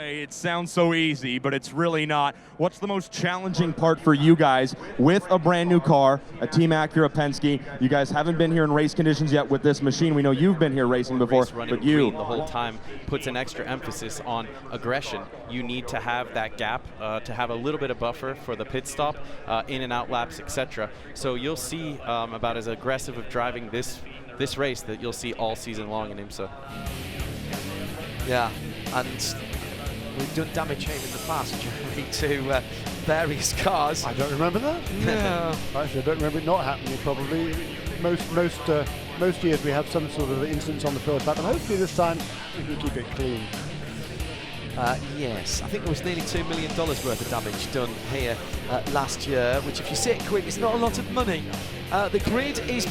It sounds so easy, but it's really not. What's the most challenging part for you guys with a brand new car, a Team Acura Penske? You guys haven't been here in race conditions yet with this machine. We know you've been here racing before, but you the whole time puts an extra emphasis on aggression. You need to have that gap, to have a little bit of buffer for the pit stop, in and out laps, etc. So you'll see about as aggressive of driving this race that you'll see all season long in IMSA. Yeah, and we've done damage here in the past, Jeremy, to various cars. I don't remember that. No. Actually, I don't remember it not happening. Probably most years we have some sort of instance on the first lap, and hopefully this time we can keep it clean. Yes, I think there was nearly $2 million worth of damage done here last year, which if you say it quick, it's not a lot of money. The grid is...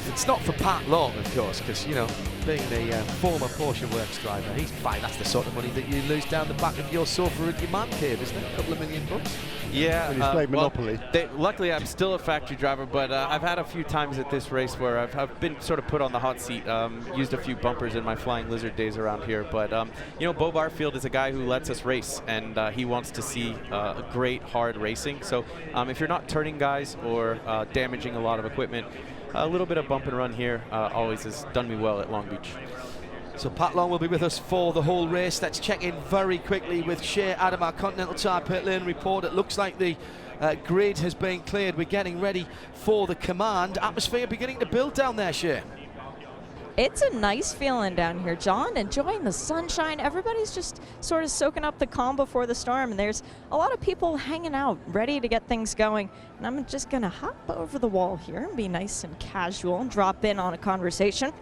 it's not for Pat Long, of course, because, you know, being the former Porsche Works driver, he's fine. That's the sort of money that you lose down the back of your sofa at your man cave, isn't it? A couple of $1 million. Yeah, when he's played Monopoly. Well, luckily, I'm still a factory driver, but I've had a few times at this race where I've been sort of put on the hot seat, used a few bumpers in my Flying Lizard days around here. But, you know, Bo Barfield is a guy who lets us race, and he wants to see a great, hard racing. So if you're not turning guys or damaging a lot of equipment, a little bit of bump and run here always has done me well at Long Beach. So Pat Long will be with us for the whole race. Let's check in very quickly with Shea Adam, our Continental Tire Pit Lane report. It looks like the grid has been cleared. We're getting ready for the command. Atmosphere beginning to build down there, Shea. It's a nice feeling down here, John. Enjoying the sunshine. Everybody's just sort of soaking up the calm before the storm, and there's a lot of people hanging out, ready to get things going. And I'm just gonna hop over the wall here and be nice and casual and drop in on a conversation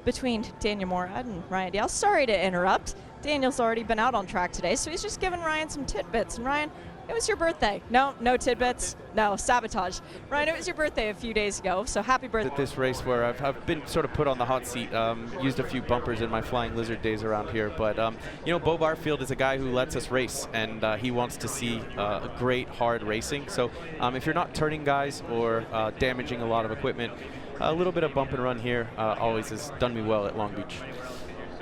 between Daniel Morad and Ryan Dale. Sorry to interrupt. Daniel's already been out on track today, so he's just giving Ryan some tidbits. And Ryan, it was your birthday. No tidbits. No, sabotage. Ryan, it was your birthday a few days ago, so happy birthday. At this race where I've been sort of put on the hot seat, used a few bumpers in my Flying Lizard days around here. But, you know, Bo Barfield is a guy who lets us race, and he wants to see a great, hard racing. So if you're not turning guys or damaging a lot of equipment, a little bit of bump and run here always has done me well at Long Beach.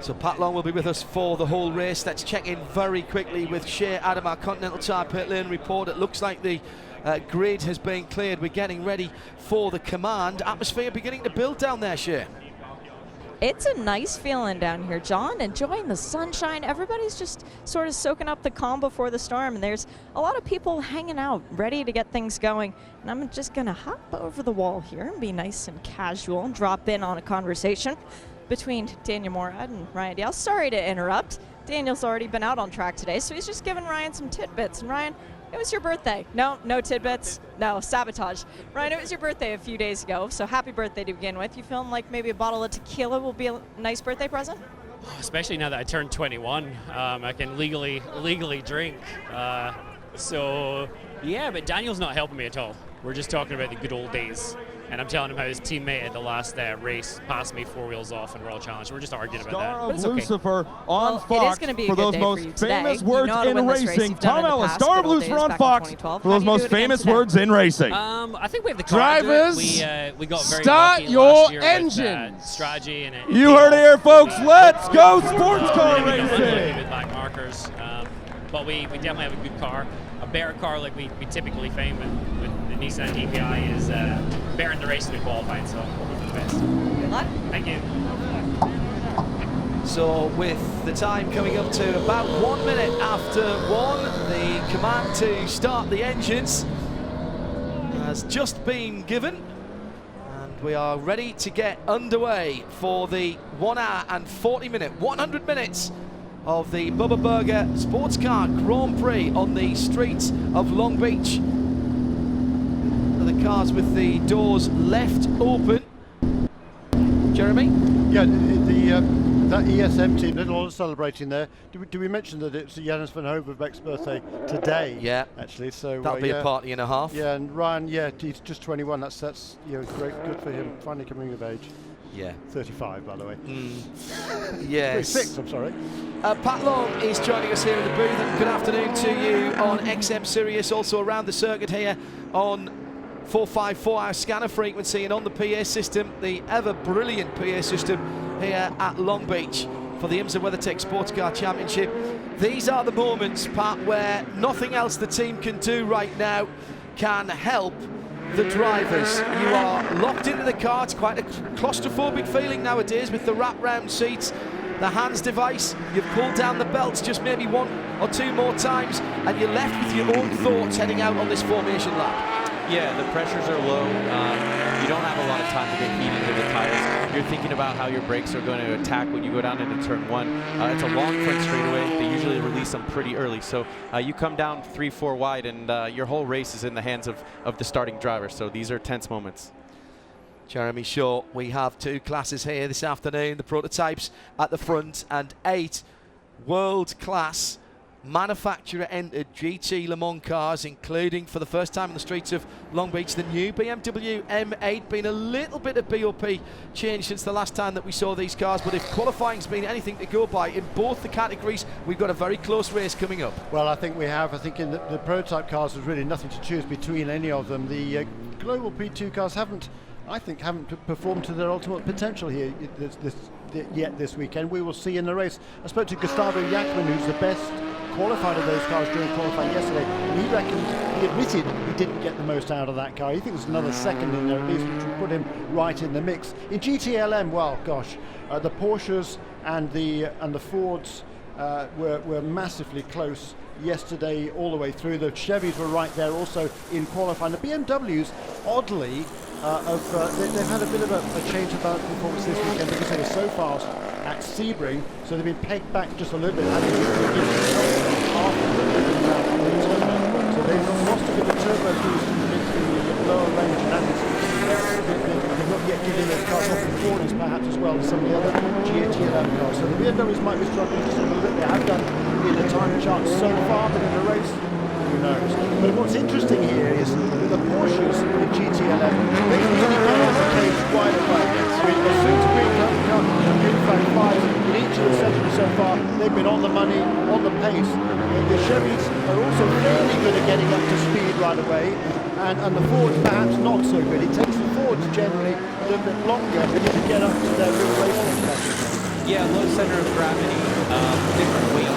So Pat Long will be with us for the whole race. Let's check in very quickly with Shea Adam, our Continental Tire Pit Lane report. It looks like the grid has been cleared. We're getting ready for the command. Atmosphere beginning to build down there, Shea. It's a nice feeling down here, John. Enjoying the sunshine. Everybody's just sort of soaking up the calm before the storm, and there's a lot of people hanging out, ready to get things going. And I'm just gonna hop over the wall here and be nice and casual and drop in on a conversation between Daniel Morad and Ryan Dale. Sorry to interrupt. Daniel's already been out on track today, so he's just giving Ryan some tidbits. And Ryan, it was your birthday. No tidbits. No, sabotage. Ryan, it was your birthday a few days ago, so happy birthday to begin with. You feeling like maybe a bottle of tequila will be a nice birthday present? Especially now that I turned 21, I can legally drink. So yeah, but Daniel's not helping me at all. We're just talking about the good old days. And I'm telling him how his teammate at the last race passed me 4 wheels off in World Challenge. We're just arguing about that. But it's okay. Lucifer on Fox it is gonna be for those most famous words in racing. Tom Ellis, Star of Lucifer on Fox for those most famous words in racing. I think we have the car. Drivers, we got very start lucky your last year engines. With, strategy and You heard it here, folks. Let's go sports car racing. With back markers, but we definitely have a good car. A better car, like we typically find with the Nissan DPI, is better in the race than we qualified. So we'll hope for the best. Good luck. Thank you. So with the time coming up to about 1 minute after 1, the command to start the engines has just been given. And we are ready to get underway for the 1 hour and 40 minute, 100 minutes of the Bubba Burger Sports Car Grand Prix on the streets of Long Beach. The cars with the doors left open. Jeremy? Yeah, that ESM team, there's a lot of celebrating there. Do we mention that it's Janus van Hovenbeck's birthday today? Yeah. Actually, so that'll be a party and a half. Yeah, and Ryan, yeah, he's just 21. That's great, good for him, finally coming of age. Yeah. 35, by the way. Yes. 36, I'm sorry. Pat Long is joining us here in the booth, and good afternoon to you on XM Sirius, also around the circuit here on 454 our scanner frequency, and on the PA system, the ever brilliant PA system here at Long Beach. for the IMSA WeatherTech SportsCar Championship. These are the moments, Pat, where nothing else the team can do right now can help the drivers. You are locked into the car. It's quite a claustrophobic feeling nowadays with the wrap-round seats, the hands device. You've pulled down the belts just maybe 1 or 2 more times, and you're left with your own thoughts heading out on this formation lap. Yeah, the pressures are low. You don't have a lot of time to get heat into the tires. You're thinking about how your brakes are going to attack when you go down into turn 1. It's a long front straightaway. They usually release them pretty early. So you come down 3-4 wide, and your whole race is in the hands of the starting driver. So these are tense moments. Jeremy Shaw, we have 2 classes here this afternoon. The prototypes at the front and 8 world-class manufacturer-entered GT Le Mans cars, including for the first time in the streets of Long Beach the new BMW M8. Been a little bit of BOP change since the last time that we saw these cars, but if qualifying's been anything to go by in both the categories, we've got a very close race coming up. Well, I think we have. I think in the prototype cars there's really nothing to choose between any of them. The global P2 cars haven't performed to their ultimate potential here yet this weekend. We will see in the race. I spoke to Gustavo Jachmann, who's the best qualified of those cars during qualifying yesterday. He admitted he didn't get the most out of that car. He thinks there's another second in there at least, which would put him right in the mix. In GTLM, well, gosh, the Porsches and the Fords were massively close yesterday all the way through. The Chevys were right there also in qualifying. The BMWs, oddly, they've had a bit of a change of performance this weekend because they were so fast at Sebring, so they've been pegged back just a little bit. So they've lost a bit of turbo boost in the lower range, and they're not yet giving those cars off performance perhaps as well as some of the other GT11 cars. So the BMWs might be struggling just a little bit. They have done in the time chart so far, but in the race, who knows. But what's interesting here is the Porsches in GT11, they really go on the cage right away. As soon as we come in fact 5 in each of the sessions so far, they've been on the money, on the pace. The Chevys are also fairly good at getting up to speed right away, and the Fords perhaps not so good. It takes the Fords generally a little bit longer to get up to their real racing capacity. Yeah, low center of gravity, different weight,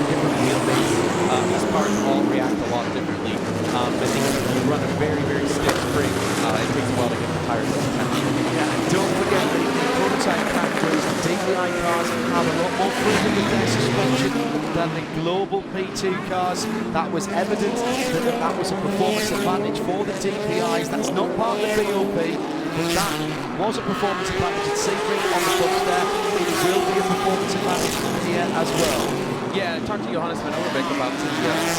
different wheelbase. These cars all react a lot differently. I think if you run a very, very stiff spring, it takes a while to get the tires up to temperature. Yeah, and don't forget that in the prototype categories, the DPI cars have a lot more freedom with their suspension than the global P2 cars. That was evident that was a performance advantage for the DPIs. That's not part of the BOP, but that was a performance advantage at Sebring on the books there. It will be a performance advantage here as well. Yeah, I talked to Johannes van Overbeek about the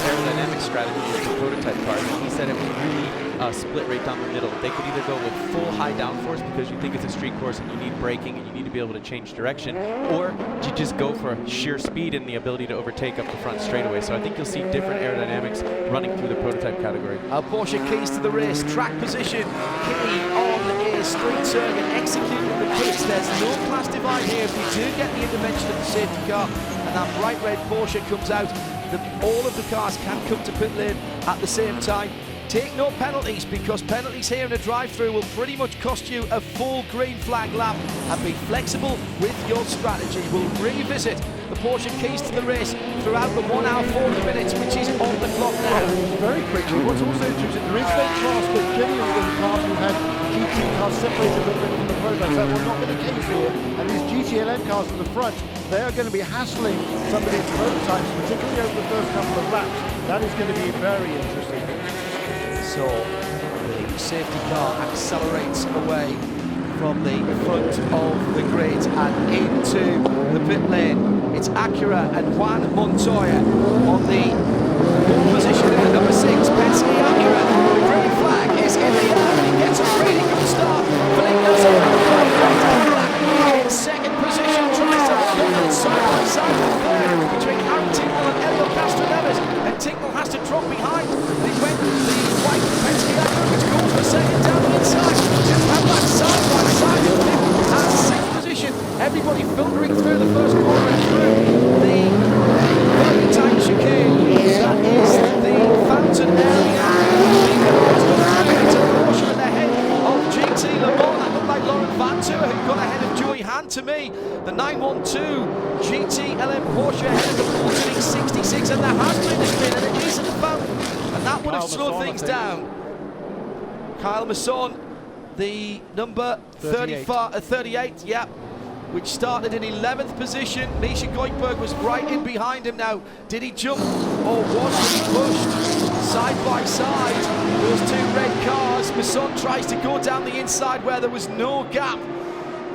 aerodynamic strategy of the prototype cars, and he said it was really split right down the middle. They could either go with full high downforce because you think it's a street course and you need braking and you need to be able to change direction, or you just go for sheer speed and the ability to overtake up the front straightaway. So I think you'll see different aerodynamics running through the prototype category. Our Porsche keys to the race, track position, key on a straight turn and executing the pits. There's no class divide here. If you do get the intervention of the safety car and that bright red Porsche comes out, all of the cars can come to pit lane at the same time. Take no penalties, because penalties here in a drive-through will pretty much cost you a full green flag lap, and be flexible with your strategy. We'll revisit the Porsche keys to the race throughout the 1 hour 40 minutes, which is on the clock now. Very quickly, what's also interesting, there is no class split. Generally in the past we've had GT cars separated a little bit from the prototypes. That will not be the case here, and these GTLM cars in the front, they are going to be hassling some of these prototypes, particularly over the first couple of laps. That is going to be very interesting. So the safety car accelerates away from the front of the grid and into the pit lane. It's Acura and Juan Montoya on the pole position in the number 6. Penske Acura. The green flag is in the air and he gets a really good start. Fernando's in second position, tries to put it side by side with third between Aaron Tingle and Elio Castroneves, and Tingle has to drop behind the white Penske Acura, which goes for second down the inside. Just have that side by side in fifth and sixth position. Everybody filtering through the first corner and through the very tight chicane. That is the fountain area. It's a Porsche at the head of GT Le Mans. That looked like Laurent Vantour, who got ahead of Joey Han. To me, the 912 GT-LM Porsche ahead of the 1466, and there has been a spin, and it is at the fountain, and that would have slowed things down. Kyle Masson, the number 38, yeah, which started in 11th position. Misha Goldberg was right in behind him now. Did he jump, or was he pushed? Side by side, those two red cars. Masson tries to go down the inside where there was no gap.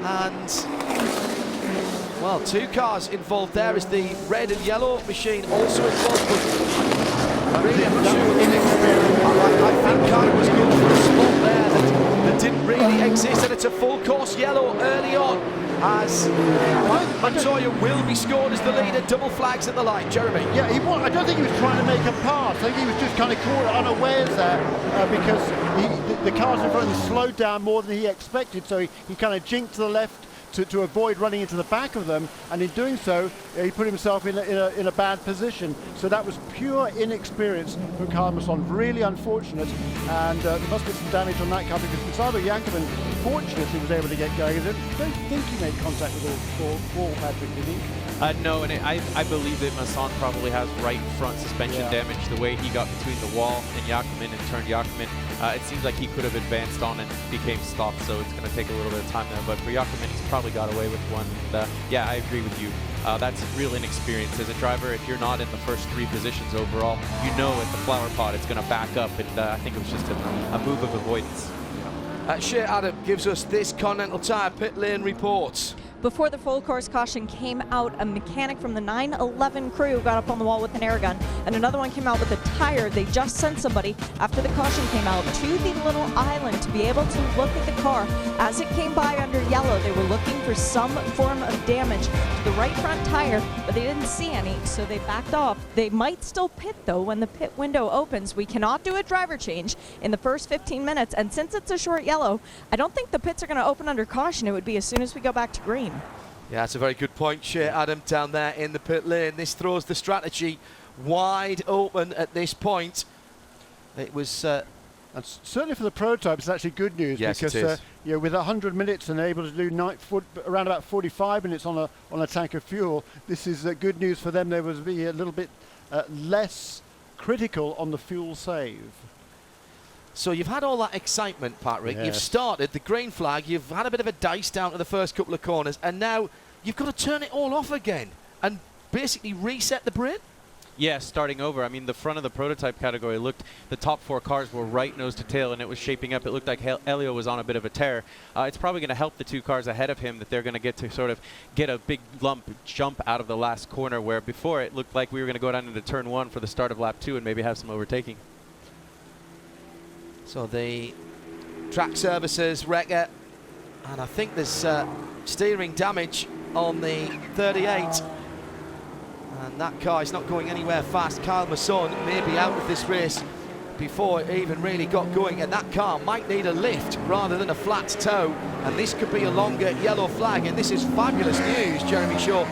And, well, two cars involved there. Is the red and yellow machine also involved? But really, I'm not sure. I think Kyle was going for a spot there that didn't really exist, and it's a full course yellow early on, as Montoya will be scored as the leader. Double flags at the line. Jeremy. Yeah, I don't think he was trying to make a pass. I think he was just kind of caught unawares there because the cars in front of him slowed down more than he expected, so he kind of jinked to the left to avoid running into the back of them, and in doing so he put himself in a bad position. So that was pure inexperience from Kyle Masson, really unfortunate, and there must be some damage on that car because Gonzalo Jacobin fortunately was able to get going. I don't think he made contact with all Patrick, did he? No, and I believe that Masson probably has right front suspension damage. The way he got between the wall and Jacobin and turned Jacobin, it seems like he could have advanced on and became stopped, so it's going to take a little bit of time there. But for Jacobin, he's probably got away with one. And, yeah, I agree with you. That's real inexperience. As a driver, if you're not in the first 3 positions overall, you know at the flower pot it's going to back up, and I think it was just a move of avoidance. Shea Adam gives us this Continental Tire pit lane report. Before the full course caution came out, a mechanic from the 911 crew got up on the wall with an air gun, and another one came out with a tire. They just sent somebody after the caution came out to the little island to be able to look at the car. As it came by under yellow, they were looking for some form of damage to the right front tire, but they didn't see any, so they backed off. They might still pit though when the pit window opens. We cannot do a driver change in the first 15 minutes, and since it's a short yellow, I don't think the pits are going to open under caution. It would be as soon as we go back to green. Yeah, that's a very good point, Shea Adam, down there in the pit lane. This throws the strategy wide open at this point. It was... and certainly for the prototype, it's actually good news, because with 100 minutes and able to do around about 45 minutes on a tank of fuel, this is good news for them. They would be a little bit less critical on the fuel save. So you've had all that excitement, Patrick. Yes. You've started the green flag. You've had a bit of a dice down to the first couple of corners, and now you've got to turn it all off again and basically reset the brain. Yeah, starting over. I mean, the front of the prototype category the top 4 cars were right nose to tail, and it was shaping up. It looked like Elio was on a bit of a tear. It's probably going to help the 2 cars ahead of him that they're going to get to sort of get a big jump out of the last corner, where before it looked like we were going to go down into turn 1 for the start of lap 2 and maybe have some overtaking. So the track services, wrecker, and I think there's steering damage on the 38. And that car is not going anywhere fast. Kyle Masson may be out of this race before it even really got going, and that car might need a lift rather than a flat toe, and this could be a longer yellow flag, and this is fabulous news, Jeremy Shaw,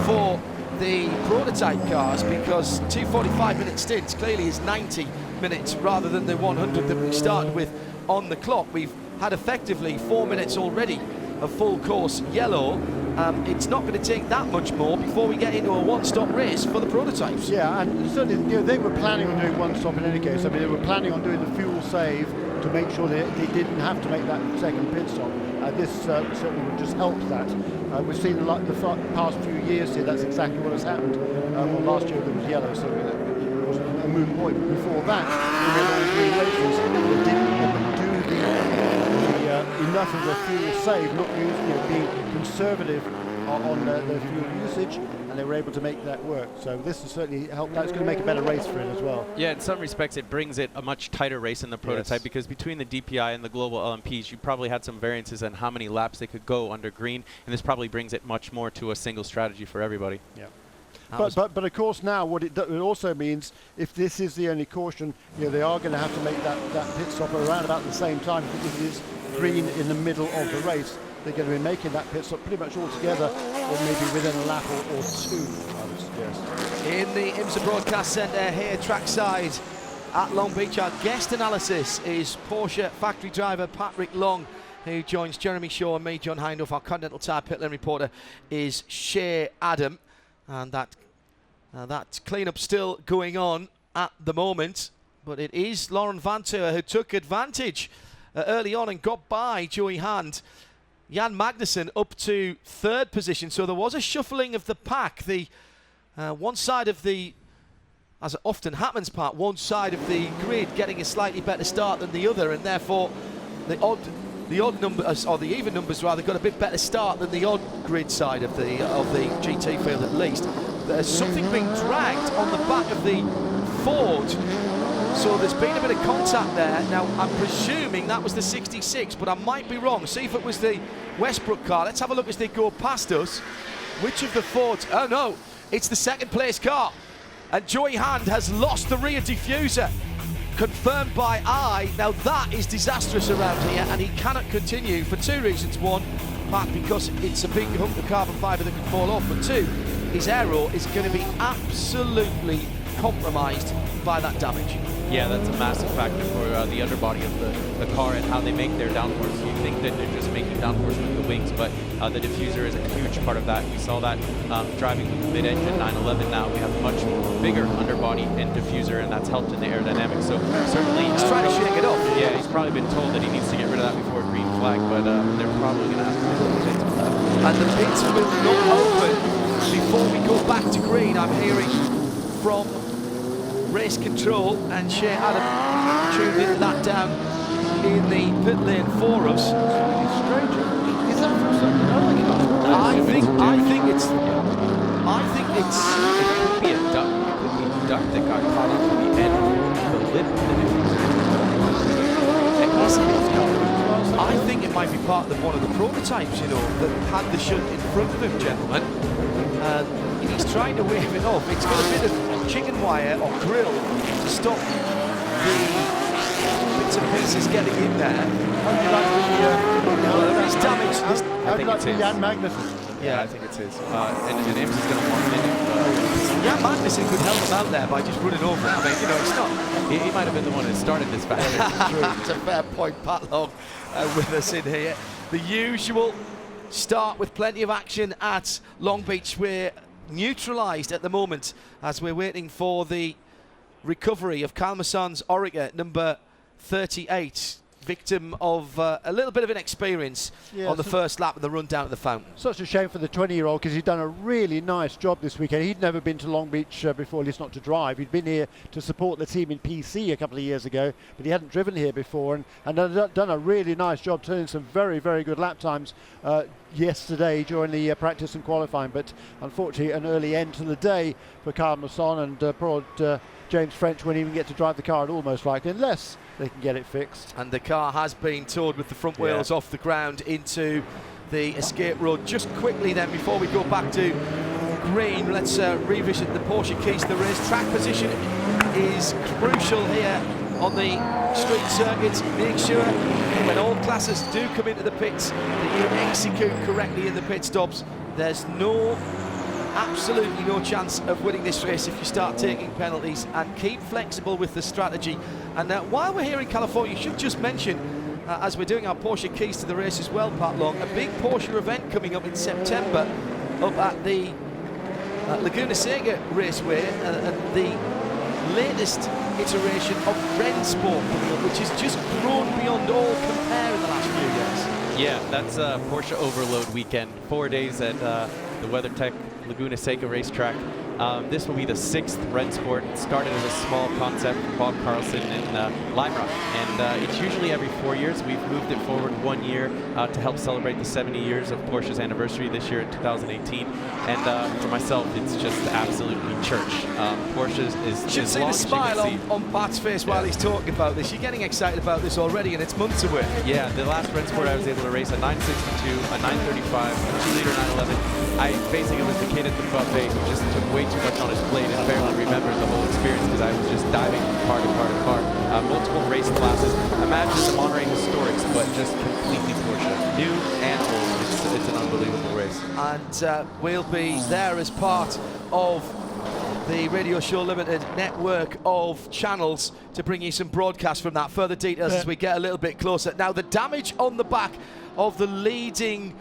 for the prototype cars, because 2 45-minute stints clearly is 90 minutes rather than the 100 that we started with on the clock. We've had effectively 4 minutes already of full course yellow. It's not going to take that much more before we get into a one-stop race for the prototypes. Yeah, and certainly they were planning on doing one stop in any case. I mean, they were planning on doing the fuel save to make sure they didn't have to make that second pit stop. This certainly would just help that. We've seen the past few years here, that's exactly what has happened. Well, last year there was yellow, so it was a moot point. But before that, we had all 3 races that didn't do enough of the fuel save, not being conservative on their fuel usage, and they were able to make that work. So this has certainly helped. That's going to make a better race for it as well. Yeah, in some respects it brings it a much tighter race in the prototype, because between the DPI and the global LMPs, you probably had some variances on how many laps they could go under green, and this probably brings it much more to a single strategy for everybody. Yeah. But of course now what it also means, if this is the only caution, they are going to have to make that pit stop around about the same time, because it is green in the middle of the race. They're going to be making that pit stop pretty much all together, or maybe within a lap or 2, I would suggest. In the IMSA Broadcast Centre here, trackside at Long Beach, our guest analysis is Porsche factory driver Patrick Long. who joins Jeremy Shaw and me, John Hindhaugh. Our Continental Tire pit lane reporter is Shea Adam, and that clean-up still going on at the moment, but it is Lauren Vantur who took advantage early on and got by Joey Hand. Jan Magnussen up to 3rd position, so there was a shuffling of the pack. The one side of the, as it often happens, Pat, one side of the grid getting a slightly better start than the other, and therefore the odd numbers, or the even numbers rather, got a bit better start than the odd grid side of the GT field at least. There's something being dragged on the back of the Ford, so there's been a bit of contact there. Now I'm presuming that was the 66, but I might be wrong. See if it was the Westbrook car. Let's have a look as they go past us. Which of the Fords? Oh no, it's the 2nd place car, and Joey Hand has lost the rear diffuser, confirmed by I. Now that is disastrous around here, and he cannot continue for 2 reasons. One, Pat, because it's a big hunk of carbon fibre that can fall off, but 2, his aero is going to be absolutely compromised by that damage. Yeah, that's a massive factor for the underbody of the car and how they make their downforce. You think that they're just making downforce with the wings, but the diffuser is a huge part of that. We saw that driving with the mid-engine 911 now. We have a much bigger underbody and diffuser, and that's helped in the aerodynamics. So certainly... He's trying to shake it off. Yeah, he's probably been told that he needs to get rid of that before a green flag, but they're probably going to have to do a bit of that. And the pits will not open before we go back to green. I'm hearing from race control, and Shea Adam tuned that down in the pit lane for us. It's strange. Is that from something other car? I think it's It could be a duct. It could be a duct that got caught into the end of the lip of the diffuser. I think it might be part of one of the prototypes, you know, that had the shunt in front of him, gentlemen. And he's trying to wave it off. It's got a bit of chicken wire or grill to stop the bits and pieces getting in there. There is damage. I think it's his. Jan Magnussen. Yeah, I think it's his. And IMSA's going to want him in. Jan Magnussen could help him out there by just running over him. I mean, you know, it's not. He might have been the one that started this battle. It's a fair point, Pat Long, with us in here. The usual start with plenty of action at Long Beach. We're neutralised at the moment as we're waiting for the recovery of Kalmason's Orica, number 38, victim of a little bit of inexperience on the first lap of the run down to the fountain. Such a shame for the 20-year-old, because he'd done a really nice job this weekend. He'd never been to Long Beach before, at least not to drive. He'd been here to support the team in PC a couple of years ago, but he hadn't driven here before, and done a really nice job, turning some very, very good lap times yesterday during the practice and qualifying. But unfortunately, an early end to the day for Carl Masson, and poor James French won't even get to drive the car at all, most likely, unless they can get it fixed. And the car has been towed with the front wheels off the ground into the escape road. Just quickly then, before we go back to green, let's revisit the Porsche keys to the race. Track position is crucial here on the street circuits. Make sure when all classes do come into the pits that you execute correctly in the pit stops. There's absolutely no chance of winning this race if you start taking penalties, and keep flexible with the strategy. And while we're here in California, you should just mention, as we're doing our Porsche keys to the race as well, Pat Long, a big Porsche event coming up in September up at the Laguna Seca Raceway, the latest iteration of Rennsport, which has just grown beyond all compare in the last few years. Yeah, that's Porsche Overload weekend. 4 days at the WeatherTech Laguna Seca racetrack. This will be the 6th Rennsport. It started as a small concept from Bob Carlson in Lime Rock, and it's usually every 4 years. We've moved it forward 1 year to help celebrate the 70 years of Porsche's anniversary this year in 2018. And for myself, it's just absolutely church. Porsche is should see the smile on Pat's face while he's talking about this. You're getting excited about this already, and it's months away. Yeah, the last Rennsport I was able to race a 962, a 935, a 2-liter 911. I basically was the kid at the buffet who just took way too much on his plate and barely remembered the whole experience because I was just diving from car to car to car. Multiple race classes. Imagine the Monterey Historics, but just completely Porsche. New and old. It's an unbelievable race. And we'll be there as part of the Radio Show Limited network of channels to bring you some broadcasts from that. Further details as we get a little bit closer. Now, the damage on the back of the leading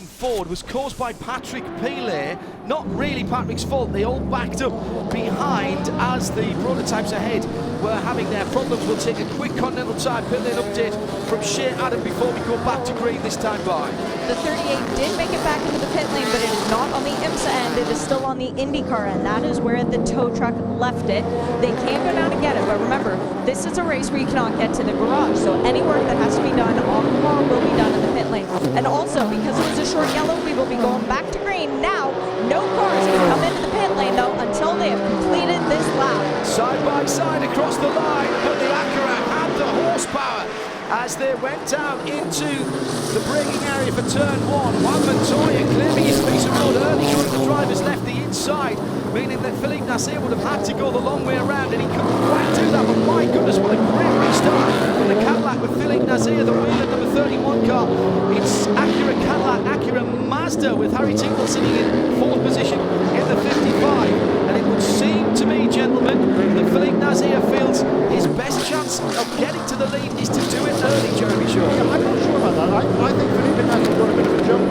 Ford was caused by Patrick Pele. Not really Patrick's fault. They all backed up behind as the prototypes ahead were having their problems. We'll take a quick Continental Tire pit lane update from Shea Adam before we go back to green this time by. The 38 did make it back into the pit lane, but it is not on the IMSA end. It is still on the IndyCar end. That is where the tow truck left it. They can go down and get it, but remember, this is a race where you cannot get to the garage, so any work that has to be done on the car will be done in the pit lane. And also, because it was a short yellow, we will be going back to green. Now, no cars can come into the pit lane, though, until they have completed this lap. Side by side across the line, but the Acura had the horsepower as they went down into the braking area for turn one. Juan Montoya claiming his piece of road early, showing the drivers left the inside, meaning that Philippe Nasser would have had to go the long way around, and he couldn't quite do that. But my goodness, what a great restart from the Cadillac with Philippe Nasser, the wheel in number 31 car. It's Acura Cadillac, Acura Mazda with Harry Tingle sitting in fourth position in the 55. And it would seem to me, gentlemen, that Philippe Nasser feels his best chance of getting to the lead is to do it early, Jeremy Shaw. Yeah, I'm not sure about that. I think Felipe Nasser got a bit of a jump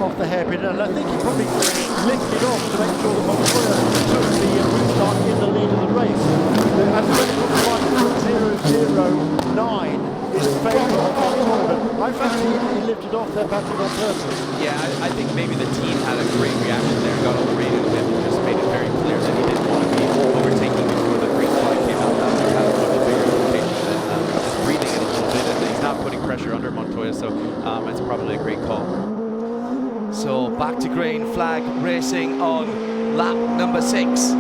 off the hairpin, and I think he probably lifted off to make sure that Montoya took the restart in the lead of the race. As the race from 0.009 in favour of Montoya, I fancy he lifted off there, Patrick, on purpose. Yeah, I think maybe the team had a great reaction there, got all the radio with him, and just made it very clear that he didn't want to be overtaking before the green flag came out. That would have a little bit bigger implication than just breathing it a little bit, and he's not putting pressure under Montoya, so it's probably a great call. So back to green flag racing on lap number 6.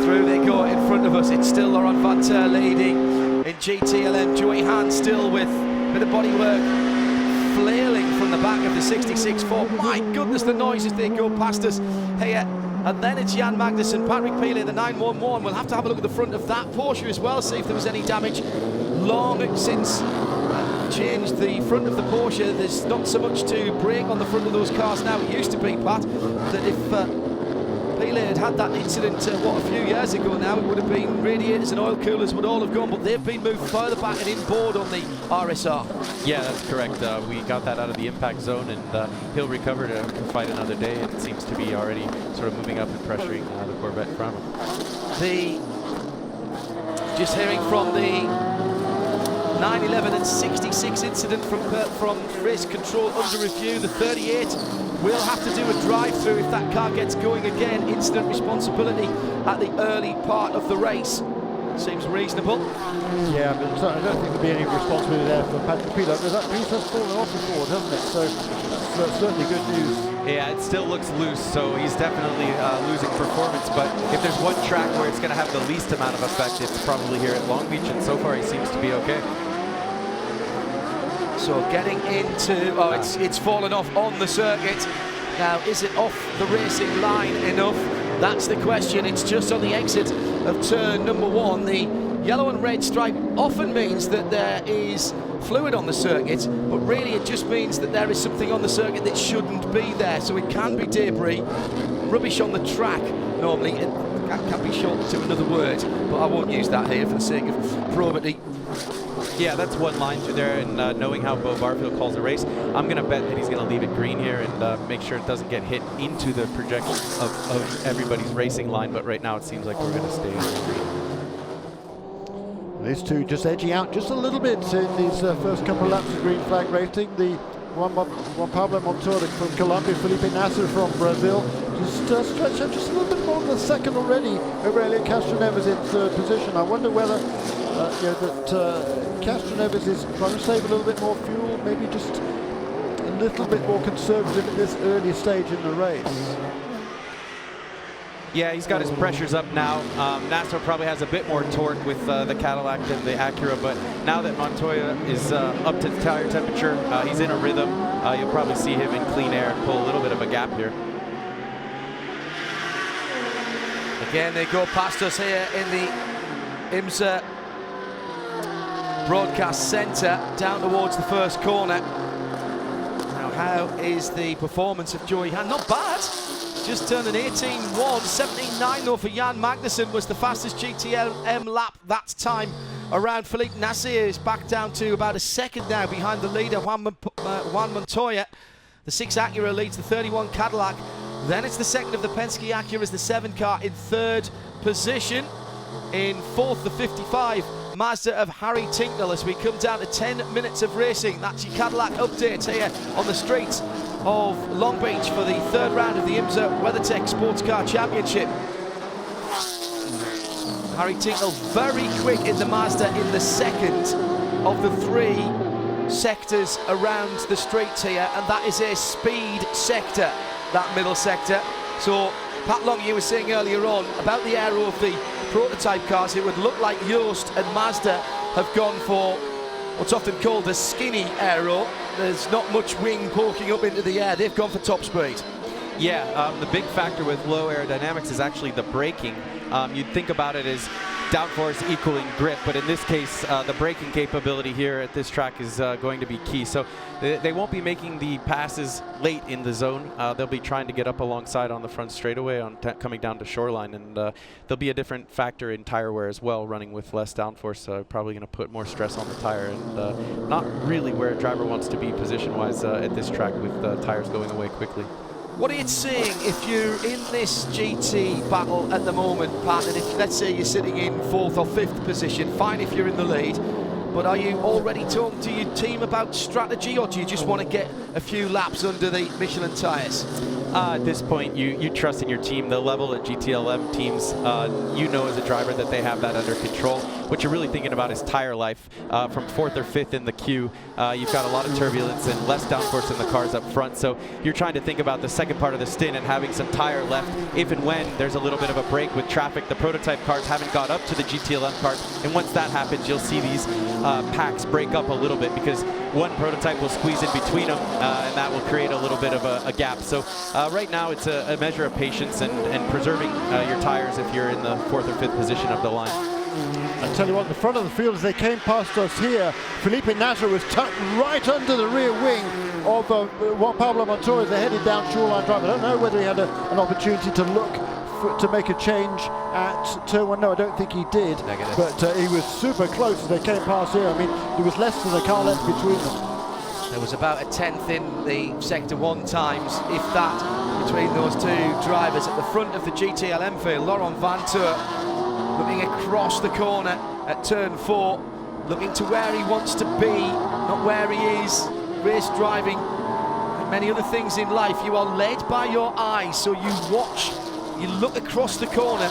Through they go in front of us. It's still Laurent Vanter leading in GTLM. Joey Hahn still with a bit of bodywork flailing from the back of the 66 Ford. My goodness, the noises they go past us here. And then it's Jan Magnussen, Patrick Pele, the 911. We'll have to have a look at the front of that Porsche as well, see if there was any damage. Long since changed the front of the Porsche. There's not so much to break on the front of those cars now. It used to be, Pat, that if Pele had that incident, a few years ago now, it would have been radiators and oil coolers would all have gone, but they've been moved further back and inboard on the RSR. Yeah, that's correct. We got that out of the impact zone, and he'll recover to fight another day, and it seems to be already sort of moving up and pressuring the Corvette in front of him. Just hearing from the 911 and 66 incident from race control under review. The 38 will have to do a drive-through if that car gets going again. Incident responsibility at the early part of the race. Seems reasonable. Yeah, but I don't think there'll be any responsibility there for Patrick Pele. That piece has fallen off the board, hasn't it? So that's certainly good news. Yeah, it still looks loose, so he's definitely losing performance, but if there's one track where it's going to have the least amount of effect, it's probably here at Long Beach, and so far he seems to be okay. So getting into, it's fallen off on the circuit. Now, is it off the racing line enough? That's the question. It's just on the exit of turn number 1. The yellow and red stripe often means that there is fluid on the circuit, but really it just means that there is something on the circuit that shouldn't be there. So it can be debris, rubbish on the track normally. It can be shortened to another word, but I won't use that here for the sake of probity. Yeah, that's one line through there, and knowing how Bo Barfield calls the race, I'm going to bet that he's going to leave it green here and make sure it doesn't get hit into the projection of everybody's racing line, but right now it seems like we're going to stay green. These two just edging out just a little bit in these first couple of laps of green flag racing. The Juan Pablo Montoya from Colombia, Felipe Nasser from Brazil, just stretched out just a little bit more than a second already over Elliot Castroneves in third position. I wonder whether that Castroneves is trying to save a little bit more fuel, maybe just a little bit more conservative at this early stage in the race. Yeah, he's got his pressures up now. Nasser probably has a bit more torque with the Cadillac than the Acura, but now that Montoya is up to tire temperature, he's in a rhythm. You'll probably see him in clean air pull a little bit of a gap here. Again, they go past us here in the IMSA broadcast centre down towards the first corner. Now, how is the performance of Joey Hahn? Not bad. He's just turned an 18.1, 17.9 though for Jan Magnussen was the fastest GTLM lap that time around. Felipe Nasser is back down to about a second now behind the leader, Juan Montoya. The 6 Acura leads the 31 Cadillac. Then it's the second of the Penske Acuras, the 7 car in third position. In fourth, the 55 Mazda of Harry Tinknell as we come down to 10 minutes of racing. That's your Cadillac update here on the streets of Long Beach for the third round of the IMSA WeatherTech SportsCar Championship. Harry Tinknell very quick in the Mazda in the second of the 3 sectors around the streets here, and that is a speed sector, that middle sector. So Pat Long, you were saying earlier on about the aero of the prototype cars, it would look like Yost and Mazda have gone for what's often called a skinny aero. There's not much wing poking up into the air. They've gone for top speed. Yeah, the big factor with low aerodynamics is actually the braking. You'd think about it as downforce equaling grip, but in this case, the braking capability here at this track is going to be key. So they won't be making the passes late in the zone. They'll be trying to get up alongside on the front straightaway on coming down to shoreline, and there'll be a different factor in tire wear as well, running with less downforce. Probably going to put more stress on the tire, and not really where a driver wants to be position-wise at this track with tires going away quickly. What are you saying if you're in this GT battle at the moment, Pat, and if, let's say, you're sitting in 4th or 5th position, fine if you're in the lead, but are you already talking to your team about strategy, or do you just want to get a few laps under the Michelin tyres? At this point, you trust in your team. The level at GTLM teams, you know as a driver that they have that under control. What you're really thinking about is tire life. From 4th or 5th in the queue, you've got a lot of turbulence and less downforce in the cars up front. So you're trying to think about the second part of the stint and having some tire left if and when there's a little bit of a break with traffic. The prototype cars haven't got up to the GTLM cars, and once that happens, you'll see these packs break up a little bit because one prototype will squeeze in between them, and that will create a little bit of a gap. So right now, it's a measure of patience and preserving your tires if you're in the 4th or 5th position of the line. I tell you what, the front of the field as they came past us here, Felipe Nasser was tucked right under the rear wing of Juan Pablo Montoya as they headed down Shoreline Drive. I don't know whether he had an opportunity to look to make a change at turn 1. No, I don't think he did. Negative. But he was super close as they came past here. I mean, there was less than a car left between them. There was about a 10th in the Sector 1 times, if that, between those 2 drivers. At the front of the GTLM field, Laurent Vantour looking across the corner at turn 4, looking to where he wants to be, not where he is. Race driving, like many other things in life, you are led by your eyes, so you watch, you look across the corner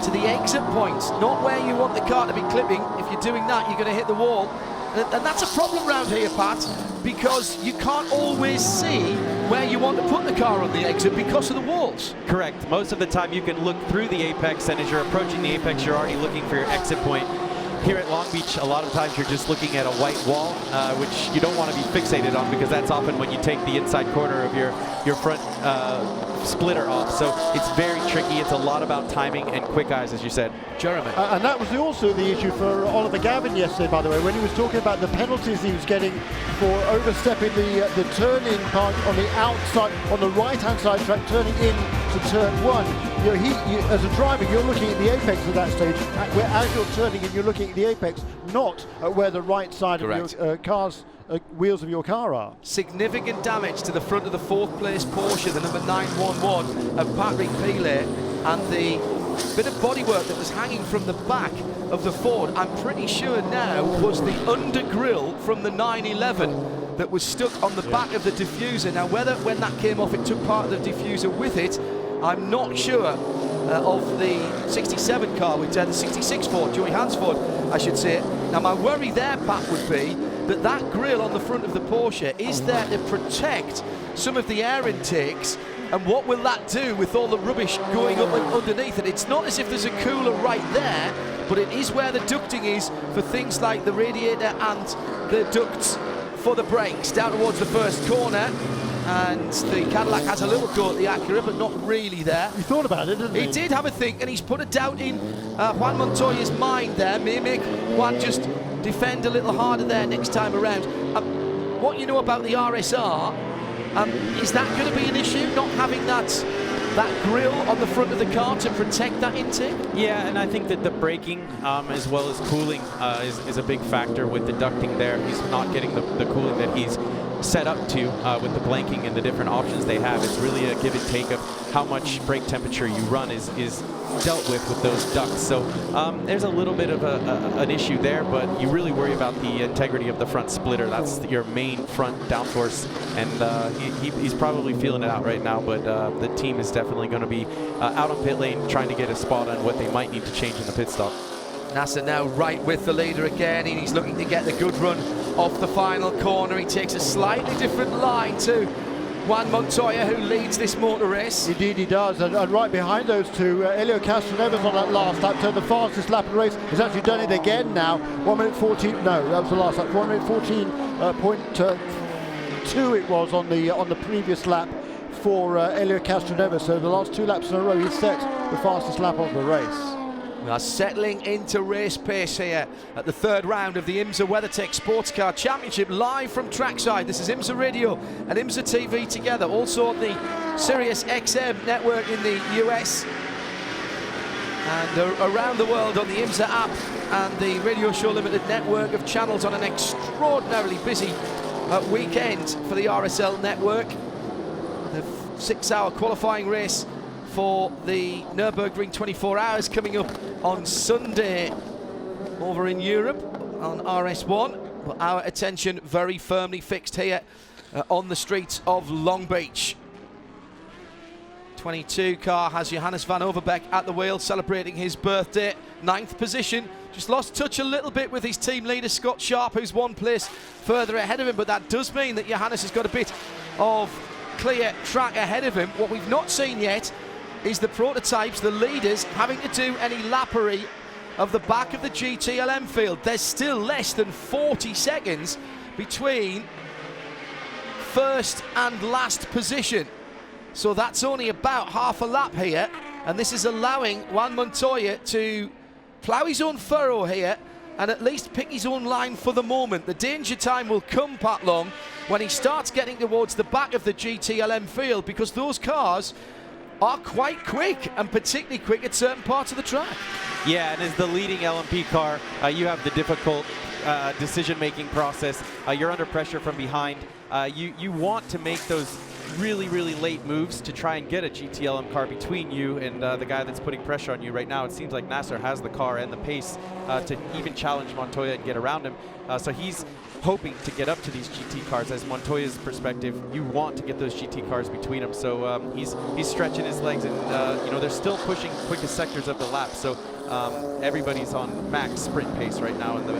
to the exit points, not where you want the car to be clipping. If you're doing that, you're going to hit the wall. And that's a problem round here, Pat, because you can't always see where you want to put the car on the exit because of the walls. Correct. Most of the time you can look through the apex, and as you're approaching the apex, you're already looking for your exit point. Here at Long Beach, a lot of times you're just looking at a white wall, which you don't want to be fixated on because that's often when you take the inside corner of your front splitter off. So it's very tricky. It's a lot about timing and quick eyes, as you said. Jeremy. And that was also the issue for Oliver Gavin yesterday, by the way, when he was talking about the penalties he was getting for overstepping the turning part on the outside, on the right-hand side track, turning in to turn 1. You know, as a driver, you're looking at the apex at that stage. As you're turning in, you're looking at the apex, not at where the right side Correct. Of your car's wheels of your car are. Significant damage to the front of the 4th place Porsche, the number 911 of Patrick Pilet, and the bit of bodywork that was hanging from the back of the Ford, I'm pretty sure now was the undergrille from the 911 that was stuck on the back of the diffuser. Now, whether when that came off it took part of the diffuser with it, I'm not sure of the 67 car, which the 66 Ford, Joey Hansford, I should say. Now, my worry there, Pat, would be that grille on the front of the Porsche is there to protect some of the air intakes, and what will that do with all the rubbish going up and underneath it? It's not as if there's a cooler right there, but it is where the ducting is for things like the radiator and the ducts for the brakes down towards the first corner. And the Cadillac has a little go at the Acura, but not really there. He thought about it, didn't he? He did have a think, and he's put a doubt in Juan Montoya's mind there. May make Juan just defend a little harder there next time around. What you know about the RSR, is that going to be an issue, not having that that grille on the front of the car to protect that intake? Yeah, and I think that the braking as well as cooling is a big factor with the ducting there. He's not getting the cooling that he's set up to with the blanking and the different options they have. It's really a give and take of how much brake temperature you run is dealt with those ducts. So there's a little bit of an issue there, but you really worry about the integrity of the front splitter. That's your main front downforce, and he's probably feeling it out right now, but the team is definitely going to be out on pit lane trying to get a spot on what they might need to change in the pit stop. Nasser now right with the leader again, and he's looking to get the good run off the final corner. He takes a slightly different line to Juan Montoya, who leads this motor race. Indeed he does, and right behind those two, Helio Castroneves on that last lap turned the fastest lap of the race. He's actually done it again now. 1 minute 14, no, that was the last lap. 1 minute 14.2 it was on the previous lap for Helio Castroneves. So the last 2 laps in a row, he set the fastest lap of the race. We are settling into race pace here at the 3rd round of the IMSA WeatherTech SportsCar Championship, live from trackside. This is IMSA Radio and IMSA TV together, also on the Sirius XM network in the US and around the world on the IMSA app and the Radio Show Limited network of channels on an extraordinarily busy weekend for the RSL network. The 6-hour qualifying race for the Nürburgring 24 Hours coming up on Sunday over in Europe on RS1. But our attention very firmly fixed here on the streets of Long Beach. 22 car has Johannes van Overbeek at the wheel, celebrating his birthday. 9th position, just lost touch a little bit with his team leader Scott Sharp, who's 1 place further ahead of him, but that does mean that Johannes has got a bit of clear track ahead of him. What we've not seen yet is the prototypes, the leaders, having to do any lappery of the back of the GTLM field. There's still less than 40 seconds between first and last position. So that's only about half a lap here, and this is allowing Juan Montoya to plough his own furrow here and at least pick his own line for the moment. The danger time will come, Pat Long, when he starts getting towards the back of the GTLM field, because those cars are quite quick, and particularly quick at certain parts of the track. Yeah, and as the leading LMP car, you have the difficult decision-making process. You're under pressure from behind. You want to make those really, really late moves to try and get a GTLM car between you and the guy that's putting pressure on you right now. It seems like Nasser has the car and the pace to even challenge Montoya and get around him. So he's hoping to get up to these GT cars. As Montoya's perspective, you want to get those GT cars between them. So he's stretching his legs, and you know, they're still pushing quickest sectors of the lap. So everybody's on max sprint pace right now in the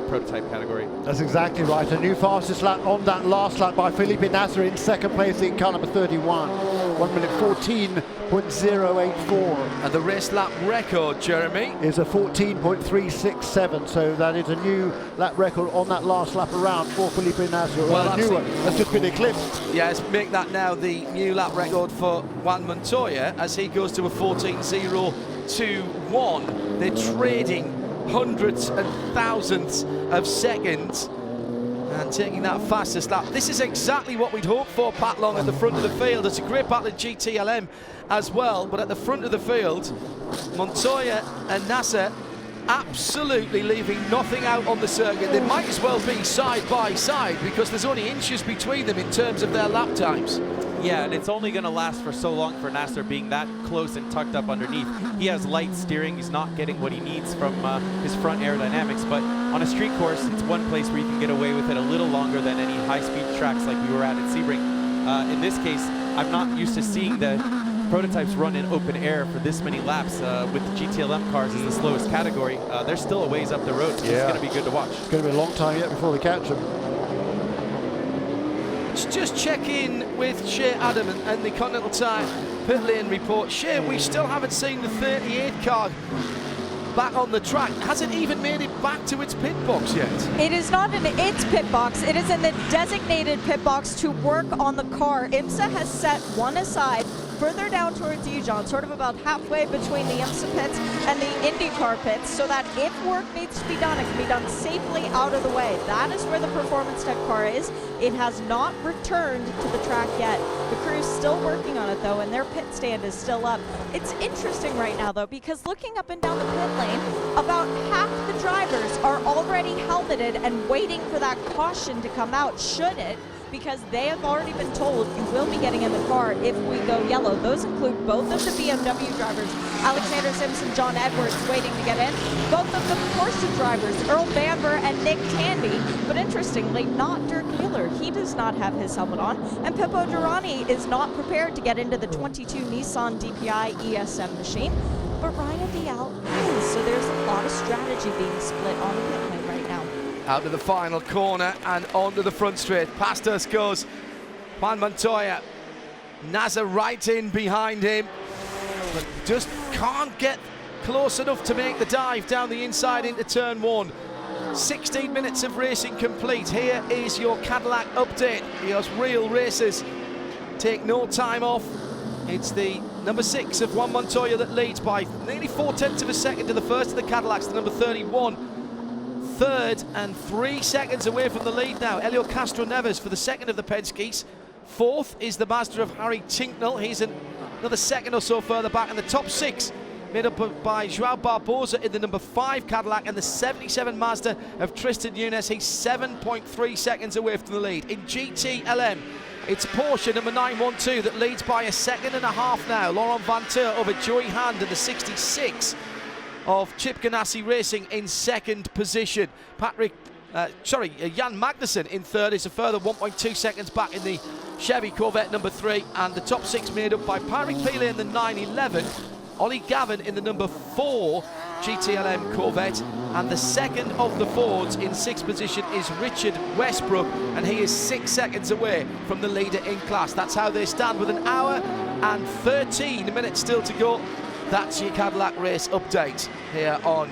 prototype category. That's exactly right. A new fastest lap on that last lap by Felipe Nasser in 2nd place in car number 31. 1 minute 14.084. And the race lap record, Jeremy, is a 14.367. So that is a new lap record on that last lap around for Felipe Nasser. Well, a new one that's just been eclipsed. yeah, let's make that now the new lap record for Juan Montoya as he goes to a 14.021. They're trading hundreds and thousands of seconds and taking that fastest lap. This is exactly what we'd hoped for, Pat Long, at the front of the field. It's a great battle at GTLM as well, but at the front of the field, Montoya and Nasser absolutely leaving nothing out on the circuit. They might as well be side by side because there's only inches between them in terms of their lap times. Yeah, and it's only going to last for so long for Nasser being that close and tucked up underneath. He has light steering. He's not getting what he needs from his front aerodynamics, but on a street course, it's one place where you can get away with it a little longer than any high-speed tracks like we were at Sebring. In this case, I'm not used to seeing the prototypes run in open air for this many laps with the GTLM cars as the slowest category. They're still a ways up the road, so it's going to be good to watch. It's going to be a long time yet before they catch them. Just check in with Shea Adam and the Continental Tire pit lane report. Shea, we still haven't seen the 38 car back on the track. Hasn't even made it back to its pit box yet. It is not in its pit box. It is in the designated pit box to work on the car. IMSA has set one aside further down towards you, John, sort of about halfway between the IMSA pits and the IndyCar pits, so that if work needs to be done, it can be done safely out of the way. That is where the Performance Tech car is. It has not returned to the track yet. The crew's still working on it, though, and their pit stand is still up. It's interesting right now, though, because looking up and down the pit lane, about half the drivers are already helmeted and waiting for that caution to come out, should it, because they have already been told you will be getting in the car if we go yellow. Those include both of the BMW drivers, Alexander Simpson, John Edwards, waiting to get in, both of the Porsche drivers, Earl Bamber and Nick Tandy, but interestingly, not Dirk Mueller. He does not have his helmet on, and Pippo Durrani is not prepared to get into the 22 Nissan DPI ESM machine, but Ryan Dial is, so there's a lot of strategy being split on the pit lane right now. Out to the final corner and onto the front straight. Past us goes Juan Montoya. Nasser right in behind him, but just can't get close enough to make the dive down the inside into turn 1. 16 minutes of racing complete. Here is your Cadillac update. Those real racers take no time off. It's the number 6 of Juan Montoya that leads by nearly 4/10 of a second to the first of the Cadillacs, the number 31. Third and 3 seconds away from the lead now. Elio Castro Neves for the second of the Penske's. Fourth is the Mazda of Harry Tinknell. He's another second or so further back. And the top 6 made up by Joao Barbosa in the number 5 Cadillac and the 77 Mazda of Tristan Nunes. He's 7.3 seconds away from the lead. In GTLM, it's Porsche number 912 that leads by a second and a half now. Laurent Vanteur over Joey Hand in the 66 of Chip Ganassi Racing in second position. Jan Magnussen in third is a further 1.2 seconds back in the Chevy Corvette number 3, and the top 6 made up by Patrick Pile in the 911, Ollie Gavin in the number 4 GTLM Corvette, and the second of the Fords in 6th position is Richard Westbrook, and he is 6 seconds away from the leader in class. That's how they stand with an hour and 13 minutes still to go. That's your Cadillac race update here on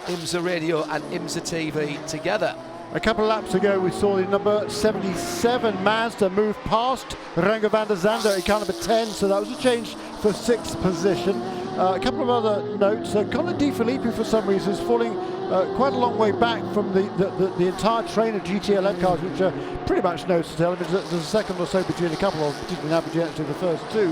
IMSA Radio and IMSA TV together. A couple of laps ago, we saw the number 77 Mazda move past Rango van der Zande at car number 10, so that was a change for 6th position. A couple of other notes. Colin Di Filippi, for some reason, is falling quite a long way back from the entire train of GTLM cars, which are pretty much nose to tail. I mean, there's a second or so between a couple of, particularly now between actually the first 2,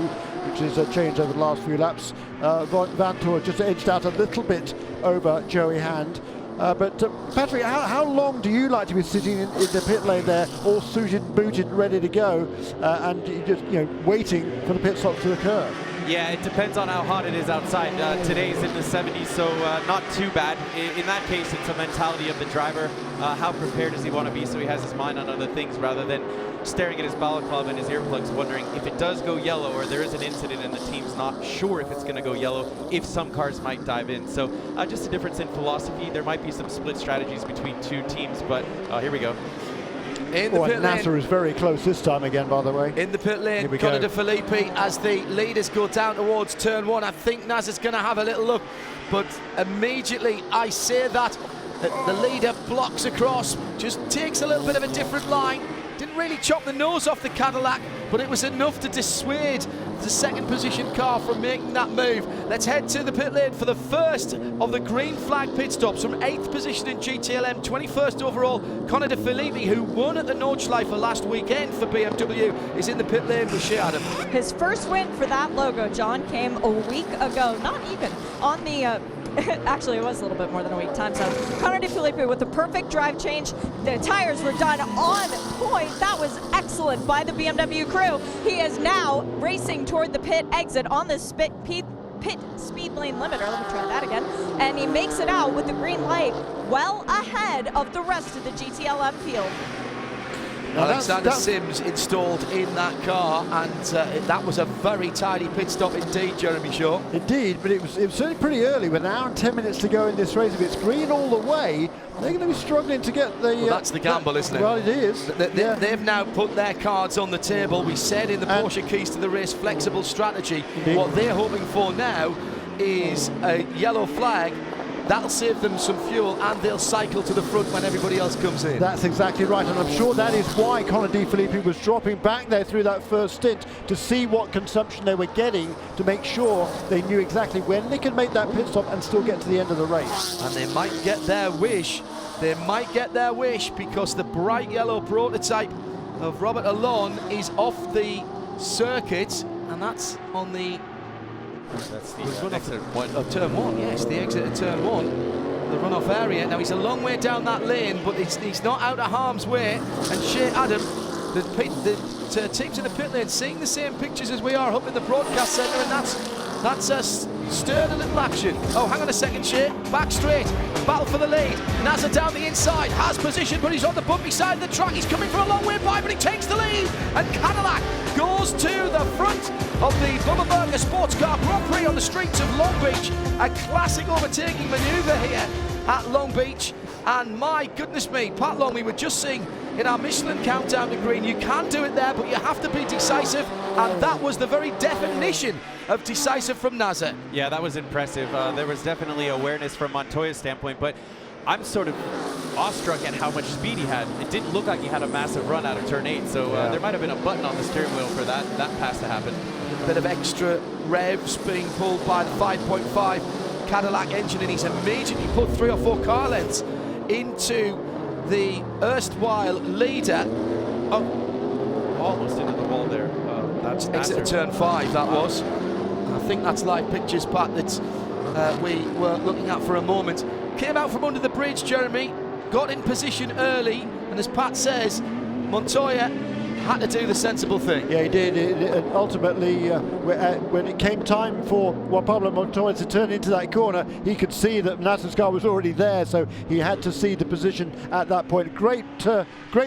which is a change over the last few laps. Vantour just edged out a little bit over Joey Hand. But Patrick, how long do you like to be sitting in the pit lane there, all suited, booted, ready to go, and just waiting for the pit stops to occur? Yeah, it depends on how hot it is outside. Today's in the 70s, so not too bad. In that case, it's a mentality of the driver. How prepared does he want to be so he has his mind on other things rather than staring at his balaclava and his earplugs, wondering if it does go yellow or there is an incident and the team's not sure if it's going to go yellow, if some cars might dive in. So just a difference in philosophy. There might be some split strategies between 2 teams, but here we go. In the pit lane. Nasser is very close this time again, by the way. In the pit lane, Colin Di Filippi, as the leaders go down towards turn 1. I think Nasser's going to have a little look, but immediately I say that the leader blocks across, just takes a little bit of a different line. Didn't really chop the nose off the Cadillac, but it was enough to dissuade the second position car from making that move. Let's head to the pit lane for the first of the green flag pit stops from 8th position in GTLM, 21st overall. Conor Di Filippi, who won at the Nordschleife last weekend for BMW, is in the pit lane with Shea Adam. His first win for that logo, John, came a week ago, not even on the actually, it was a little bit more than a week. Time's up. Conor Di Filippi with the perfect drive change. The tires were done on point. That was excellent by the BMW crew. He is now racing toward the pit exit on the pit speed lane limiter. Let me try that again. And he makes it out with the green light well ahead of the rest of the GTLM field. Alexander Sims installed in that car, and that was a very tidy pit stop indeed, Jeremy Shaw. Indeed, but it was certainly pretty early with an hour and 10 minutes to go in this race. If it's green all the way, they're going to be struggling to get the... Well, that's the gamble, isn't it? Well, it is. They've now put their cards on the table. We said in the Porsche Keys to the Race flexible strategy. Indeed. What they're hoping for now is a yellow flag That'll save them some fuel, and they'll cycle to the front when everybody else comes in. That's exactly right, and I'm sure that is why Conor De Filippi was dropping back there through that first stint to see what consumption they were getting, to make sure they knew exactly when they could make that pit stop and still get to the end of the race. And they might get their wish. They might get their wish, because the bright yellow prototype of Robert Alon is off the circuit, and that's on the That's the exit of turn 1, yes, the exit of turn 1, the runoff area. Now he's a long way down that lane, but he's not out of harm's way. And Shea Adam, the teams in the pit lane, seeing the same pictures as we are up in the broadcast centre, and that's stirred a little action. Oh, hang on a second, Shea, back straight, battle for the lead. Nasser down the inside, has position, but he's on the bumpy side of the track. He's coming from a long way by, but he takes the lead, and Cadillac goes to the front of the BUBBA Sports Car Grand Prix on the streets of Long Beach. A classic overtaking manoeuvre here at Long Beach. And my goodness me, Pat Long, we were just seeing in our Michelin countdown to green, you can do it there, but you have to be decisive, and that was the very definition of decisive from Nasser. Yeah, that was impressive. There was definitely awareness from Montoya's standpoint, but I'm sort of awestruck at how much speed he had. It didn't look like he had a massive run out of turn 8, so there might have been a button on the steering wheel for that pass to happen. A bit of extra revs being pulled by the 5.5 Cadillac engine, and he's immediately put 3 or 4 car lengths into the erstwhile leader. Oh, almost into the wall there. That's exit turn 5, that was. I think that's live pictures, Pat, that we were looking at for a moment. Came out from under the bridge, Jeremy, got in position early, and as Pat says, Montoya had to do the sensible thing. Yeah, he did. Ultimately, when it came time for Juan Pablo Montoya to turn into that corner, he could see that Nasser's car was already there, so he had to see the position at that point. Great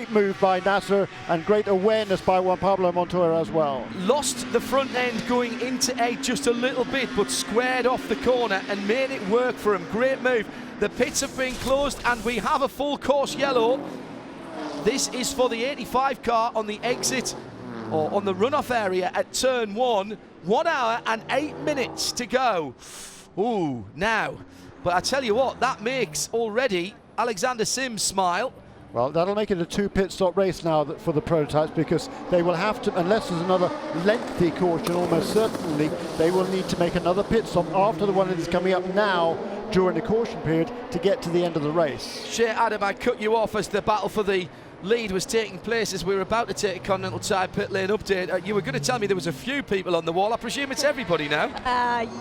move by Nasser, and great awareness by Juan Pablo Montoya as well. Lost the front end going into 8 just a little bit, but squared off the corner and made it work for him. Great move. The pits have been closed, and we have a full course yellow. This is for the 85 car on the exit, or on the runoff area at turn 1. 1 hour and 8 minutes to go. Ooh, now. But I tell you what, that makes already Alexander Sims smile. Well, that'll make it a 2 pit stop race now for the prototypes, because they will have to, unless there's another lengthy caution, almost certainly, they will need to make another pit stop after the one that is coming up now during the caution period to get to the end of the race. Shea Adam, I cut you off as the battle for the lead was taking place, as we were about to take a Continental Tire pit lane update. You were going to tell me there was a few people on the wall. I presume it's everybody now?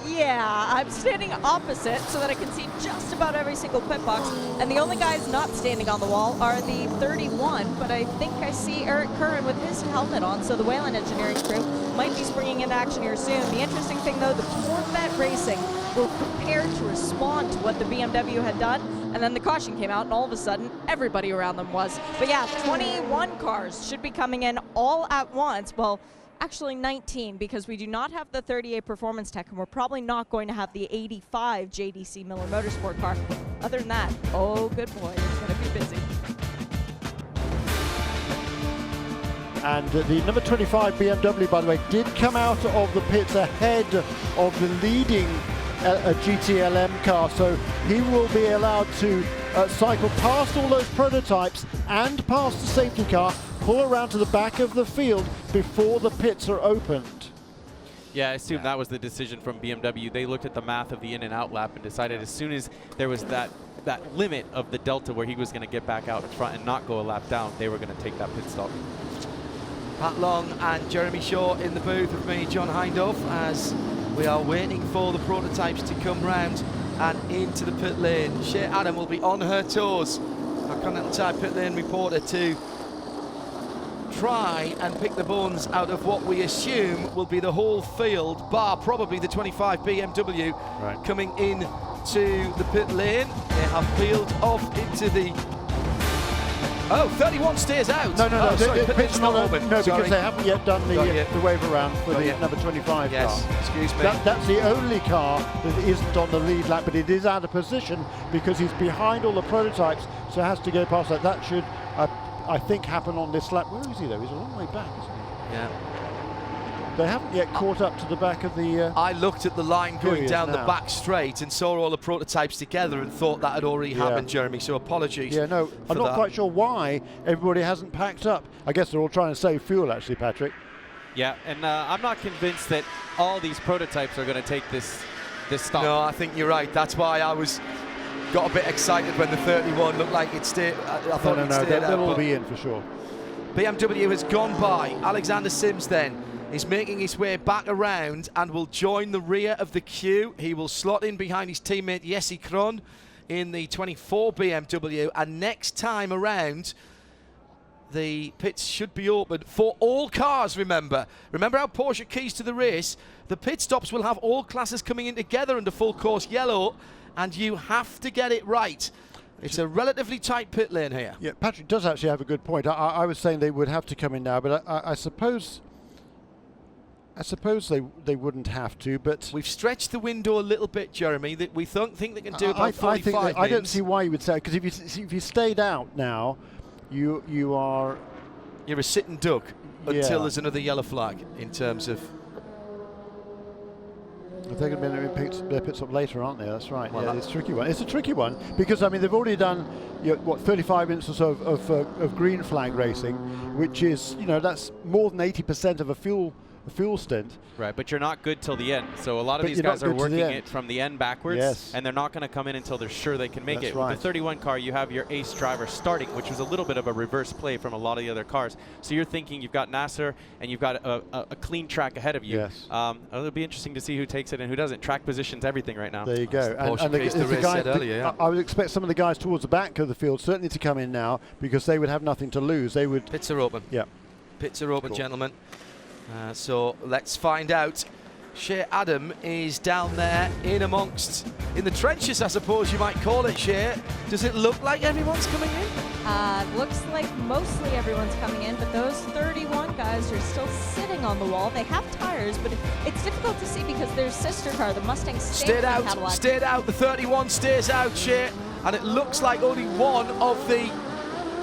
Yeah, I'm standing opposite so that I can see just about every single pit box. And the only guys not standing on the wall are the 31, but I think I see Eric Curran with his helmet on, so the Whalen Engineering crew might be springing into action here soon. The interesting thing, though, the Corvette Racing were prepared to respond to what the BMW had done, and then the caution came out, and all of a sudden, everybody around them was. But yeah, 21 cars should be coming in all at once. Well, actually 19, because we do not have the 38 Performance Tech, and we're probably not going to have the 85 JDC Miller Motorsport car. Other than that, oh, good boy, it's going to be busy. And the number 25 BMW, by the way, did come out of the pits ahead of the leading a GTLM car, so he will be allowed to cycle past all those prototypes and past the safety car, pull around to the back of the field before the pits are opened. Yeah, I assume that was the decision from BMW. They looked at the math of the in and out lap and decided as soon as there was that limit of the delta where he was going to get back out in front and not go a lap down, they were going to take that pit stop. Pat Long and Jeremy Shaw in the booth with me, John Hindhaugh, as we are waiting for the prototypes to come round and into the pit lane. Shea Adam will be on her toes, our Continental Tire pit lane reporter, to try and pick the bones out of what we assume will be the whole field, bar probably the 25 BMW coming in to the pit lane. They have peeled off into the... Oh, 31 stays out. No, sorry, the pit's not open. No, sorry. because they haven't yet done the wave around for the number 25 yes, car. Excuse me. That's the only car that isn't on the lead lap, but it is out of position because he's behind all the prototypes, so has to go past that. That should, I think, happen on this lap. Where is he, though? He's a long way back, isn't he? Yeah. They haven't yet caught up to the back of the... I looked at the line going down the now. back straight and saw all the prototypes together and thought that had already happened, Jeremy, so apologies. Yeah, no, I'm not quite sure why everybody hasn't packed up. I guess they're all trying to save fuel, actually, Patrick. Yeah, and I'm not convinced that all these prototypes are going to take this stop. No, I think you're right. That's why I got a bit excited when the 31 looked like it stayed. I thought it'd stay they'll all be in for sure. BMW has gone by. Alexander Sims then is making his way back around and will join the rear of the queue. He will slot in behind his teammate Jesse Krohn in the 24 BMW, and next time around the pits should be open for all cars. Remember how Porsche keys to the race. The pit stops will have all classes coming in together under full course yellow, and you have to get it right. It's a relatively tight pit lane here. Yeah, Patrick does actually have a good point. I was saying they would have to come in now, but I suppose they wouldn't have to. But we've stretched the window a little bit, Jeremy. That we think they can do about 45 I don't see why you would say, because if you stayed out now, you're a sitting duck until there's another yellow flag in terms of. They're going to be in their pit stop later, aren't they? That's right. Well, yeah, it's a tricky one. It's a tricky one because I mean they've already done 35 minutes or so of green flag racing, which is that's more than 80% of a fuel stint. Right, but you're not good till the end. So a lot of these guys are working it from the end backwards, and they're not going to come in until they're sure they can make it. Right. With the 31 car, you have your ace driver starting, which was a little bit of a reverse play from a lot of the other cars. So you're thinking you've got Nasser and you've got a clean track ahead of you. Yes. It'll be interesting to see who takes it and who doesn't. Track position's everything right now. There you go. And the guys earlier, I would expect some of the guys towards the back of the field certainly to come in now because they would have nothing to lose. They would. Pits are open. Yeah. Pits are open, gentlemen. So let's find out. Shea Adam is down there in the trenches, I suppose you might call it, Shea. Does it look like everyone's coming in? Looks like mostly everyone's coming in, but those 31 guys are still sitting on the wall. They have tires, but it's difficult to see because their sister car, the Mustang stayed out. The 31 stays out, Shea, and it looks like only one of the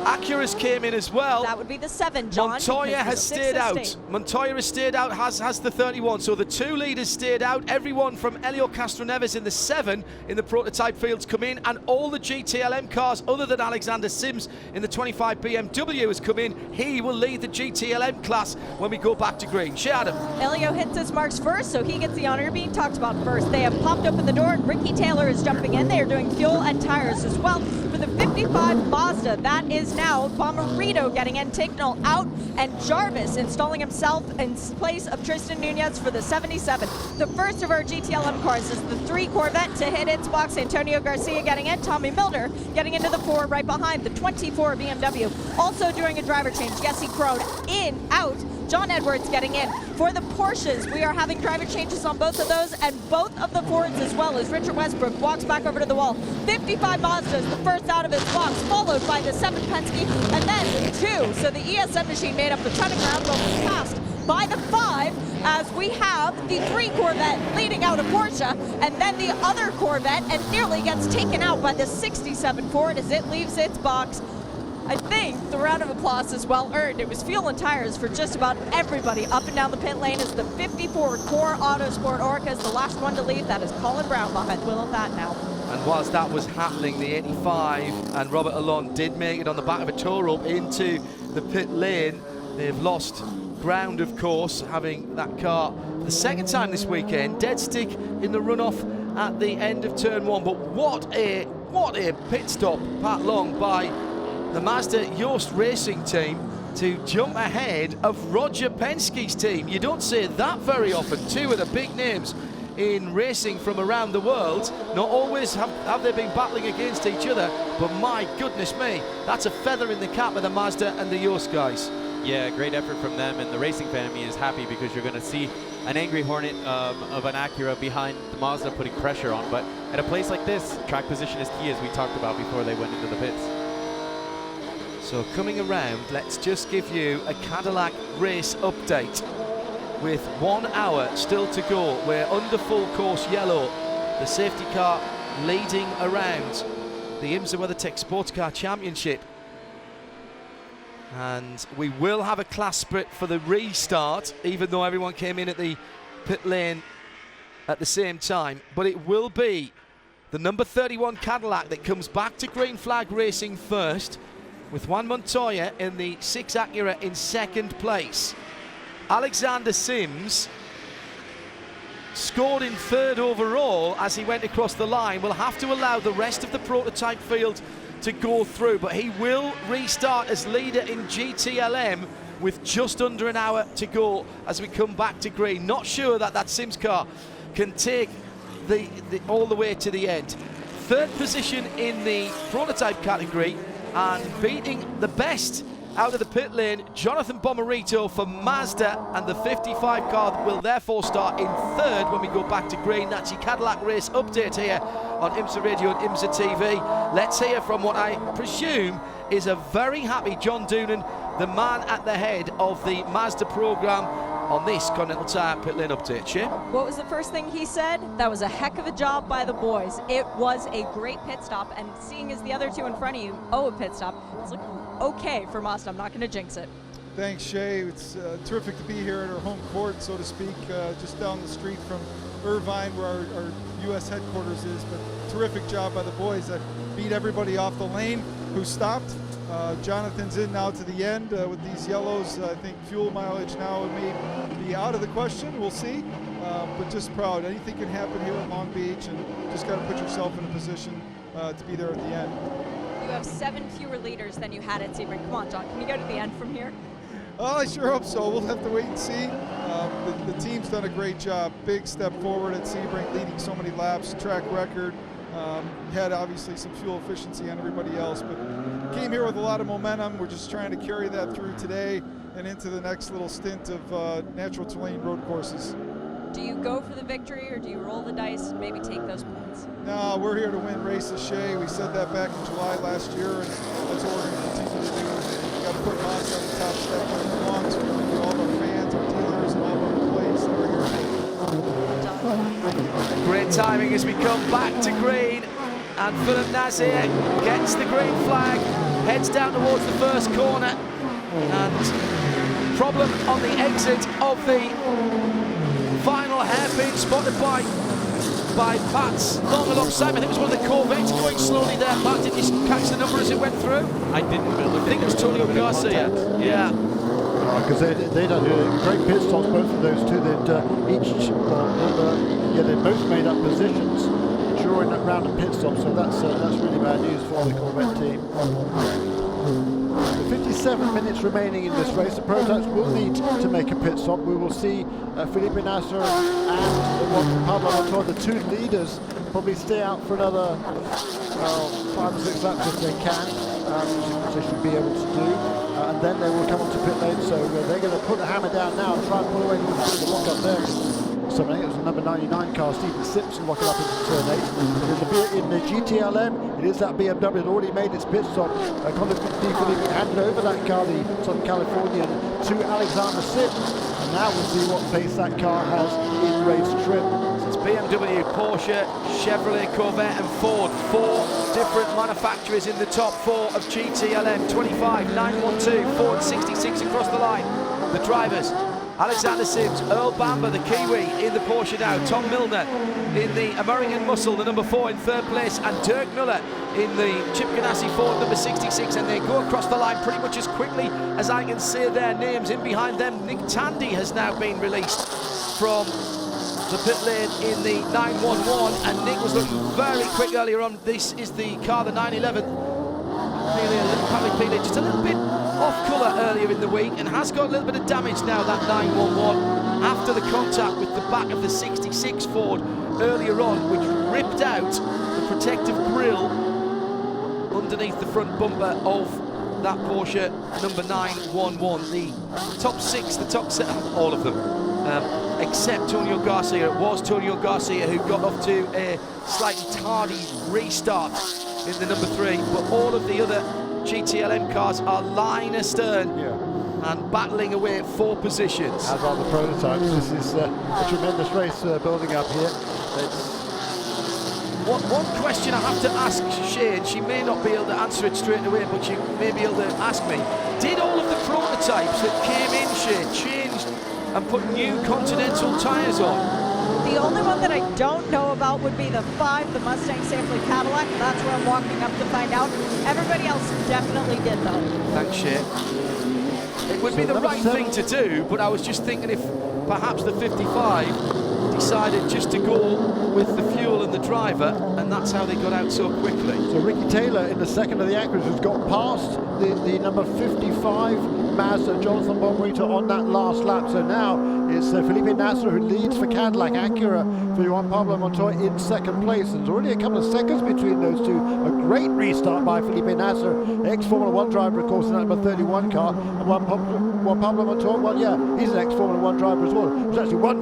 Acuras came in as well. That would be the 7, John. Montoya has stayed out. Montoya has stayed out, has the 31. So the 2 leaders stayed out. Everyone from Helio Castroneves in the 7 in the prototype fields come in, and all the GTLM cars other than Alexander Sims in the 25 BMW has come in. He will lead the GTLM class when we go back to green. Shea Adam. Helio hits his marks first, so he gets the honor of being talked about first. They have popped open the door, and Ricky Taylor is jumping in. They are doing fuel and tires as well. For the 55 Mazda, that is now Bomarito getting in, Tignall out, and Jarvis installing himself in place of Tristan Nunez for the 77. The first of our GTLM cars is the 3 Corvette to hit its box. Antonio Garcia getting in, Tommy Milner getting into the 4 right behind the 24 BMW. Also doing a driver change, Jesse Krohn in, out, John Edwards getting in. For the Porsches, we are having driver changes on both of those and both of the Fords as well as Richard Westbrook walks back over to the wall. 55 Mazda is the first out of its box, followed by the 7 Penske, and then 2. So the ESM machine made up a ton of ground, but was passed by the 5 as we have the 3 Corvette leading out a Porsche, and then the other Corvette, and nearly gets taken out by the 67 Ford as it leaves its box. I think the round of applause is well earned. It was fuel and tires for just about everybody up and down the pit lane as the 54 Core Autosport Orca is the last one to leave. That is Colin Brown behind the wheel of that now. And whilst that was happening, the 85 and Robert Alon did make it on the back of a tow rope into the pit lane. They've lost ground, of course, having that car for the second time this weekend. Dead stick in the runoff at the end of turn 1. But what a pit stop, Pat Long, by the Mazda Yost Racing team to jump ahead of Roger Penske's team. You don't see that very often. 2 of the big names in racing from around the world. Not always have they been battling against each other, but my goodness me, that's a feather in the cap of the Mazda and the Yost guys. Yeah, great effort from them, and the racing fan of me is happy because you're going to see an angry Hornet of an Acura behind the Mazda putting pressure on. But at a place like this, track position is key, as we talked about before they went into the pits. So coming around, let's just give you a Cadillac race update. With 1 hour still to go, we're under full course yellow. The safety car leading around the IMSA WeatherTech SportsCar Championship. And we will have a class split for the restart, even though everyone came in at the pit lane at the same time. But it will be the number 31 Cadillac that comes back to green flag racing first, with Juan Montoya in the 6 Acura in second place. Alexander Sims scored in third overall as he went across the line. We'll have to allow the rest of the prototype field to go through, but he will restart as leader in GTLM with just under an hour to go as we come back to green. Not sure that that Sims car can take the all the way to the end. Third position in the prototype category, and beating the best out of the pit lane, Jonathan Bomarito for Mazda, and the 55 car will therefore start in third when we go back to green. That's your Cadillac race update here on IMSA Radio and IMSA TV. Let's hear from what I presume is a very happy John Doonan, the man at the head of the Mazda program, on this Continental Tire pit lane update. Shane? What was the first thing he said? That was a heck of a job by the boys. It was a great pit stop, and seeing as the other two in front of you owe a pit stop, it's looking okay for Mazda. I'm not going to jinx it. Thanks, Shay. It's terrific to be here at our home court, so to speak, just down the street from Irvine, where our U.S. headquarters is. But terrific job by the boys that beat everybody off the lane who stopped. Jonathan's in now to the end with these yellows. I think fuel mileage now may be out of the question. We'll see. But just proud. Anything can happen here in Long Beach, and just got to put yourself in a position to be there at the end. You have 7 fewer leaders than you had at Sebring. Come on, John. Can you go to the end from here? Oh, I sure hope so. We'll have to wait and see. The team's done a great job. Big step forward at Sebring, leading so many laps, track record. Had obviously some fuel efficiency on everybody else, but came here with a lot of momentum. We're just trying to carry that through today and into the next little stint of natural terrain road courses. Do you go for the victory, or do you roll the dice and maybe take those points? No, we're here to win races, Shay. We said that back in July last year, and that's what we're going to continue to do. We've got to put Mazda on the top step when it belongs. We're going to get all of our fans, our dealers, and all of our employees that are here. Great timing as we come back to green, and Philip Nazir gets the green flag, heads down towards the first corner, and problem on the exit of the final hairpin, spotted by Pat's long alongside. I think it was one of the Corvettes going slowly there. Pat, did you catch the number as it went through? I didn't, but I think it was Antonio Garcia. Yeah. Because they done great pit stops, both of those two. They both made up positions during that round of pit stops, so that's really bad news for the Corvette team. 57 minutes remaining in this race. The prototypes will need to make a pit stop. We will see Felipe Nasser and Pablo Montoya, the two leaders, probably stay out for another 5 or 6 laps if they can, which they should be able to do. And then they will come onto pit lane, so they're going to put the hammer down now and try and pull away the lock up there. So I think it was the number 99 car, Stephen Simpson, locking up into turn 8. In the GTLM, it is that BMW that already made its pit stop. Colin Felipe handed over that car, the Southern Californian, to Alexander Sims. And now we'll see what pace that car has in race trim. So it's BMW, Porsche, Chevrolet, Corvette and Ford. 4 different manufacturers in the top 4 of GTLM. 25, 912, Ford 66 across the line. The drivers: Alexander Sims, Earl Bamber, the Kiwi, in the Porsche now. Tom Milner in the American Muscle, the number 4 in third place. And Dirk Muller in the Chip Ganassi Ford, number 66. And they go across the line pretty much as quickly as I can say their names. In behind them, Nick Tandy has now been released from the pit lane in the 911. And Nick was looking very quick earlier on. This is the car, the 911. Just a little bit off colour earlier in the week, and has got a little bit of damage now, that 911, after the contact with the back of the 66 Ford earlier on, which ripped out the protective grille underneath the front bumper of that Porsche number 911. The top 6, the top 7, all of them, except Tonio Garcia. It was Tonio Garcia who got off to a slightly tardy restart in the number 3, but all of the other GTLM cars are line astern and battling away at 4 positions. As are the prototypes. This is a tremendous race building up here. One question I have to ask Shane, she may not be able to answer it straight away, but she may be able to ask me. Did all of the prototypes that came in, changed and put new Continental tyres on. The only one that I don't know about would be the 5, the Mustang Safely Cadillac. That's where I'm walking up to find out. Everybody else definitely did, though. Thanks, Shay. It would be the right thing to do, but I was just thinking if perhaps the 55 decided just to go with the fuel and the driver, and that's how they got out so quickly. So Ricky Taylor in the second of the Acura's has got past the number 55 Mazda, Jonathan Bonrito, on that last lap. So now it's Felipe Nasser who leads for Cadillac. Acura for Juan Pablo Montoya in second place. There's already a couple of seconds between those two. A great restart by Felipe Nasser, ex-Formula 1 driver, of course, in that number 31 car. And Juan Pablo Montoya, well, yeah, he's an ex-Formula 1 driver as well. There's actually won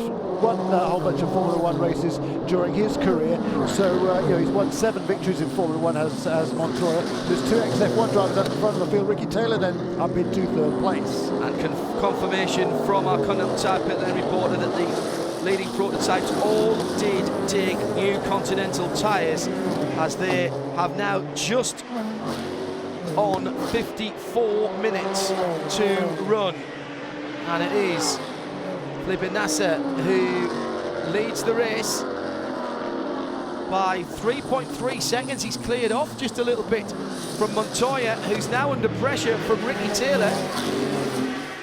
a whole bunch of Formula 1 races during his career. So, you know, he's won 7 victories in Formula 1 as Montoya. There's 2 ex-F1 drivers at the front of the field. Ricky Taylor then up into 3rd place. And confirmation from our Continental Tyre pit lane reporter that the leading prototypes all did take new Continental tyres, as they have now just on 54 minutes to run. And it is Felipe Nasser who leads the race by 3.3 seconds. He's cleared off just a little bit from Montoya, who's now under pressure from Ricky Taylor.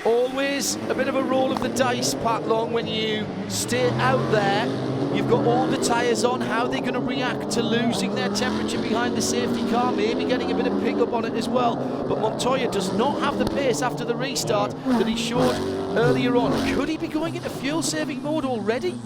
Always a bit of a roll of the dice, Pat Long, when you stay out there. You've got all the tyres on. How are they going to react to losing their temperature behind the safety car? Maybe getting a bit of pickup on it as well. But Montoya does not have the pace after the restart that he showed earlier on. Could he be going into fuel-saving mode already?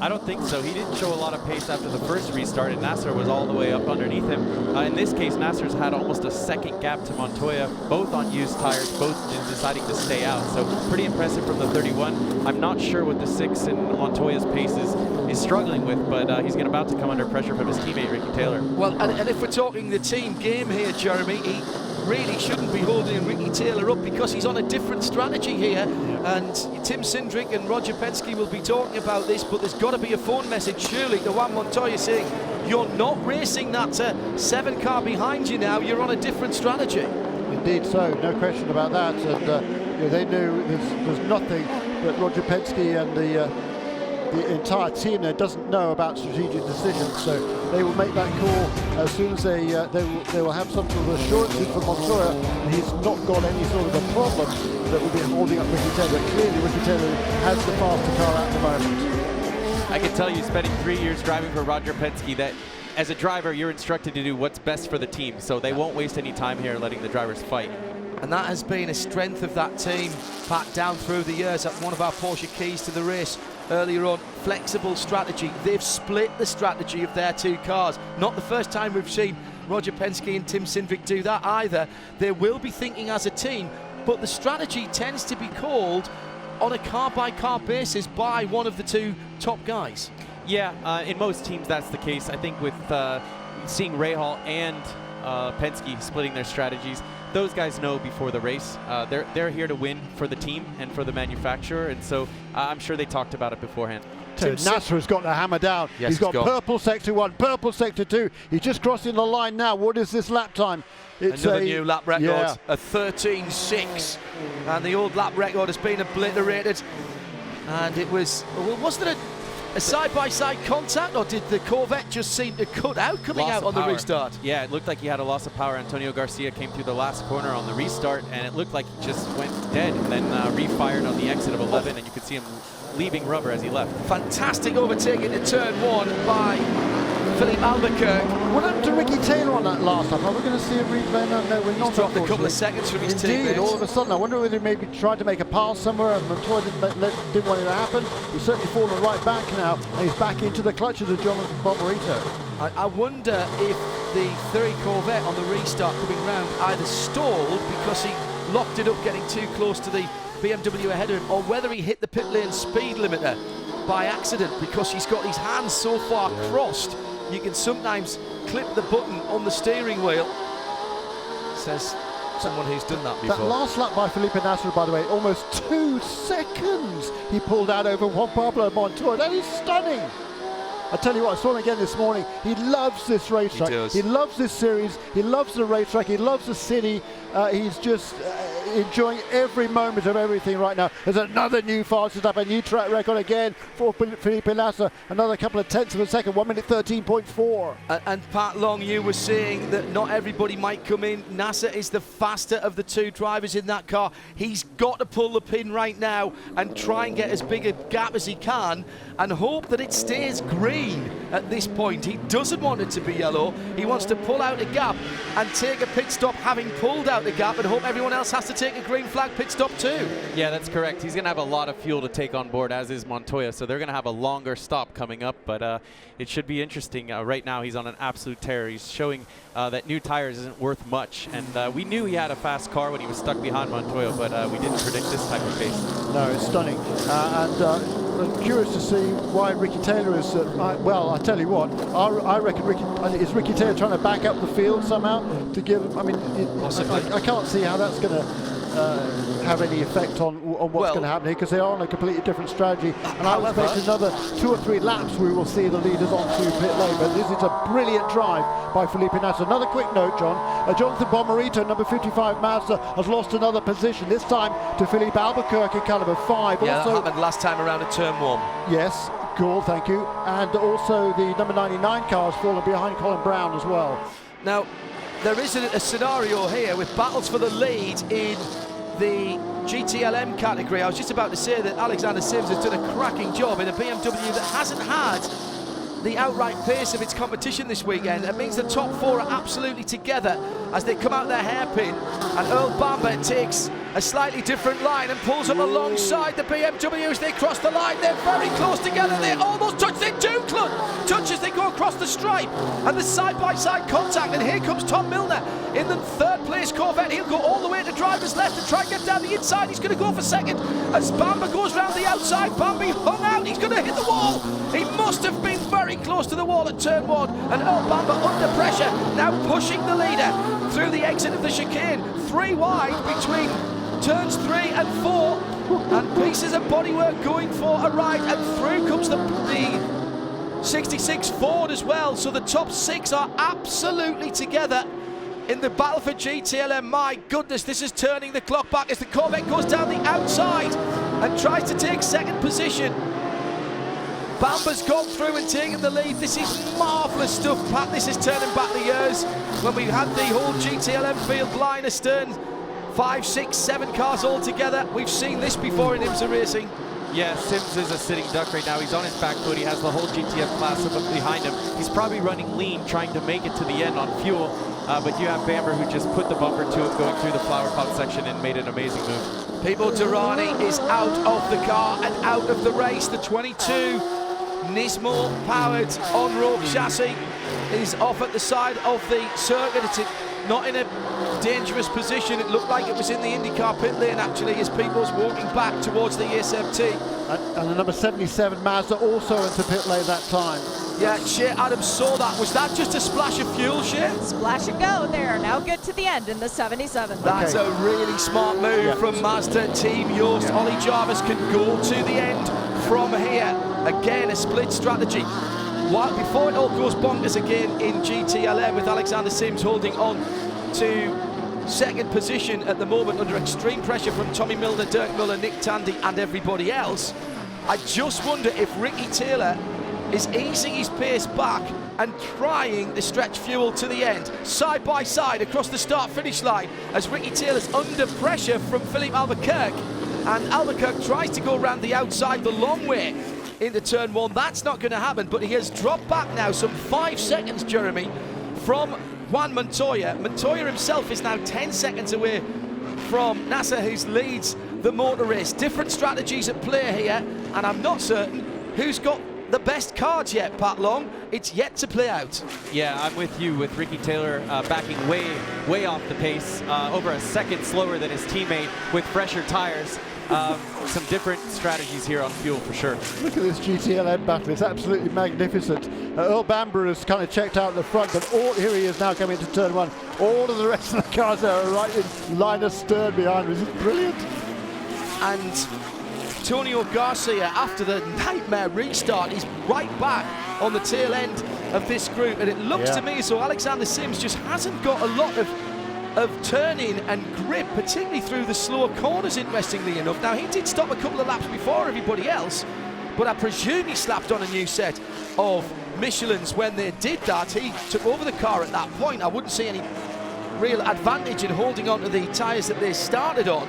I don't think so. He didn't show a lot of pace after the first restart, and Nasser was all the way up underneath him. In this case, Nasser's had almost a second gap to Montoya, both on used tires, both deciding to stay out. So pretty impressive from the 31. I'm not sure what the 6 in Montoya's pace is struggling with, but he's about to come under pressure from his teammate, Ricky Taylor. Well, and if we're talking the team game here, Jeremy, he really shouldn't be holding Ricky Taylor up because he's on a different strategy here. And Tim Cindric and Roger Penske will be talking about this, but there's got to be a phone message surely to Juan Montoya saying, you're not racing that 7 car behind you now, you're on a different strategy. Indeed so, no question about that. And you know, they knew there's nothing that Roger Penske and the entire team there doesn't know about strategic decisions, so they will make that call as soon as they will have some sort of assurances from Montoya and he's not got any sort of a problem that will be holding up Ricky Taylor. Clearly Ricky Taylor has the faster car at the moment. I can tell you, spending 3 years driving for Roger Penske, that as a driver you're instructed to do what's best for the team, so they won't waste any time here letting the drivers fight. And that has been a strength of that team, Pat, down through the years. That's one of our Porsche keys to the race earlier on. Flexible strategy. They've split the strategy of their 2 cars. Not the first time we've seen Roger Penske and Tim Cindric do that either. They will be thinking as a team, but the strategy tends to be called on a car-by-car basis by one of the 2 top guys. Yeah, in most teams that's the case. I think with seeing Rahal and Penske splitting their strategies, those guys know before the race. They're here to win for the team and for the manufacturer, and so I'm sure they talked about it beforehand. Nasser has got the hammer down. Yes, he's got purple sector 1, purple sector 2. He's just crossing the line now. What is this lap time? It's another new lap record, yeah. a 13.6, and the old lap record has been obliterated. And it was, well, was there a side-by-side contact, or did the Corvette just seem to cut out coming out on the restart? Yeah, it looked like he had a loss of power. Antonio Garcia came through the last corner on the restart, and it looked like he just went dead, and then refired on the exit of 11, and you could see him leaving rubber as he left. Fantastic overtaking to turn 1 by Philippe Albuquerque. What happened to Ricky Taylor on that last lap? Are we going to see a replay? No, we're not. He's dropped a couple of seconds from his Indeed, teammate. all of a sudden. I wonder whether he maybe tried to make a pass somewhere and Montoya didn't want it to happen. He's certainly fallen right back now, and he's back into the clutches of Jonathan Bonrito. I wonder if the 30 Corvette on the restart coming round either stalled because he locked it up getting too close to the BMW ahead of him, or whether he hit the pit lane speed limiter by accident because he's got his hands so far crossed you can sometimes clip the button on the steering wheel, says someone who's done that before. That last lap by Felipe Nasser, by the way, almost 2 seconds he pulled out over Juan Pablo Montoya. That is stunning. I tell you what, I saw him again this morning. He loves this racetrack. He loves this series. He loves the racetrack. He loves the city. He's just enjoying every moment of everything right now. There's another new fastest lap, a new track record again for Felipe Nasr. Another couple of tenths of a second, 1:13.4. And Pat Long, you were saying that not everybody might come in. Nasr is the faster of the two drivers in that car. He's got to pull the pin right now and try and get as big a gap as he can and hope that it stays green at this point. He doesn't want it to be yellow. He wants to pull out a gap and take a pit stop having pulled out the gap and hope everyone else has to take a green flag pit stop too. Yeah, that's correct. He's going to have a lot of fuel to take on board, as is Montoya, so they're going to have a longer stop coming up, but it should be interesting. Right now he's on an absolute tear. He's showing that new tires isn't worth much, and we knew he had a fast car when he was stuck behind Montoya, but we didn't predict this type of pace. No, it's stunning. I'm curious to see why Ricky Taylor is, well, I tell you what, I reckon is Ricky Taylor trying to back up the field somehow to give, I mean, I can't see how that's going to have any effect on what's going to happen here, because they are on a completely different strategy. And I would expect another 2 or 3 laps we will see the leaders onto pit lane. But this is a brilliant drive by Felipe Nasr. Another quick note, John. Jonathan Bomarito, number 55 Mazda, has lost another position, this time to Philippe Albuquerque, car number 5. Yeah, also, that happened last time around at turn 1. Yes, cool, thank you. And also the number 99 car has fallen behind Colin Brown as well. Now, there is a scenario here with battles for the lead in the GTLM category. I was just about to say that Alexander Sims has done a cracking job in a BMW that hasn't had the outright pace of its competition this weekend. It means the top 4 are absolutely together as they come out their hairpin, and Earl Bamber takes a slightly different line and pulls up alongside the BMW as they cross the line. They're very close together. They almost touch. They do touch as they go across the stripe, and the side-by-side contact. And here comes Tom Milner in the 3rd place Corvette. He'll go all the way to driver's left and try and get down the inside. He's going to go for 2nd as Bamber goes round the outside. Bambi hung out. He's going to hit the wall. He must have been very close to the wall at turn 1, and Earl Bamber under pressure, now pushing the leader through the exit of the chicane. 3 wide between turns 3 and 4, and pieces of bodywork going for a ride, and through comes the 66 Ford as well. So the top 6 are absolutely together in the battle for GTLM. My goodness, this is turning the clock back as the Corvette goes down the outside and tries to take 2nd position. Bamber's gone through and taken the lead. This is marvellous stuff, Pat. This is turning back the years when we had the whole GTLM field line astern. 5, 6, 7 cars all together. We've seen this before in IMSA racing. Yeah, Sims is a sitting duck right now. He's on his back foot. He has the whole GTF class up behind him. He's probably running lean, trying to make it to the end on fuel. But you have Bamber, who just put the bumper to him going through the flower pot section and made an amazing move. Pipo Derani is out of the car and out of the race. The 22 Nismo-powered on-road chassis is off at the side of the circuit. It's not in a dangerous position. It looked like it was in the IndyCar pit lane, actually, as Pipo's walking back towards the SMT. And the number 77 Mazda also into pit lane that time. Yeah, Shea Adams saw that. Was that just a splash of fuel, Shea? Splash and go. They're now good to the end in the 77. That's a really smart move from Mazda Team Yost. Ollie Jarvis can go to the end from here. Again, a split strategy. Before it all goes bonkers again in GTLM, with Alexander Sims holding on to 2nd position at the moment under extreme pressure from Tommy Milner, Dirk Muller, Nick Tandy and everybody else. I just wonder if Ricky Taylor is easing his pace back and trying to stretch fuel to the end, side by side across the start-finish line, as Ricky Taylor's under pressure from Philippe Albuquerque, and Albuquerque tries to go around the outside the long way into turn 1. That's not going to happen, but he has dropped back now some 5 seconds, Jeremy, from Juan Montoya. Montoya himself is now 10 seconds away from Nasr, who leads the motor race. Different strategies at play here, and I'm not certain who's got the best cards yet, Pat Long. It's yet to play out. Yeah, I'm with you, with Ricky Taylor backing way off the pace, over a second slower than his teammate with fresher tires. Some different strategies here on fuel for sure. Look at this GTLM battle, it's absolutely magnificent. Earl Bamber has kind of checked out the front, but here he is now coming into turn 1. All of the rest of the cars are right in line astern behind him. This is brilliant. And Antonio Garcia, after the nightmare restart, is right back on the tail end of this group, and it looks to me as though Alexander Sims just hasn't got a lot of turning and grip, particularly through the slower corners, interestingly enough. Now, he did stop a couple of laps before everybody else, but I presume he slapped on a new set of Michelin's when they did that. He took over the car at that point. I wouldn't see any real advantage in holding on to the tyres that they started on,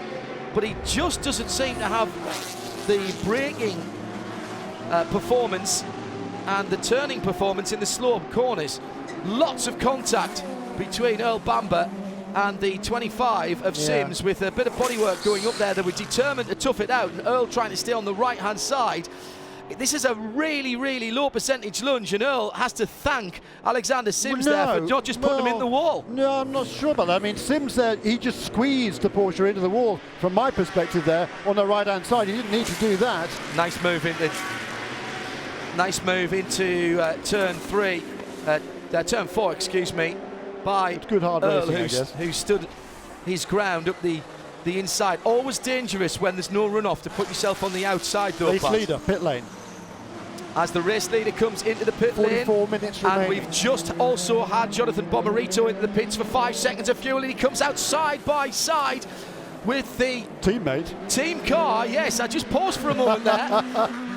but he just doesn't seem to have the braking performance and the turning performance in the slow corners. Lots of contact between Earl Bamber and the 25 of Sims, with a bit of bodywork going up there. They were determined to tough it out, and Earl trying to stay on the right-hand side. This is a really, really low percentage lunge, and Earl has to thank Alexander Sims there for not just putting him in the wall. No, I'm not sure about that. I mean, Sims there, he just squeezed the Porsche into the wall, from my perspective there, on the right-hand side. He didn't need to do that. Nice move into turn 4, excuse me, by good hard Earl, racing, who stood his ground up the inside. Always dangerous when there's no runoff to put yourself on the outside, though. Race leader, pit lane. As the race leader comes into the pit lane, 44 minutes remaining. and we've just also had Jonathan Bomarito into the pits for 5 seconds of fuel, and he comes out side by side with the team car. Yes, I just paused for a moment there.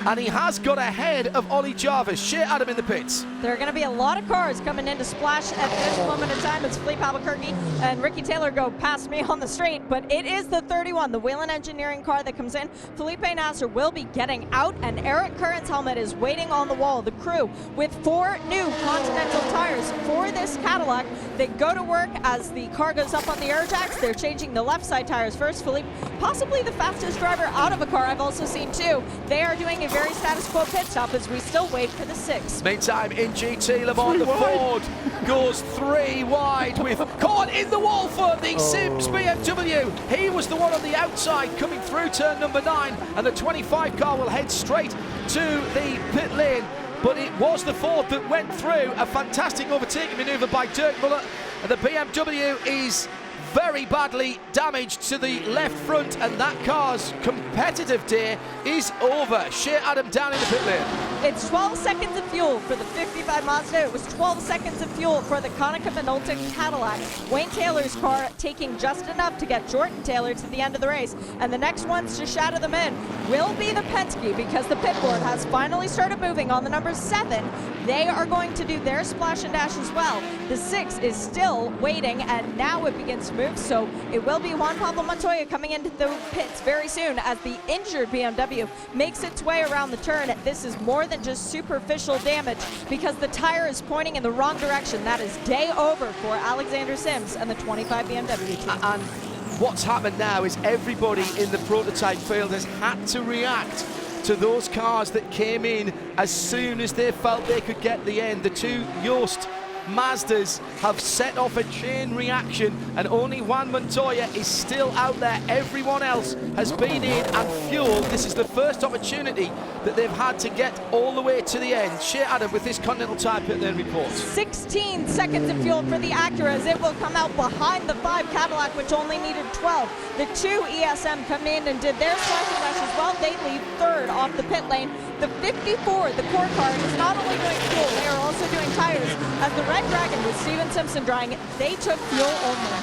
And he has got ahead of Ollie Jarvis. Shea Adam in the pits. There are going to be a lot of cars coming in to splash at this moment in time as Philippe Albuquerque and Ricky Taylor go past me on the straight, but it is the 31, the Whelen Engineering car that comes in. Felipe Nasser will be getting out, and Eric Curran's helmet is waiting on the wall. The crew with 4 new Continental tires for this Cadillac. They go to work as the car goes up on the air jacks. They're changing the left side tires first. Philippe, possibly the fastest driver out of a car I've also seen too. They are doing a very status quo pit stop as we still wait for the 6. Meantime, in GT Le Mans, the Ford goes 3 wide with caught in the wall for the Sims BMW. He was the one on the outside coming through turn number 9, and the 25 car will head straight to the pit lane. But it was the Ford that went through. A fantastic overtaking manoeuvre by Dirk Muller, and the BMW is very badly damaged to the left front, and that car's competitive day is over. Shea Adam down in the pit lane. It's 12 seconds of fuel for the 55 Mazda. It was 12 seconds of fuel for the Konica Minolta Cadillac. Wayne Taylor's car taking just enough to get Jordan Taylor to the end of the race. And the next ones to shadow them in will be the Penske, because the pit board has finally started moving on the number 7. They are going to do their splash and dash as well. The 6 is still waiting, and now it begins to move. So it will be Juan Pablo Montoya coming into the pits very soon as the injured BMW makes its way around the turn. This is more than just superficial damage, because the tire is pointing in the wrong direction. That is day over for Alexander Sims and the 25 BMW team. And what's happened now is everybody in the prototype field has had to react to those cars that came in as soon as they felt they could get the end. The 2 Yost Mazdas have set off a chain reaction, and only Juan Montoya is still out there. Everyone else has been in and fueled. This is the first opportunity that they've had to get all the way to the end. Shea Adam with this Continental Tire pit lane report. 16 seconds of fuel for the Acura as it will come out behind the 5 Cadillac, which only needed 12. The 2 ESM come in and did their slash and dash as well. They leave 3rd off the pit lane. The 54, the core car, is not only doing fuel, they are also doing tires. As the Red Dragon with Steven Simpson driving it, they took fuel only.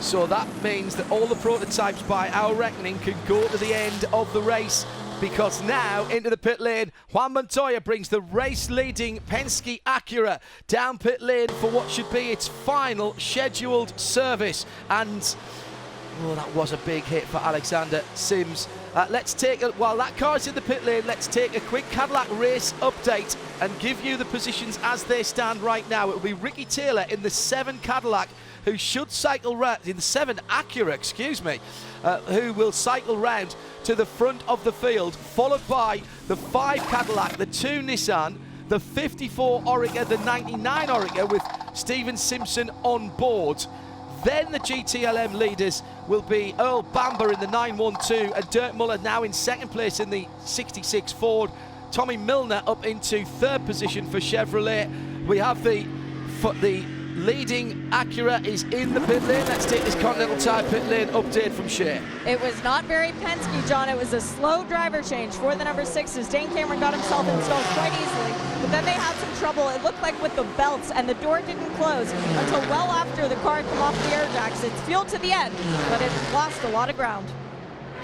So that means that all the prototypes, by our reckoning, can go to the end of the race, because now into the pit lane, Juan Montoya brings the race-leading Penske Acura down pit lane for what should be its final scheduled service. And oh, that was a big hit for Alexander Sims. Let's take while that car's in the pit lane, let's take a quick Cadillac race update and give you the positions as they stand right now. It will be Ricky Taylor in the 7 Cadillac, who should cycle round, in the 7 Acura, excuse me, who will cycle round to the front of the field, followed by the 5 Cadillac, the 2 Nissan, the 54 Oreca, the 99 Oreca with Steven Simpson on board. Then the GTLM leaders will be Earl Bamber in the 912 and Dirk Muller now in 2nd place in the 66 Ford. Tommy Milner up into 3rd position for Chevrolet. We have the leading Acura is in the pit lane. Let's take this Continental Tire pit lane update from Shea. It was not very Penske, John. It was a slow driver change for the number 6s. Dane Cameron got himself installed quite easily, but then they had some trouble. It looked like with the belts, and the door didn't close until well after the car came off the air jacks. It's fueled to the end, but it lost a lot of ground.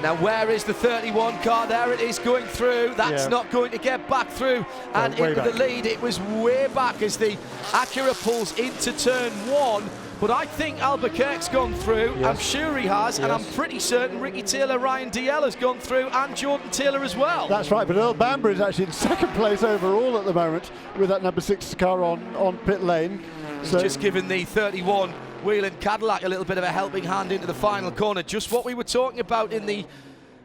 Now where is the 31 car? There it is going through. That's not going to get back through and into the lead. It was way back as the Acura pulls into turn 1. But I think Albuquerque's gone through. I'm sure he has, and I'm pretty certain Ricky Taylor, Ryan DL has gone through, and Jordan Taylor as well. That's right, but Earl Bamber is actually in second place overall at the moment with that number 6 car on pit lane. So Just giving the 31 Whelen Cadillac a little bit of a helping hand into the final corner. Just what we were talking about in the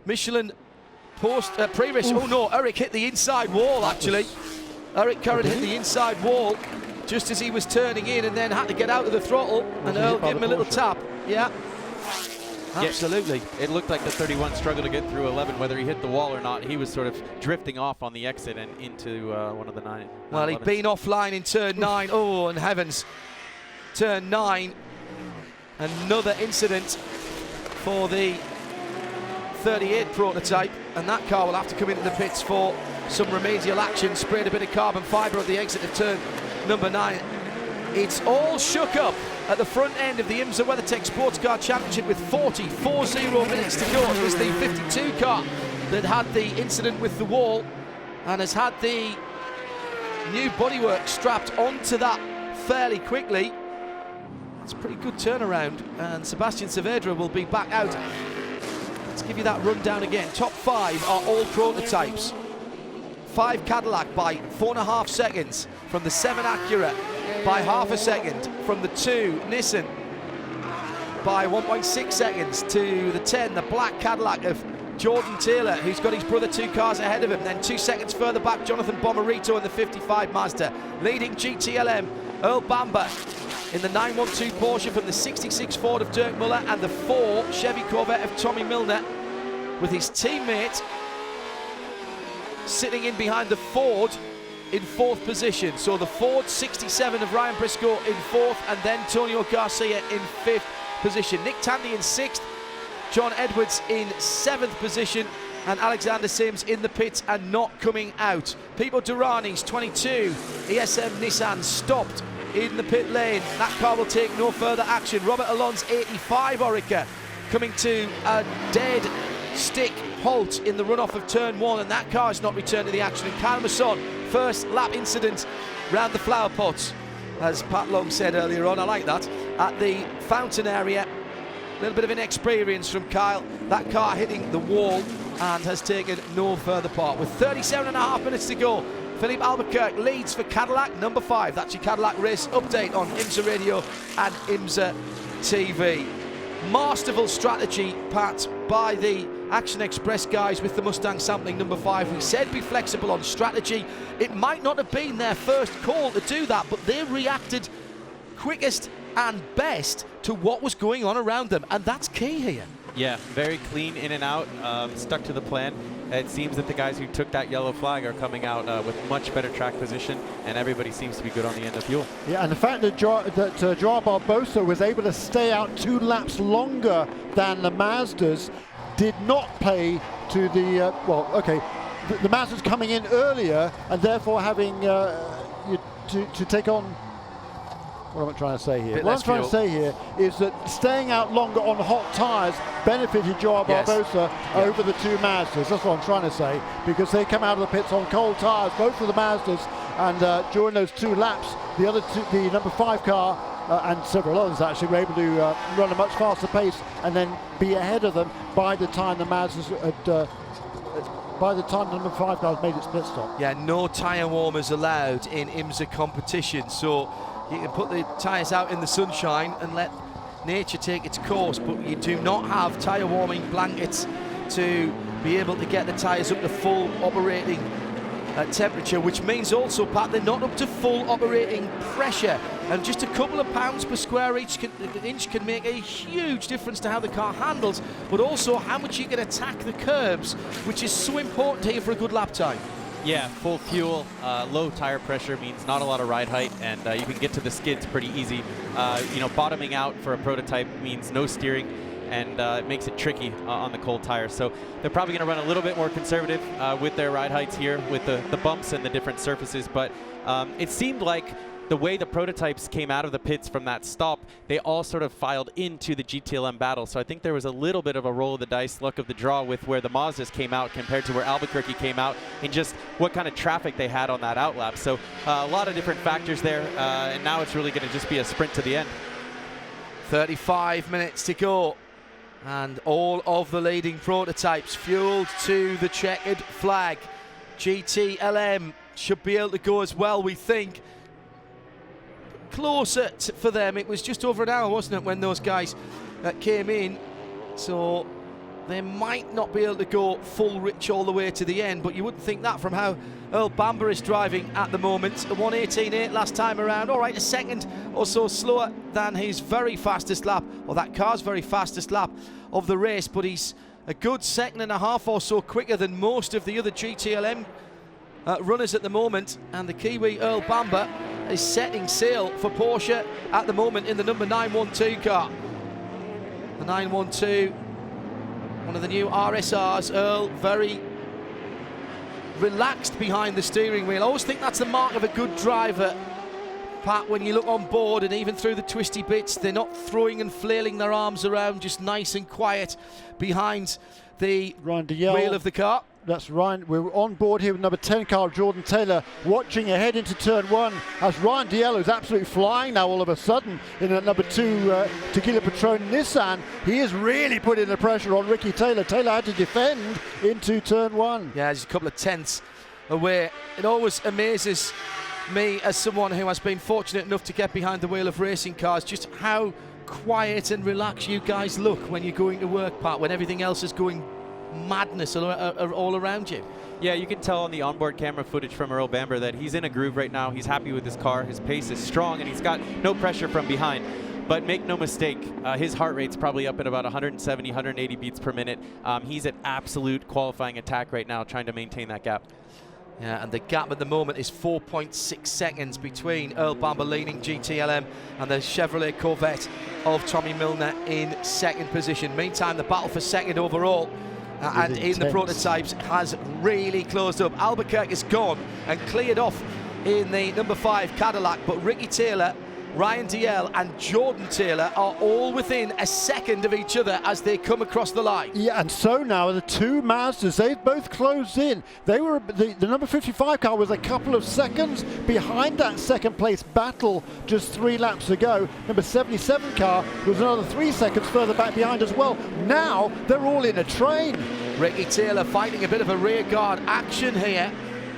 Michelin pre-race. Oh no, Eric hit the inside wall actually. Eric Curran hit the inside wall just as he was turning in and then had to get out of the throttle, and Earl gave him a little tap. Yeah, absolutely. It looked like the 31 struggled to get through 11, whether he hit the wall or not. He was sort of drifting off on the exit and into one of the 9. Well, he'd been offline in turn 9. Oh, and heavens. Turn 9. Another incident for the 38 prototype, and that car will have to come into the pits for some remedial action. Sprayed a bit of carbon fibre at the exit of turn number 9. It's all shook up at the front end of the IMSA WeatherTech SportsCar Championship with 40 minutes to go. It was the 52 car that had the incident with the wall and has had the new bodywork strapped onto that fairly quickly. It's a pretty good turnaround, and Sebastian Saavedra will be back out. Let's give you that rundown again. Top 5 are all prototypes. 5 Cadillac by 4.5 seconds from the 7 Acura, by half a second from the 2 Nissan, by 1.6 seconds to the 10, the black Cadillac of Jordan Taylor, who's got his brother 2 cars ahead of him. Then 2 seconds further back, Jonathan Bomarito in the 55 Mazda. Leading GTLM, Earl Bamber in the 912 Porsche from the 66 Ford of Dirk Muller and the 4 Chevy Corvette of Tommy Milner, with his teammate sitting in behind the Ford in 4th position. So the Ford 67 of Ryan Briscoe in 4th, and then Antonio Garcia in 5th position. Nick Tandy in 6th, John Edwards in 7th position, and Alexander Sims in the pits and not coming out. Pipo Durrani's 22 ESM Nissan stopped in the pit lane. That car will take no further action. Robert Alon's 85 Orica coming to a dead stick halt in the runoff of turn 1, and that car has not returned to the action. And Kyle Masson, first lap incident round the flower pots, as Pat Long said earlier on. I like that. At the fountain area, a little bit of inexperience from Kyle. That car hitting the wall and has taken no further part. With 37.5 minutes to go, Philippe Albuquerque leads for Cadillac, number 5. That's your Cadillac race update on IMSA Radio and IMSA TV. Masterful strategy, Pat, by the Action Express guys with the Mustang sampling number 5. We said be flexible on strategy. It might not have been their first call to do that, but they reacted quickest and best to what was going on around them, and that's key here. Yeah, very clean in and out, stuck to the plan. It seems that the guys who took that yellow flag are coming out with much better track position, and everybody seems to be good on the end of fuel. Yeah, and the fact that Joao Barbosa was able to stay out 2 laps longer than the Mazdas did not play to the, the Mazda's coming in earlier and therefore having to take on. What am I trying to say here? What I'm trying to say here is that staying out longer on hot tyres benefited Joao Barbosa over the 2 Mazdas. That's what I'm trying to say, because they come out of the pits on cold tyres, both of the Mazdas, and during those 2 laps, the other 2, the number 5 car and several others actually were able to run a much faster pace and then be ahead of them by the time the Mazdas had. By the time the number 5 car made its pit stop. Yeah, no tyre warmers allowed in IMSA competition, so you can put the tyres out in the sunshine and let nature take its course, but you do not have tyre warming blankets to be able to get the tyres up to full operating temperature, which means also, Pat, they're not up to full operating pressure, and just a couple of pounds per square inch can make a huge difference to how the car handles, but also how much you can attack the curbs, which is so important here for a good lap time. Yeah, full fuel, low tire pressure means not a lot of ride height, and you can get to the skids pretty easy. You know, bottoming out for a prototype means no steering, and it makes it tricky on the cold tires. So they're probably going to run a little bit more conservative with their ride heights here with the bumps and the different surfaces. But it seemed like the way the prototypes came out of the pits from that stop, they all sort of filed into the GTLM battle. So I think there was a little bit of a roll of the dice, luck of the draw with where the Mazdas came out compared to where Albuquerque came out, and just what kind of traffic they had on that outlap. So a lot of different factors there, and now it's really going to just be a sprint to the end. 35 minutes to go, and all of the leading prototypes fueled to the checkered flag. GTLM should be able to go as well, we think. Closer for them, it was just over an hour, wasn't it, when those guys came in, so they might not be able to go full rich all the way to the end, but you wouldn't think that from how Earl Bamber is driving at the moment. A 1:18.8 last time around, all right, a second or so slower than his very fastest lap, or that car's very fastest lap of the race, but he's a good second and a half or so quicker than most of the other GTLM runners at the moment, and the Kiwi Earl Bamber is setting sail for Porsche at the moment in the number 912 car. The 912, one of the new RSRs. Earl very relaxed behind the steering wheel. I always think that's the mark of a good driver, Pat, when you look on board and even through the twisty bits, they're not throwing and flailing their arms around, just nice and quiet behind the wheel of the car. That's Ryan. We're on board here with number 10 car, Jordan Taylor, watching ahead into turn 1 as Ryan Diello is absolutely flying now all of a sudden in that number 2 Tequila Patron Nissan. He is really putting the pressure on Ricky Taylor. Taylor had to defend into turn 1. Yeah, just a couple of tenths away. It always amazes me as someone who has been fortunate enough to get behind the wheel of racing cars, just how quiet and relaxed you guys look when you're going to work, Pat, when everything else is going madness all around you. Yeah, you can tell on the onboard camera footage from Earl Bamber that he's in a groove right now. He's happy with his car. His pace is strong, and he's got no pressure from behind. But make no mistake, his heart rate's probably up at about 170, 180 beats per minute. He's at absolute qualifying attack right now, trying to maintain that gap. Yeah, and the gap at the moment is 4.6 seconds between Earl Bamber leading GTLM and the Chevrolet Corvette of Tommy Milner in second position. Meantime, the battle for second overall and in the prototypes has really closed up. Albuquerque is gone and cleared off in the number 5 Cadillac, but Ricky Taylor, Ryan Diel and Jordan Taylor are all within a second of each other as they come across the line. Yeah, and so now the two Mazdas, they've both closed in. They were the number 55 car was a couple of seconds behind that second place battle just 3 laps ago. Number 77 car was another 3 seconds further back behind as well. Now they're all in a train. Ricky Taylor fighting a bit of a rear guard action here.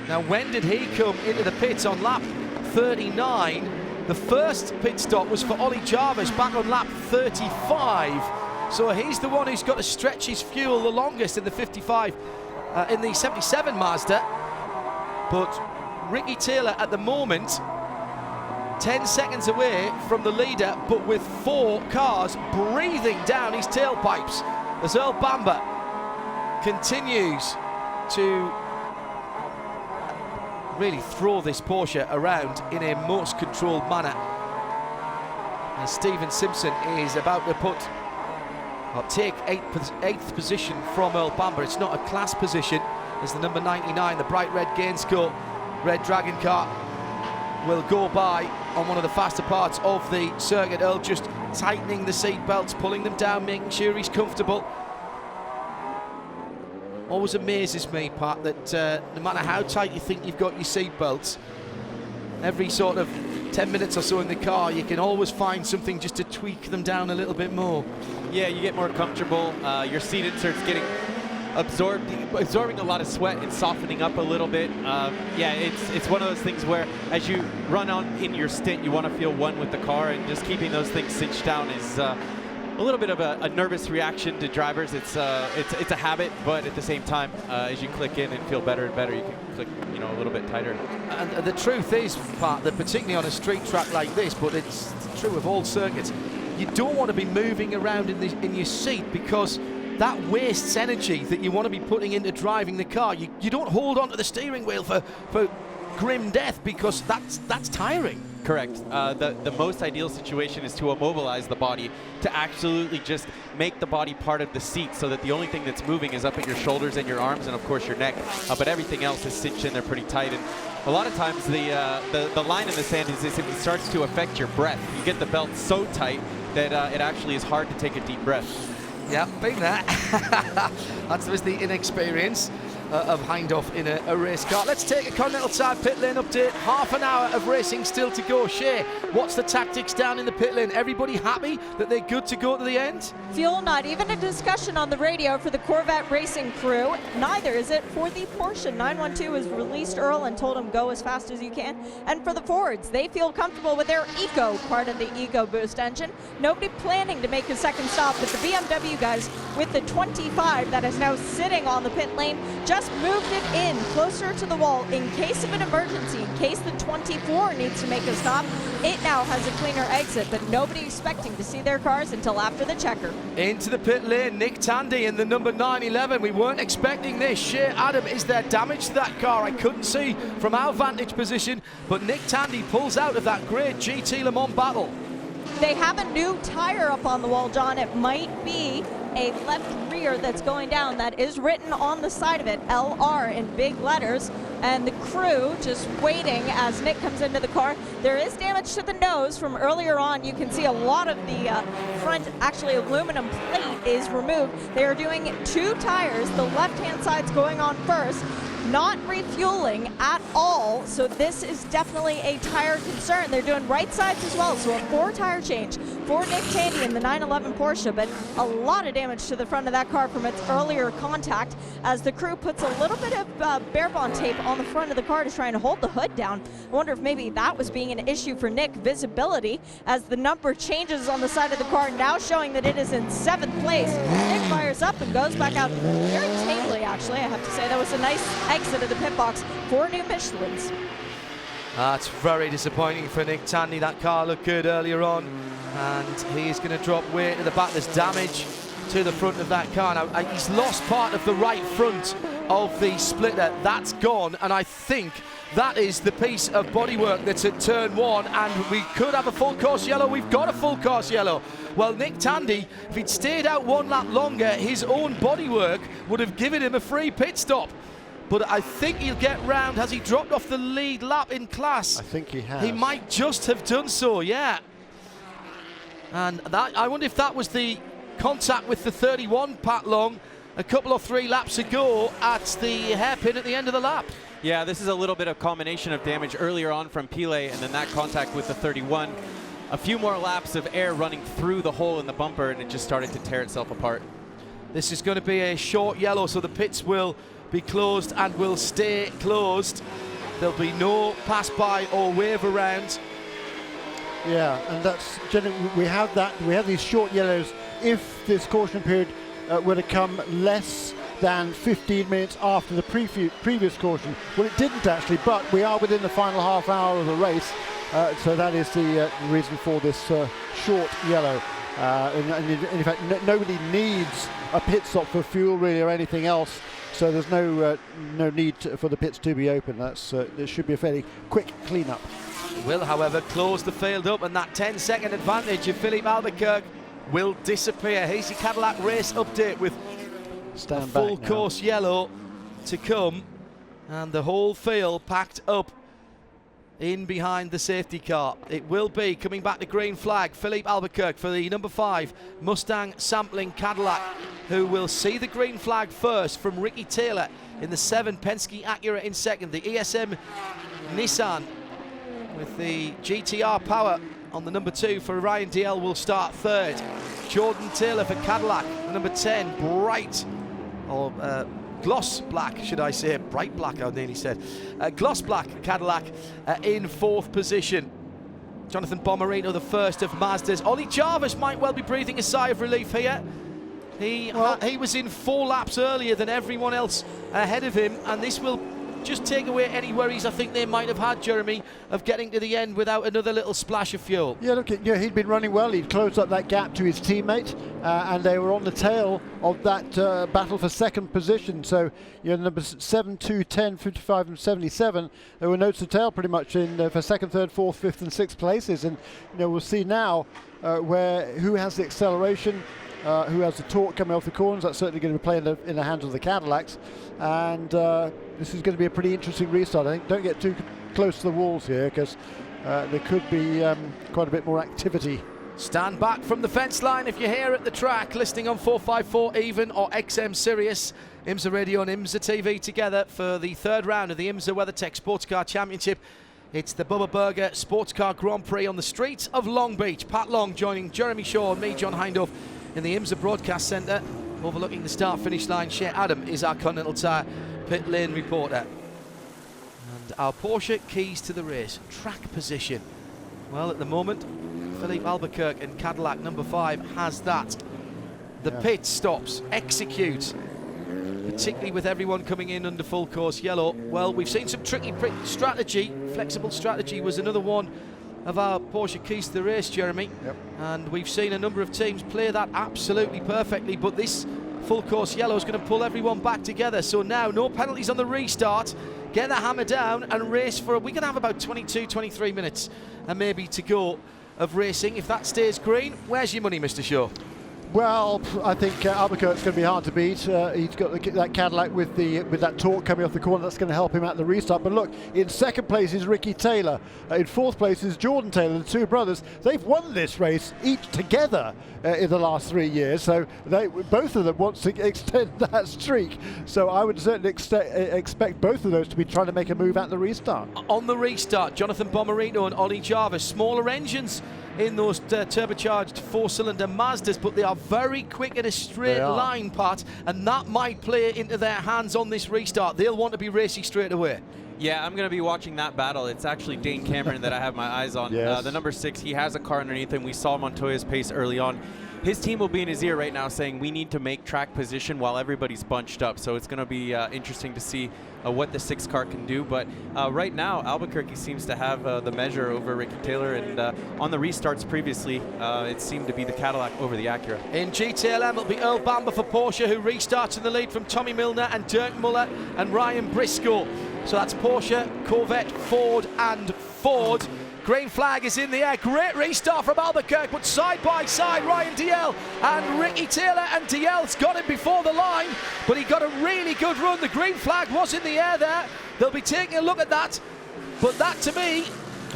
Now, when did he come into the pits? On lap 39? The first pit stop was for Ollie Jarvis back on lap 35. So he's the one who's got to stretch his fuel the longest in the 55, in the 77 Mazda. But Ricky Taylor at the moment, 10 seconds away from the leader, but with 4 cars breathing down his tailpipes as Earl Bamber continues to really throw this Porsche around in a most controlled manner. And Stephen Simpson is about to take 8th position from Earl Bamber. It's not a class position, as the number 99, the bright red Gainscourt Red Dragon car, will go by on one of the faster parts of the circuit. Earl just tightening the seat belts, pulling them down, making sure he's comfortable. Always amazes me, Pat, that no matter how tight you think you've got your seat belts, every sort of 10 minutes or so in the car, you can always find something just to tweak them down a little bit more. Yeah, you get more comfortable. Your seat insert's getting absorbing a lot of sweat and softening up a little bit. Yeah, it's one of those things where as you run on in your stint, you want to feel one with the car, and just keeping those things cinched down is a little bit of a nervous reaction to drivers. It's a habit, but at the same time, as you click in and feel better and better, you can click, a little bit tighter. And the truth is, Pat, that particularly on a street track like this, but it's true of all circuits, you don't want to be moving around in your seat, because that wastes energy that you want to be putting into driving the car. You don't hold on to the steering wheel for grim death, because that's tiring. Correct. The most ideal situation is to immobilize the body, to absolutely just make the body part of the seat, so that the only thing that's moving is up at your shoulders and your arms and of course your neck, but everything else is cinched in there pretty tight. And a lot of times the line in the sand is if it starts to affect your breath. You get the belt so tight that it actually is hard to take a deep breath. Yeah, been there. That was the inexperience of Hindhoff in a race car. Let's take a Continental Tire pit lane update. Half an hour of racing still to go. Shay, what's the tactics down in the pit lane? Everybody happy that they're good to go to the end? Fuel, not even a discussion on the radio for the Corvette racing crew. Neither is it for the Porsche. 912 has released Earl and told him go as fast as you can. And for the Fords, they feel comfortable with their Eco, part of the Eco Boost engine. Nobody planning to make a second stop, but the BMW guys with the 25 that is now sitting on the pit lane just moved it in closer to the wall in case of an emergency, in case the 24 needs to make a stop. It now has a cleaner exit, but nobody expecting to see their cars until after the checker. Into the pit lane, Nick Tandy in the number 911. We weren't expecting this. Shea Adam, is there damage to that car? I couldn't see from our vantage position, but Nick Tandy pulls out of that great GT Le Mans battle. They have a new tire up on the wall, John. It might be a left rear that's going down. That is written on the side of it, LR in big letters. And the crew just waiting as Nick comes into the car. There is damage to the nose from earlier on. You can see a lot of the front, actually aluminum plate is removed. They are doing two tires. The left-hand side's going on first, not refueling at all. So this is definitely a tire concern. They're doing right sides as well. So a 4-tire change for Nick Tandy in the 911 Porsche, but a lot of damage to the front of that car from its earlier contact as the crew puts a little bit of bare bond tape on the front of the car to try and hold the hood down. I wonder if maybe that was being an issue for Nick. Visibility as the number changes on the side of the car, now showing that it is in 7th place. Nick fires up and goes back out very tamely, actually, I have to say. That was a nice exit of the pit box for new Michelins. That's very disappointing for Nick Tandy. That car looked good earlier on, and he's going to drop weight to the back. There's damage to the front of that car. Now, he's lost part of the right front of the splitter. That's gone, and I think that is the piece of bodywork that's at turn 1, and we could have a full course yellow. We've got a full course yellow. Well, Nick Tandy, if he'd stayed out 1 lap longer, his own bodywork would have given him a free pit stop. But I think he'll get round. Has he dropped off the lead lap in class? I think he has. He might just have done so, yeah. And that, I wonder if that was the contact with the 31 Pat Long a couple or 3 laps ago at the hairpin at the end of the lap. Yeah, this is a little bit of combination of damage earlier on from Pile, and then that contact with the 31. A few more laps of air running through the hole in the bumper, and it just started to tear itself apart. This is going to be a short yellow, so the pits will be closed and will stay closed. There'll be no pass by or wave around. Yeah, and that's generally, we have these short yellows if this caution period were to come less than 15 minutes after the previous caution. Well, it didn't actually, but we are within the final half hour of the race, so that is the reason for this short yellow. And in fact, nobody needs a pit stop for fuel really or anything else. So there's no need for the pits to be open. There should be a fairly quick clean-up. Will, however, close the field up, and that 10-second advantage of Philippe Albuquerque will disappear. Here's the Cadillac race update with a full course yellow to come, and the whole field packed up in behind the safety car. It will be coming back to green flag, Philippe Albuquerque for the number 5 Mustang sampling Cadillac, who will see the green flag first from Ricky Taylor in the 7, Penske Acura in second, the ESM Nissan with the GTR power on the number 2 for Ryan DL will start third. Jordan Taylor for Cadillac, the number 10, bright, or gloss black, should I say, bright black, I nearly said. Gloss black Cadillac in 4th position. Jonathan Bomarino, the first of Mazdas. Ollie Jarvis might well be breathing a sigh of relief here. He was in 4 laps earlier than everyone else ahead of him, and this will just take away any worries I think they might have had, Jeremy, of getting to the end without another little splash of fuel. Yeah, look, he'd been running well. He'd closed up that gap to his teammate, and they were on the tail of that battle for second position. So, numbers 7, 2, 10, 55 and 77, there were notes to tail pretty much in for second, third, fourth, fifth and sixth places. And we'll see now who has the acceleration, who has the torque coming off the corners. That's certainly going to be playing in the hands of the Cadillacs. And this is going to be a pretty interesting restart. I think don't get too close to the walls here, because there could be quite a bit more activity. Stand back from the fence line if you're here at the track, listening on 454 Even or XM Sirius. IMSA Radio and IMSA TV together for the third round of the IMSA WeatherTech SportsCar Championship. It's the BUBBA Sports Car Grand Prix on the streets of Long Beach. Pat Long joining Jeremy Shaw and me, John Hindhaugh, in the IMSA Broadcast Centre, overlooking the start-finish line. Shea Adam is our Continental Tire pit lane reporter. And our Porsche keys to the race. Track position. Well, at the moment, Philippe Albuquerque in Cadillac number 5 has that. The pit stops, execute, particularly with everyone coming in under full course yellow. Well, we've seen some tricky strategy. Flexible strategy was another one of our Porsche keys to the race, Jeremy. Yep. And we've seen a number of teams play that absolutely perfectly, but this full course yellow is going to pull everyone back together. So now, no penalties on the restart. Get the hammer down and race for, we're going to have about 22, 23 minutes and maybe to go of racing. If that stays green, where's your money, Mr. Shaw? Well, I think Albuquerque's going to be hard to beat. He's got that Cadillac with that torque coming off the corner. That's going to help him at the restart. But look, in second place is Ricky Taylor. In fourth place is Jordan Taylor, the two brothers. They've won this race each together in the last 3 years. So both of them want to extend that streak. So I would certainly expect both of those to be trying to make a move at the restart. On the restart, Jonathan Bomarito and Ollie Jarvis, smaller engines in those turbocharged 4-cylinder Mazdas, but they are very quick at a straight line, Pat, and that might play into their hands on this restart. They'll want to be racing straight away. Yeah, I'm going to be watching that battle. It's actually Dane Cameron that I have my eyes on. Yes. The number 6, he has a car underneath him. We saw Montoya's pace early on. His team will be in his ear right now saying we need to make track position while everybody's bunched up. So it's going to be interesting to see what the 6 car can do. But right now, Albuquerque seems to have the measure over Ricky Taylor. And on the restarts previously, it seemed to be the Cadillac over the Acura. In GTLM, it'll be Earl Bamber for Porsche, who restarts in the lead from Tommy Milner and Dirk Muller and Ryan Briscoe. So that's Porsche, Corvette, Ford and Ford. Green flag is in the air. Great restart from Albuquerque, but side by side, Ryan Dalziel and Ricky Taylor, and Dalziel's got him before the line, but he got a really good run. The green flag was in the air there. They'll be taking a look at that, but that to me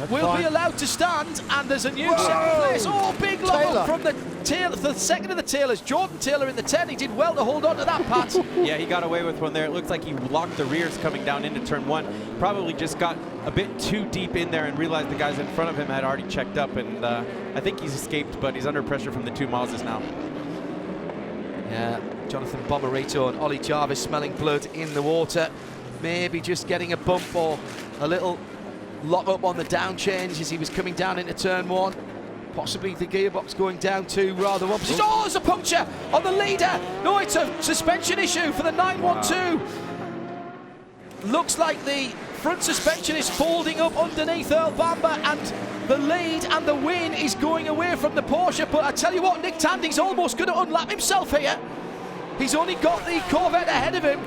will be allowed to stand, and there's a new second place. Oh, big lob from the Taylor, the second of the Taylors. Jordan Taylor in the 10. He did well to hold on to that, Pat. Yeah, he got away with one there. It looks like he locked the rears coming down into turn 1. Probably just got a bit too deep in there and realized the guys in front of him had already checked up, and I think he's escaped, but he's under pressure from the 2 Mazdas now. Yeah, Jonathan Bomarito and Ollie Jarvis smelling blood in the water. Maybe just getting a bump or a little lock up on the down change as he was coming down into turn 1. Possibly the gearbox going down too rather. Oh, there's a puncture on the leader. No, it's a suspension issue for the 912. Looks like the front suspension is folding up underneath Earl Bamber, and the lead and the win is going away from the Porsche. But I tell you what, Nick Tandy's almost going to unlap himself here. He's only got the Corvette ahead of him.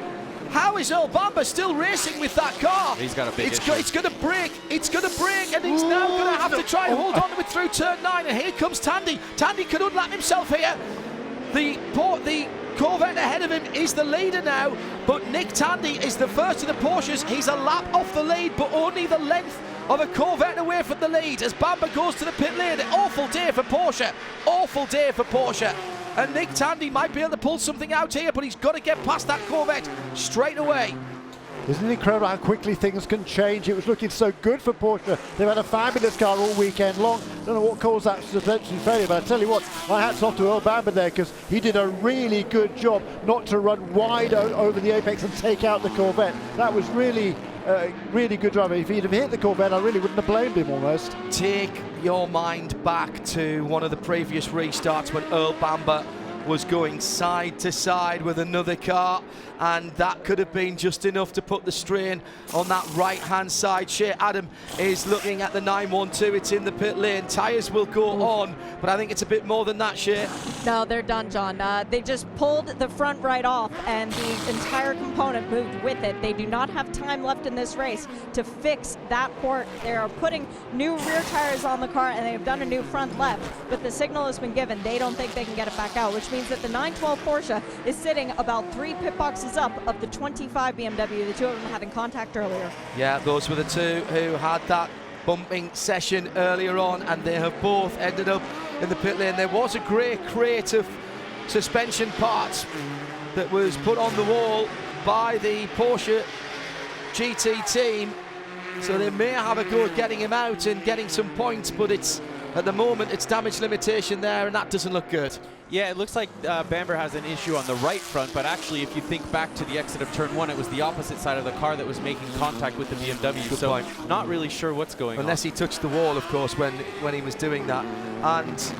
How is Earl Bamber still racing with that car? He's got a big issue. It's going to break. It's going to break, and he's now going to have to try and hold on to it through turn 9. And here comes Tandy. Tandy could unlap himself here. The Corvette ahead of him is the leader now, but Nick Tandy is the first of the Porsches. He's a lap off the lead, but only the length of a Corvette away from the lead as Bamber goes to the pit lane. Awful day for Porsche. Awful day for Porsche. And Nick Tandy might be able to pull something out here, but he's got to get past that Corvette straight away. Isn't it incredible how quickly things can change? It was looking so good for Porsche. They've had a fabulous car all weekend long. Don't know what caused that suspension failure, but I tell you what, my hat's off to Earl Bamber there, because he did a really good job not to run wide over the apex and take out the Corvette. That was really good driving. If he'd have hit the Corvette, I really wouldn't have blamed him almost. Take your mind back to one of the previous restarts when Earl Bamber was going side to side with another car, and that could have been just enough to put the strain on that right-hand side. Shea Adam is looking at the 912. It's in the pit lane. Tyres will go on, but I think it's a bit more than that, Shea. No, they're done, John. They just pulled the front right off, and the entire component moved with it. They do not have time left in this race to fix that port. They are putting new rear tires on the car, and they have done a new front left, but the signal has been given. They don't think they can get it back out, which means that the 912 Porsche is sitting about 3 pit boxes up of the 25 BMW, the two of them having contact earlier. Yeah, those were the two who had that bumping session earlier on, and they have both ended up in the pit lane. There was a grey crate of suspension parts that was put on the wall by the Porsche GT team, so they may have a go at getting him out and getting some points, but it's at the moment it's damage limitation there, and that doesn't look good. Yeah, it looks like Bamber has an issue on the right front, but actually if you think back to the exit of turn 1, it was the opposite side of the car that was making contact with the BMW. Good so point. Not really sure what's going on. Unless he touched the wall, of course, when he was doing that. And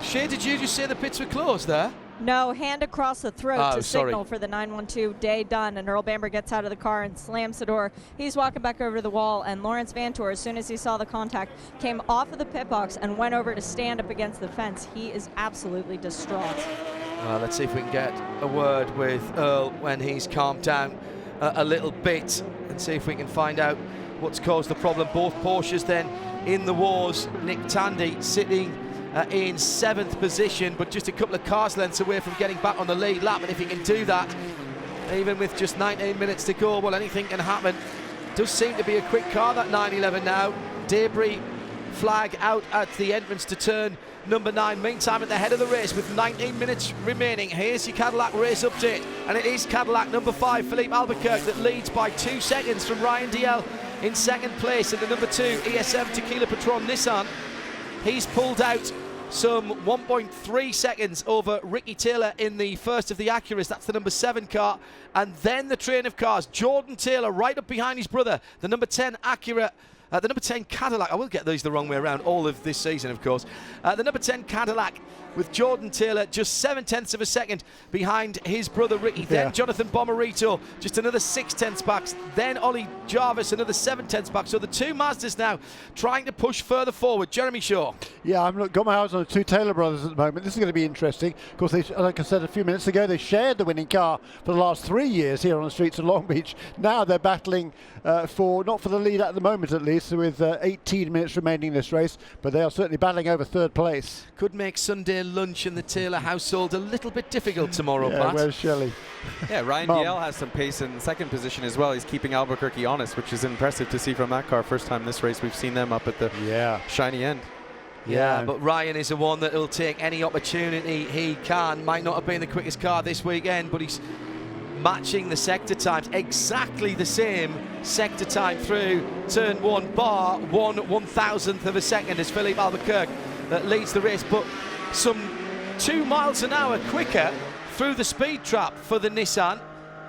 Shea, did you just say the pits were closed there? No, hand across the throat to sorry. signal for the 912 day done, and Earl Bamber gets out of the car and slams the door. He's walking back over to the wall, and Lawrence Vantor, as soon as he saw the contact, came off of the pit box and went over to stand up against the fence. He is absolutely distraught. Well, let's see if we can get a word with Earl when he's calmed down a little bit, and see if we can find out what's caused the problem. Both Porsches then in the wars. Nick Tandy sitting in 7th position, but just a couple of cars lengths away from getting back on the lead lap, and if he can do that, even with just 19 minutes to go, well, anything can happen. Does seem to be a quick car, that 911 now. Debris flag out at the entrance to turn number 9. Meantime, at the head of the race with 19 minutes remaining, here's your Cadillac race update, and it is Cadillac number 5, Philippe Albuquerque, that leads by 2 seconds from Ryan DL in 2nd place, and the number 2 ESM Tequila Patron Nissan. He's pulled out some 1.3 seconds over Ricky Taylor in the first of the Acuras. That's the number 7 car. And then the train of cars. Jordan Taylor right up behind his brother, the number 10 Acura. The number 10 Cadillac. I will get these the wrong way around all of this season, of course. The number 10 Cadillac with Jordan Taylor just 7/10 of a second behind his brother Ricky. Then Jonathan Bomarito, just another 6/10 back. Then Ollie Jarvis, another 7/10 back. So the two Mazdas now trying to push further forward. Jeremy Shaw. Yeah, I've got my eyes on the two Taylor brothers at the moment. This is going to be interesting. Of course, they, like I said a few minutes ago, they shared the winning car for the last 3 years here on the streets of Long Beach. Now they're battling not for the lead at the moment, at least, with 18 minutes remaining in this race, but they are certainly battling over 3rd place. Could make Sunday lunch in the Taylor household a little bit difficult tomorrow, Yeah, Pat. where's Shelley? Yeah, Ryan DL has some pace in 2nd position as well. He's keeping Albuquerque honest, which is impressive to see from that car. First time this race we've seen them up at the shiny end. Yeah, but Ryan is the one that will take any opportunity he can. Might not have been the quickest car this weekend, but he's matching the sector times, exactly the same sector time through turn 1, bar 1/1000th of a second as Philippe Albuquerque that leads the race, but some 2 miles an hour quicker through the speed trap for the Nissan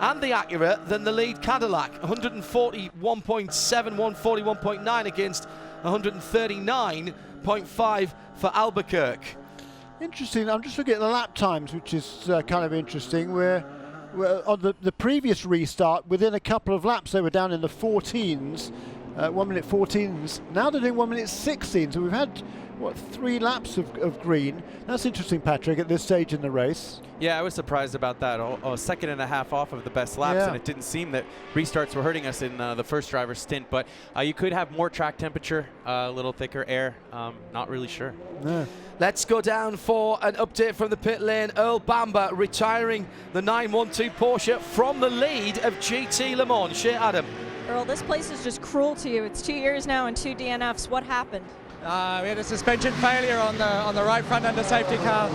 and the Acura than the lead Cadillac. 141.7, 141.9 against 139.5 for Albuquerque. Interesting. I'm just looking at the lap times, which is kind of interesting. We're on the previous restart, within a couple of laps, they were down in the 14s, 1 minute 14s. Now they're doing 1 minute 16. So we've had, 3 laps of green. That's interesting, Patrick, at this stage in the race. Yeah, I was surprised about that. A second and a half off of the best laps, and it didn't seem that restarts were hurting us in the first driver's stint. But you could have more track temperature, a little thicker air. Not really sure. Yeah. Let's go down for an update from the pit lane. Earl Bamber retiring the 912 Porsche from the lead of GT Le Mans. Shea Adam. Earl, this place is just cruel to you. It's 2 years now and 2 DNFs. What happened? We had a suspension failure on the right front under safety car.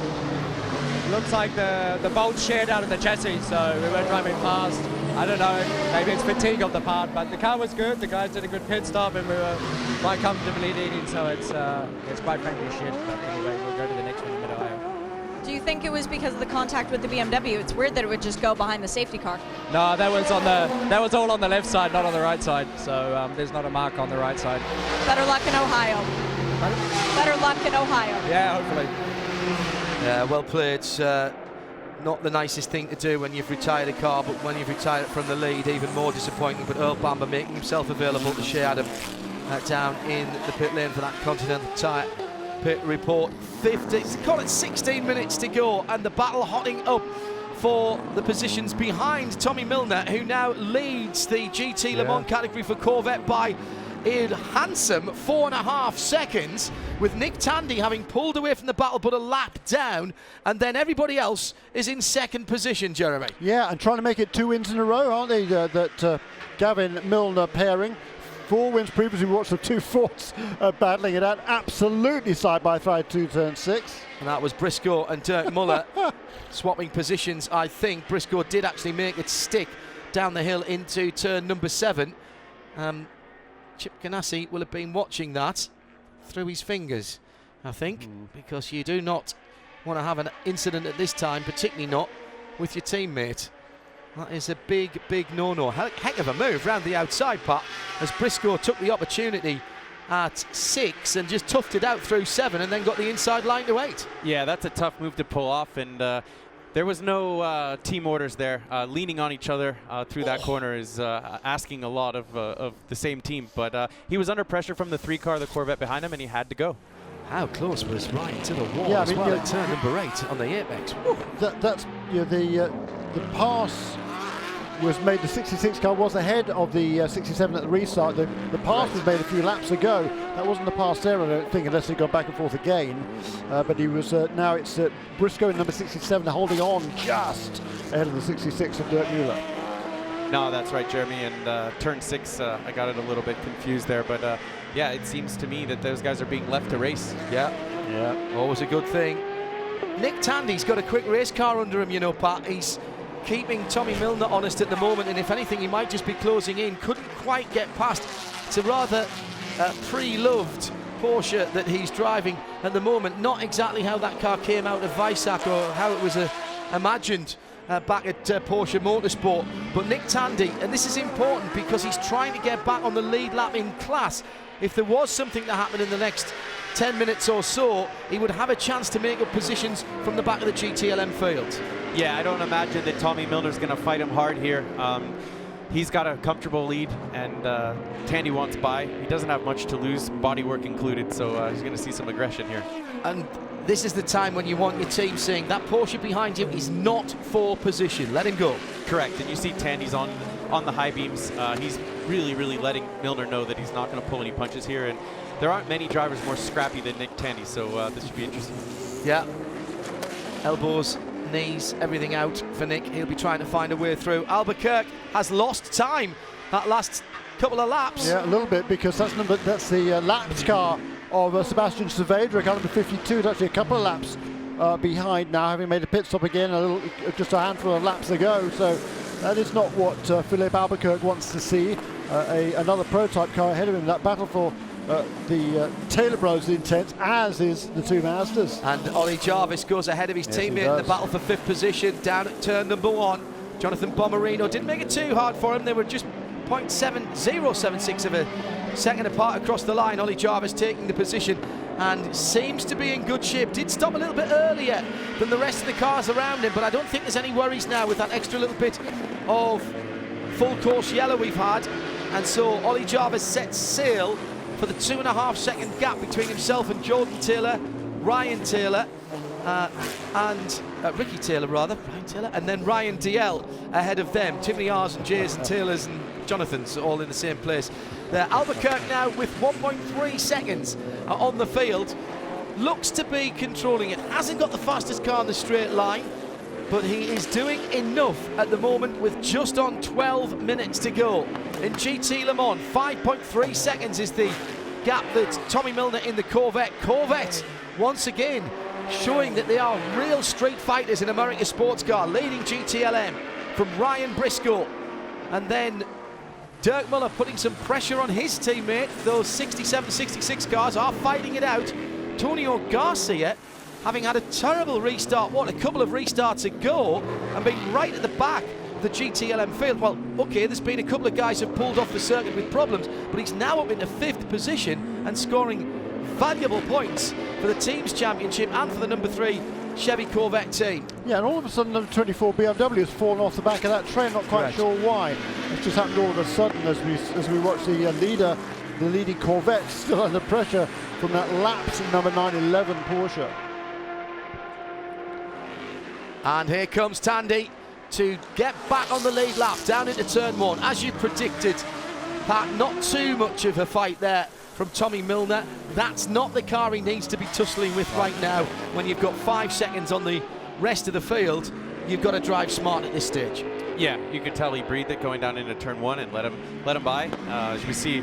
Looks like the bolts shared out of the chassis, so we weren't driving fast. I don't know, maybe it's fatigue of the part, but the car was good. The guys did a good pit stop, and we were quite comfortably leading, so it's quite frankly shit. But anyway, we'll go to the next one in Mid-Ohio. Do you think it was because of the contact with the BMW? It's weird that it would just go behind the safety car. No, that was all on the left side, not on the right side. So there's not a mark on the right side. Better luck in Ohio. Better luck in Ohio. Yeah, hopefully. Well played. not the nicest thing to do when you've retired a car, but when you've retired it from the lead, even more disappointing. But Earl Bamber making himself available to share Adam down in the pit lane for that Continental Tire pit report. 16 minutes to go, and the battle hotting up for the positions behind Tommy Milner, who now leads the GT Le Mans category for Corvette by a handsome 4.5 seconds, with Nick Tandy having pulled away from the battle but a lap down, and then everybody else is in second position, Jeremy. Yeah, and trying to make it 2 wins in a row, aren't they? That Gavin Milner pairing. 4 wins previously. We watched the 2 Fords battling it out absolutely side by side to turn 6. And that was Briscoe and Dirk Muller swapping positions. I think Briscoe did actually make it stick down the hill into turn number 7. Chip Ganassi will have been watching that through his fingers, I think, because you do not want to have an incident at this time, particularly not with your teammate. That is a big, big no-no. Heck of a move round the outside, Pat, as Briscoe took the opportunity at 6 and just toughed it out through 7 and then got the inside line to 8. Yeah, that's a tough move to pull off, and there was no team orders there. Leaning on each other through that corner is asking a lot of the same team, but he was under pressure from the 3 car, the Corvette behind him, and he had to go. How close was Ryan to the wall as well at turn number 8 on the apex. That's the pass was made. The 66 car was ahead of the 67 at the restart. The pass was made a few laps ago. That wasn't the pass there, I don't think, unless he'd gone back and forth again. But he was now it's Briscoe in number 67 holding on just ahead of the 66 of Dirk Muller. No, that's right, Jeremy. And turn 6, I got it a little bit confused there, but yeah, it seems to me that those guys are being left to race. Yeah, always a good thing. Nick Tandy's got a quick race car under him, you know, Pat. He's keeping Tommy Milner honest at the moment, and if anything, he might just be closing in. Couldn't quite get past. It's a rather pre-loved Porsche that he's driving at the moment. Not exactly how that car came out of Weissach or how it was imagined back at Porsche Motorsport. But Nick Tandy, and this is important because he's trying to get back on the lead lap in class. If there was something to happen in the next 10 minutes or so, he would have a chance to make up positions from the back of the GTLM field. Yeah, I don't imagine that Tommy Milner's going to fight him hard here. He's got a comfortable lead, and Tandy wants by. He doesn't have much to lose, bodywork included, so he's going to see some aggression here. And this is the time when you want your team saying that Porsche behind you is not for position. Let him go. Correct, and you see Tandy's on the high beams. He's really letting Milner know that he's not going to pull any punches here, and there aren't many drivers more scrappy than Nick Tandy, so this should be interesting. Yeah, elbows, knees, everything out for Nick. He'll be trying to find a way through. Albuquerque has lost time that last couple of laps. Yeah, a little bit, because that's the laps car of Sebastian Saavedra, car number 52. It's actually a couple of laps behind now, having made a pit stop again just a handful of laps ago. So that is not what Philippe Albuquerque wants to see. Another prototype car ahead of him. That battle for the Taylor Bros intense, as is the 2 Masters. And Ollie Jarvis goes ahead of his teammate in the battle for 5th position down at turn number 1. Jonathan Bomarino didn't make it too hard for him. They were just 0.7076 of a second apart across the line. Ollie Jarvis taking the position and seems to be in good shape. Did stop a little bit earlier than the rest of the cars around him, but I don't think there's any worries now with that extra little bit of full course yellow we've had. And so Ollie Jarvis sets sail for the 2.5 second gap between himself and Jordan Taylor, Ryan Taylor, and Ricky Taylor rather, Ryan Taylor, and then Ryan DL ahead of them. Tiffany R's and J's and Taylor's and Jonathan's all in the same place. Albuquerque now with 1.3 seconds on the field. Looks to be controlling it. Hasn't got the fastest car in the straight line, but he is doing enough at the moment with just on 12 minutes to go. In GT Le Mans, 5.3 seconds is the gap that Tommy Milner in the Corvette. Corvette, once again, showing that they are real street fighters in America's sports car, leading GTLM from Ryan Briscoe. And then Dirk Muller putting some pressure on his teammate. Those 67, 66 cars are fighting it out. Antonio Garcia, having had a terrible restart, a couple of restarts ago, and being right at the back of the GTLM field. Well, okay, there's been a couple of guys who've pulled off the circuit with problems, but he's now up into 5th position and scoring valuable points for the team's championship and for the number 3 Chevy Corvette team. Yeah, and all of a sudden, number 24 BMW has fallen off the back of that train. Not quite Correct. sure why. It's just happened all of a sudden as we watch the leading Corvette still under pressure from that lapse in number 911 Porsche. And here comes Tandy to get back on the lead lap down into turn 1. As you predicted, Pat, not too much of a fight there from Tommy Milner. That's not the car he needs to be tussling with right now. When you've got 5 seconds on the rest of the field, you've got to drive smart at this stage. Yeah, you could tell he breathed it going down into turn 1 and let him by. As we see,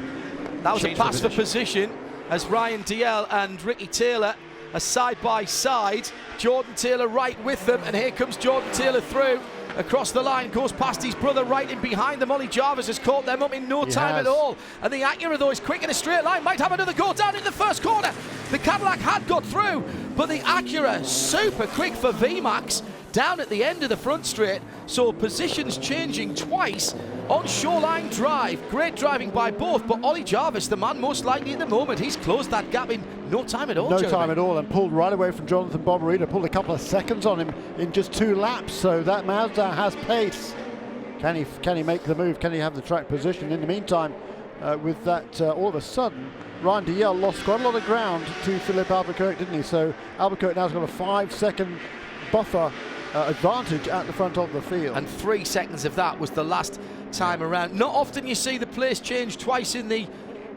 that was a change pass the for position as Ryan DL and Ricky Taylor are side by side. Jordan Taylor right with them, and here comes Jordan Taylor through. Across the line, goes past his brother right in behind them. Ollie Jarvis has caught them up in no time at all. And the Acura, though, is quick in a straight line. Might have another go down in the first corner. The Cadillac had got through, but the Acura, super quick for VMAX, down at the end of the front straight. So positions changing twice on Shoreline Drive. Great driving by both, but Ollie Jarvis, the man most likely in the moment, he's closed that gap in no time at all. No time at all, and pulled right away from Jonathan Bomarito. Pulled a couple of seconds on him in just 2 laps. So that Mazda has pace. Can he make the move? Can he have the track position? In the meantime, with that, all of a sudden, Ryan DL lost quite a lot of ground to Philippe Albuquerque, didn't he? So Albuquerque now's got a 5-second buffer advantage at the front of the field. And 3 seconds of that was the last time around. Not often you see the place change twice in the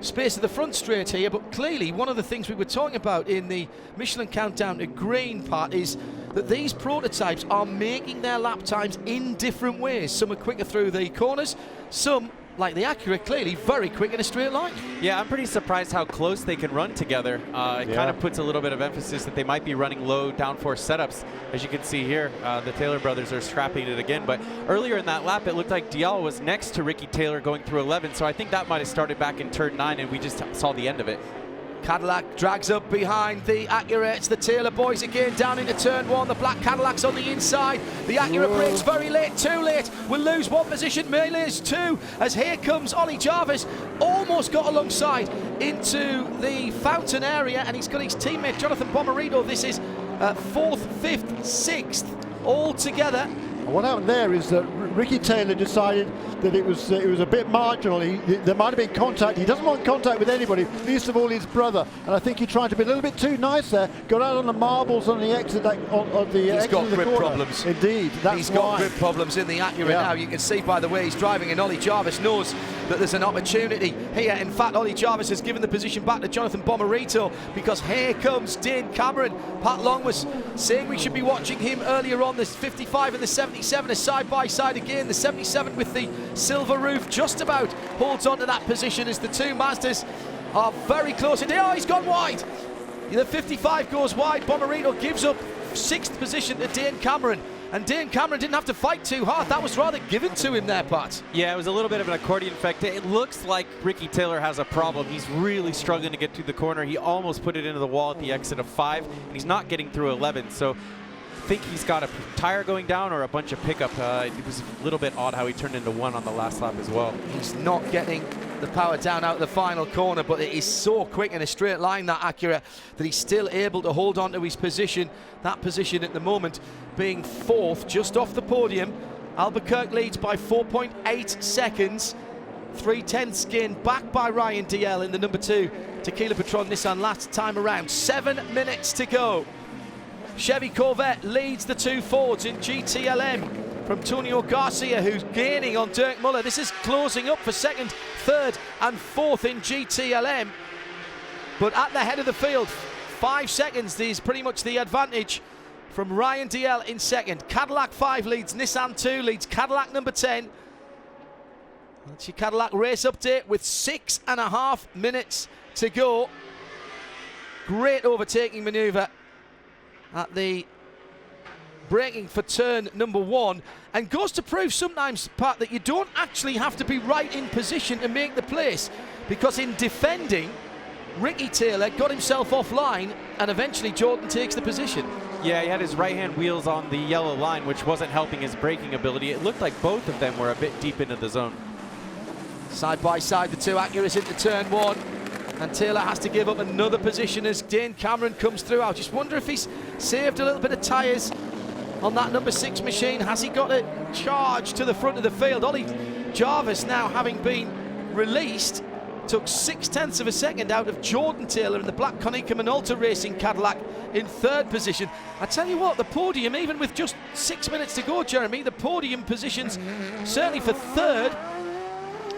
space of the front straight here, but clearly one of the things we were talking about in the Michelin Countdown to Green part is that these prototypes are making their lap times in different ways. Some are quicker through the corners, some, like the Acura, clearly very quick in a straight line. Yeah, I'm pretty surprised how close they can run together. It kind of puts a little bit of emphasis that they might be running low downforce setups. As you can see here, the Taylor brothers are scrapping it again. But earlier in that lap, it looked like Diallo was next to Ricky Taylor going through 11. So I think that might have started back in turn 9, and we just saw the end of it. Cadillac drags up behind the Acura. It's the Taylor boys again down into turn 1. The black Cadillac's on the inside. The Acura brakes very late, too late. We'll lose 1 position, Melee's 2, as here comes Ollie Jarvis. Almost got alongside into the fountain area, and he's got his teammate Jonathan Bomarito. This is 4th, 5th, 6th all together. What happened there is that Ricky Taylor decided that it was a bit marginal. There might have been contact. He doesn't want contact with anybody, least of all his brother. And I think he tried to be a little bit too nice there. Got out on the marbles on the exit of the He's exit got of the grip corner. problems. Indeed, He's got grip problems in the Acura now. You can see by the way he's driving, and Ollie Jarvis knows that there's an opportunity here. In fact, Ollie Jarvis has given the position back to Jonathan Bomarito because here comes Dane Cameron. Pat Long was saying we should be watching him earlier on. The 55 and the 77 are side by side again. The 77 with the silver roof just about holds on to that position as the two Mazdas are very close. And oh, he's gone wide. The 55 goes wide. Bomarito gives up 6th position to Dane Cameron. And Dane Cameron didn't have to fight too hard. That was rather given to him there, Pat. Yeah, it was a little bit of an accordion effect. It looks like Ricky Taylor has a problem. He's really struggling to get through the corner. He almost put it into the wall at the exit of 5, and he's not getting through 11. So I think he's got a tire going down or a bunch of pickup. It was a little bit odd how he turned into 1 on the last lap as well. He's not getting the power down out of the final corner, but it is so quick in a straight line, that Acura, that he's still able to hold on to his position. That position at the moment being 4th, just off the podium. Albuquerque leads by 4.8 seconds. 3/10 gained back by Ryan DL in the number 2 Tequila Patron Nissan last time around. 7 minutes to go. Chevy Corvette leads the 2 Fords in GTLM from Antonio Garcia, who's gaining on Dirk Muller. This is closing up for 2nd, 3rd and 4th in GTLM. But at the head of the field, 5 seconds is pretty much the advantage from Ryan DL in 2nd. Cadillac 5 leads, Nissan 2 leads Cadillac number 10. That's your Cadillac race update with 6.5 minutes to go. Great overtaking manoeuvre at the braking for turn number 1, and goes to prove sometimes, Pat, that you don't actually have to be right in position to make the place, because in defending, Ricky Taylor got himself offline and eventually Jordan takes the position. Yeah, he had his right-hand wheels on the yellow line, which wasn't helping his braking ability. It looked like both of them were a bit deep into the zone. Side by side, the two Acuras into turn 1. And Taylor has to give up another position as Dane Cameron comes through. I just wonder if he's saved a little bit of tyres on that number 6 machine. Has he got a charge to the front of the field? Ollie Jarvis, now having been released, took 0.6 of a second out of Jordan Taylor in the black Konica Minolta Racing Cadillac in 3rd position. I tell you what, the podium, even with just 6 minutes to go, Jeremy, the podium positions, certainly for 3rd,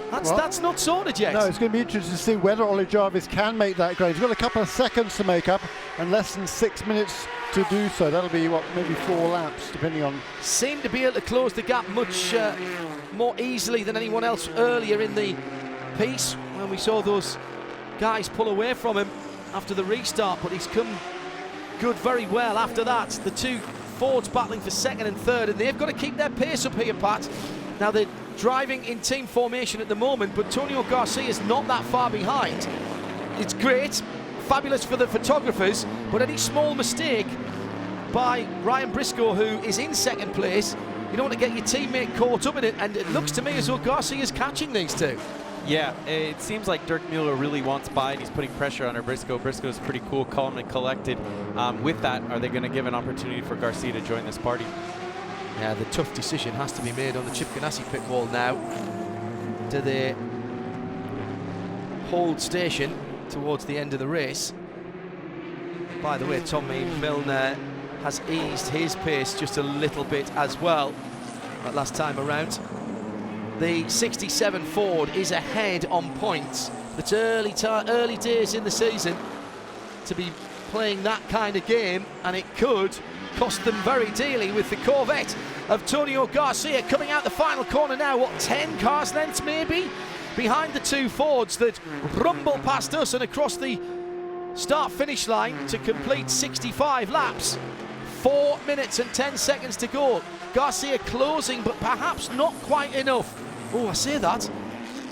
that's not sorted yet. No, it's going to be interesting to see whether Ollie Jarvis can make that grade. He's got a couple of seconds to make up and less than 6 minutes to do so. That'll be, what, maybe 4 laps, depending on... Seemed to be able to close the gap much more easily than anyone else earlier in the piece when we saw those guys pull away from him after the restart, but he's come good very well after that. The 2 Fords battling for 2nd and 3rd, and they've got to keep their pace up here, Pat. Now they're driving in team formation at the moment, but Antonio Garcia's not that far behind. It's great, fabulous for the photographers, but any small mistake by Ryan Briscoe, who is in 2nd place, you don't want to get your teammate caught up in it, and it looks to me as though Garcia's catching these two. Yeah, it seems like Dirk Mueller really wants by, and he's putting pressure on Briscoe. Briscoe's pretty cool, calm, and collected. With that, are they going to give an opportunity for Garcia to join this party? Yeah, the tough decision has to be made on the Chip Ganassi pit wall now. Do they hold station towards the end of the race? By the way, Tommy Milner has eased his pace just a little bit as well that last time around. The 67 Ford is ahead on points. It's early days in the season to be playing that kind of game, and it could cost them very dearly with the Corvette of Antonio Garcia coming out the final corner now. What, 10 cars lengths maybe behind the 2 Fords that rumble past us and across the start-finish line to complete 65 laps. 4 minutes and 10 seconds to go. Garcia closing, but perhaps not quite enough. Oh, I say that.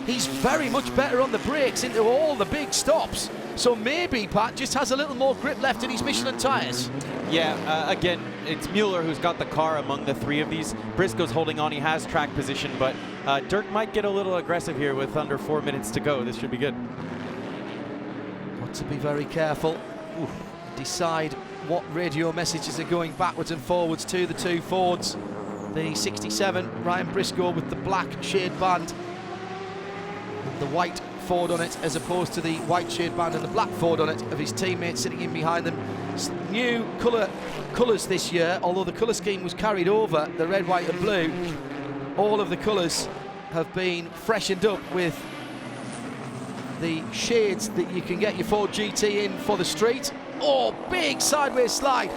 He's very much better on the brakes into all the big stops. So maybe Pat just has a little more grip left in his Michelin tyres. Yeah, again, it's Mueller who's got the car among the 3 of these. Briscoe's holding on, he has track position, but Dirk might get a little aggressive here with under 4 minutes to go. This should be good. Got to be very careful. Decide what radio messages are going backwards and forwards to the 2 Fords. The 67, Ryan Briscoe with the black shade band and the white Ford on it, as opposed to the white shade band and the black Ford on it of his teammate sitting in behind them. New colours this year, although the colour scheme was carried over, the red, white and blue. All of the colours have been freshened up with the shades that you can get your Ford GT in for the street. Oh, big sideways slide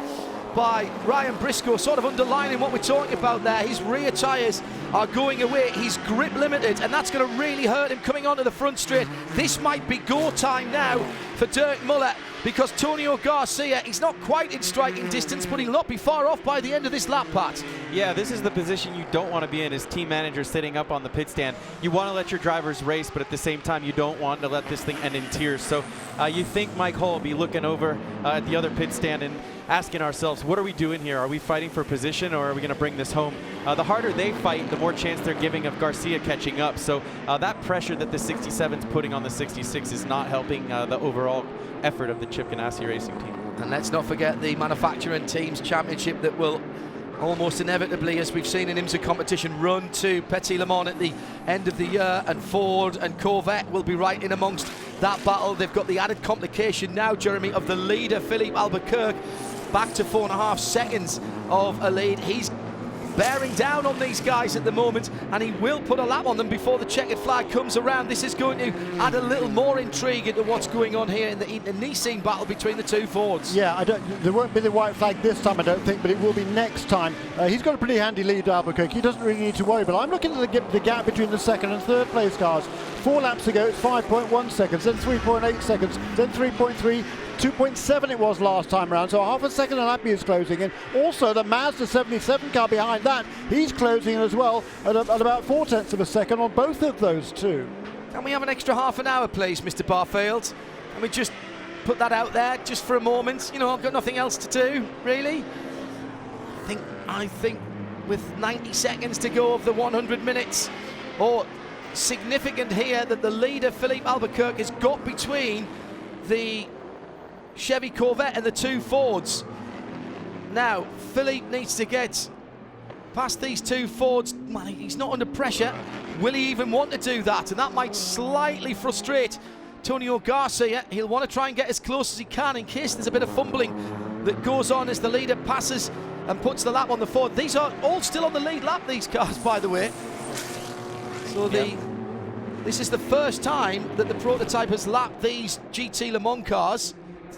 by Ryan Briscoe, sort of underlining what we're talking about there. His rear tyres are going away, he's grip limited, and that's going to really hurt him coming onto the front straight. This might be go time now for Dirk Muller, because Antonio Garcia, he's not quite in striking distance, but he'll not be far off by the end of this lap, Pat. Yeah, this is the position you don't want to be in as team manager sitting up on the pit stand. You want to let your drivers race, but at the same time, you don't want to let this thing end in tears. So you think Mike Hull will be looking over at the other pit stand and asking ourselves, what are we doing here? Are we fighting for position, or are we going to bring this home? The harder they fight, the more chance they're giving of Garcia catching up. So that pressure that the 67's putting on the 66 is not helping the overall effort of the Chip Ganassi racing team. And let's not forget the Manufacturing Teams Championship that will almost inevitably, as we've seen in IMSA competition, run to Petit Le Mans at the end of the year, and Ford and Corvette will be right in amongst that battle. They've got the added complication now, Jeremy, of the leader, Philippe Albuquerque, back to 4.5 seconds of a lead. He's bearing down on these guys at the moment, and he will put a lap on them before the checkered flag comes around. This is going to add a little more intrigue into what's going on here in the Nissan battle between the 2 Fords. Yeah, there won't be the white flag this time, I don't think, but it will be next time. He's got a pretty handy lead, Albuquerque. He doesn't really need to worry, but I'm looking at the gap between the 2nd and 3rd place cars. 4 laps ago, it's 5.1 seconds, then 3.8 seconds, then 3.3, 2.7 it was last time around, so half a second a lap is closing in. Also, the Mazda 77 car behind that, he's closing in as well at about 0.4 of a second on both of those two. Can we have an extra half an hour, please, Mr. Barfield? Can we just put that out there just for a moment? You know, I've got nothing else to do, really. I think with 90 seconds to go of the 100 minutes, or significant here that the leader, Philippe Albuquerque, has got between the Chevy Corvette and the two Fords. Now, Philippe needs to get past these two Fords. Man, he's not under pressure. Will he even want to do that? And that might slightly frustrate Antonio Garcia. He'll want to try and get as close as he can in case there's a bit of fumbling that goes on as the leader passes and puts the lap on the Ford. These are all still on the lead lap, these cars, by the way. So this is the first time that the prototype has lapped these GT Le Mans cars.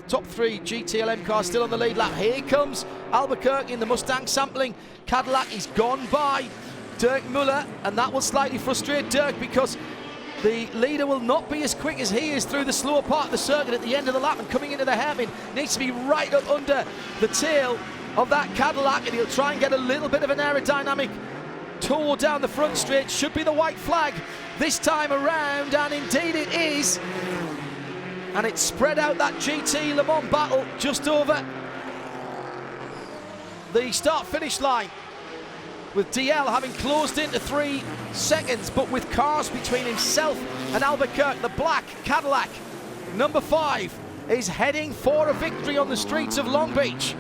Top three GTLM cars still on the lead lap. Here comes Albuquerque in the Mustang sampling Cadillac. He's gone by Dirk Muller, and that will slightly frustrate Dirk because the leader will not be as quick as he is through the slower part of the circuit at the end of the lap, and coming into the hairpin needs to be right up under the tail of that Cadillac, and he'll try and get a little bit of an aerodynamic tour down the front straight. Should be the white flag this time around, and indeed it is. And it's spread out that GT Le Mans battle just over the start-finish line, with DL having closed into 3 seconds, but with cars between himself and Albuquerque. The black Cadillac, number 5, is heading for a victory on the streets of Long Beach.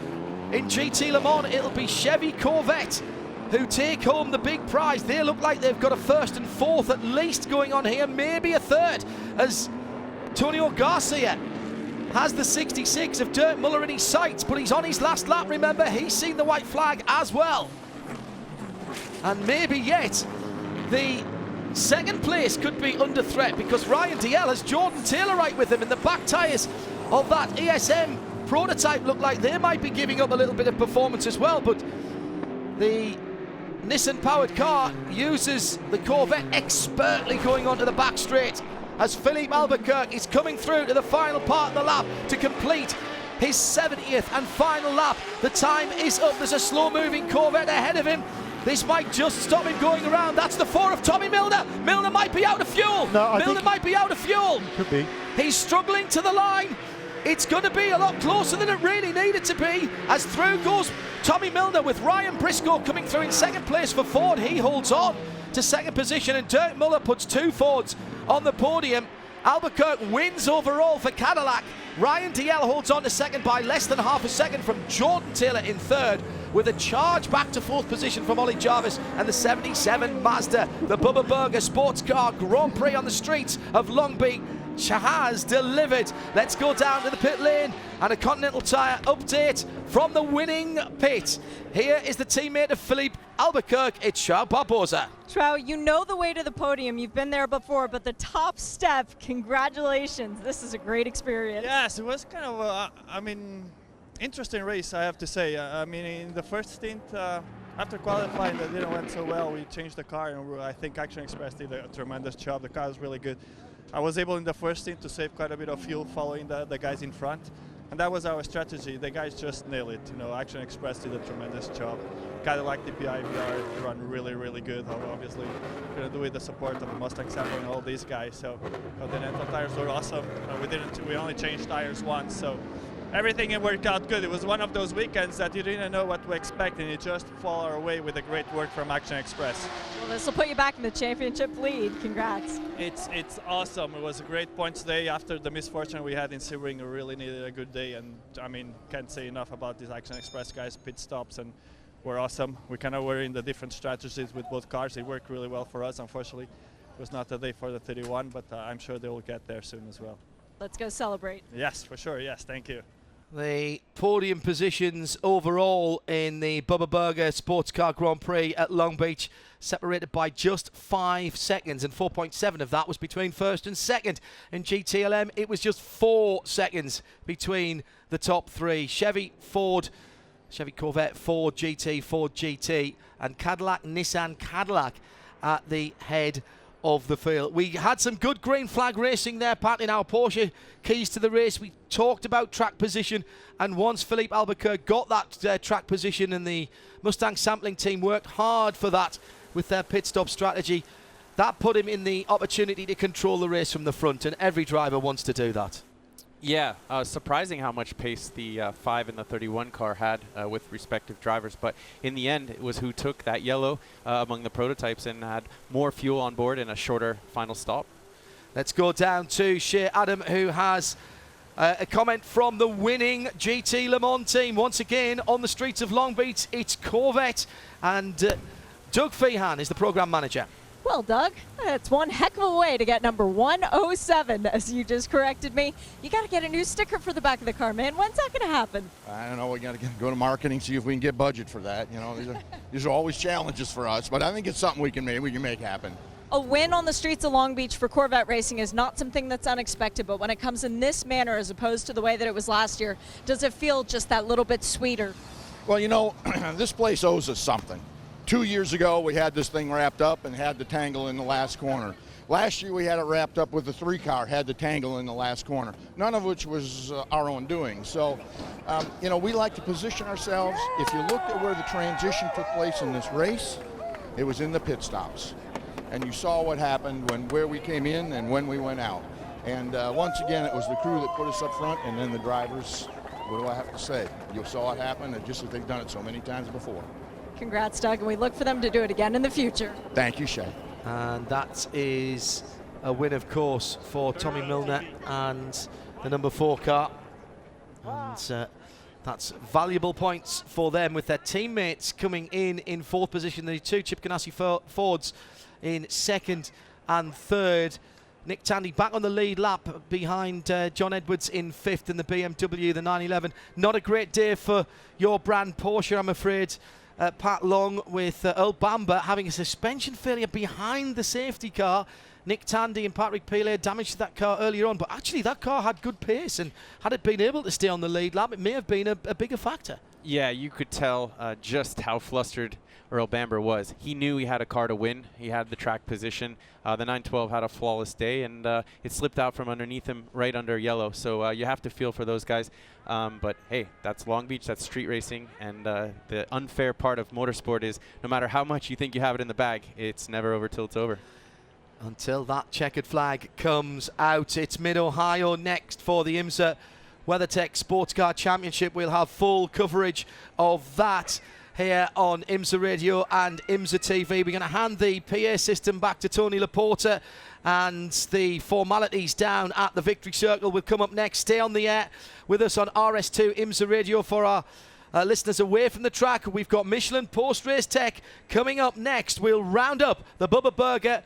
In GT Le Mans, it'll be Chevy Corvette who take home the big prize. They look like they've got a first and fourth at least going on here, maybe a third, as Antonio Garcia has the 66 of Dirk Muller in his sights, but he's on his last lap, remember. He's seen the white flag as well. And maybe yet the second place could be under threat, because Ryan DL has Jordan Taylor right with him, and the back tyres of that ESM prototype look like they might be giving up a little bit of performance as well. But the Nissan-powered car uses the Corvette expertly going onto the back straight, as Philippe Albuquerque is coming through to the final part of the lap to complete his 70th and final lap. The time is up. There's a slow-moving Corvette ahead of him. This might just stop him going around. That's the 4 of Tommy Milner. Milner might be out of fuel. Milner might be out of fuel. Could be. He's struggling to the line. It's going to be a lot closer than it really needed to be, as through goes Tommy Milner, with Ryan Briscoe coming through in second place for Ford. He holds on to second position, and Dirk Muller puts 2 Fords on the podium. Albuquerque wins overall for Cadillac. Ryan DL holds on to second by less than half a second from Jordan Taylor in third, with a charge back to fourth position from Ollie Jarvis and the 77 Mazda. The Bubba Burger Sports Car Grand Prix on the streets of Long Beach has delivered. Let's go down to the pit lane and a Continental Tire update from the winning pit. Here is the teammate of Philippe Albuquerque. It's João Barbosa. João, you know the way to the podium. You've been there before, but the top step, congratulations. This is a great experience. Yes, it was kind of, interesting race, I have to say. In the first stint, after qualifying that didn't went so well, we changed the car, and I think Action Express did a tremendous job. The car was really good. I was able in the first stint to save quite a bit of fuel following the guys in front, and that was our strategy. The guys just nailed it. Action Express did a tremendous job. Cadillac DPI VR run really, really good. Obviously, going to do with the support of Mustang Sampler and all these guys. So Continental tires were awesome. We only changed tires once, so everything worked out good. It was one of those weekends that you didn't know what to expect, and you just fall our way with the great work from Action Express. Well, this will put you back in the championship lead. Congrats. It's awesome. It was a great points day after the misfortune we had in Sebring. We really needed a good day, and can't say enough about these Action Express guys. Pit stops and were awesome. We kind of were in the different strategies with both cars. They worked really well for us. Unfortunately, it was not a day for the 31, but I'm sure they will get there soon as well. Let's go celebrate. Yes, for sure. Yes, thank you. The podium positions overall in the Bubba Burger Sports Car Grand Prix at Long Beach separated by just 5 seconds, and 4.7 of that was between first and second. In GTLM, it was just 4 seconds between the top 3. Chevy, Ford, Chevy Corvette, Ford GT, Ford GT, and Cadillac, Nissan, Cadillac at the head of the field. We had some good green flag racing there, Pat, in our Porsche keys to the race. We talked about track position, and once Philippe Albuquerque got that track position, and the Mustang sampling team worked hard for that with their pit stop strategy, that put him in the opportunity to control the race from the front, and every driver wants to do that. Yeah, surprising how much pace the 5 and the 31 car had with respective drivers. But in the end, it was who took that yellow among the prototypes and had more fuel on board in a shorter final stop. Let's go down to Shea Adam, who has A comment from the winning GT Le Mans team. Once again, on the streets of Long Beach, it's Corvette. And Doug Feehan is the program manager. Well, Doug, that's one heck of a way to get number 107, as you just corrected me. You got to get a new sticker for the back of the car, man. When's that going to happen? I don't know. We got to go to marketing, see if we can get budget for that. You know, these are always challenges for us, but I think it's something we can make happen. A win on the streets of Long Beach for Corvette Racing is not something that's unexpected, but when it comes in this manner as opposed to the way that it was last year, does it feel just that little bit sweeter? Well, you know, this place owes us something. 2 years ago, we had this thing wrapped up and had the tangle in the last corner. Last year, we had it wrapped up with the 3-car, had the tangle in the last corner, none of which was our own doing. So, you know, we like to position ourselves. If you looked at where the transition took place in this race, it was in the pit stops. And you saw what happened where we came in and when we went out. And once again, it was the crew that put us up front, and then the drivers. What do I have to say? You saw it happen, and just as they've done it so many times before. Congrats, Doug, and we look for them to do it again in the future. Thank you, Shay. And that is a win, of course, for Tommy Milner and the number 4 car. And that's valuable points for them, with their teammates coming in 4th position. The 2 Chip Ganassi Fords in 2nd and 3rd. Nick Tandy back on the lead lap behind John Edwards in 5th in the BMW, the 911. Not a great day for your brand Porsche, I'm afraid. Pat Long with Earl Bamber having a suspension failure behind the safety car. Nick Tandy and Patrick Pilet damaged that car earlier on, but actually that car had good pace, and had it been able to stay on the lead lap, it may have been a bigger factor. Yeah, you could tell just how flustered Earl Bamber was. He knew he had a car to win. He had the track position. The 912 had a flawless day, and it slipped out from underneath him right under yellow. So you have to feel for those guys. But hey, that's Long Beach, that's street racing, and the unfair part of motorsport is no matter how much you think you have it in the bag, it's never over till it's over. Until that checkered flag comes out. It's Mid-Ohio next for the IMSA WeatherTech SportsCar Championship. We'll have full coverage of that here on IMSA Radio and IMSA TV. We're going to hand the PA system back to Tony Laporta, and the formalities down at the Victory Circle will come up next. Stay on the air with us on RS2 IMSA Radio for our listeners away from the track. We've got Michelin post-race tech coming up next. We'll round up the Bubba Burger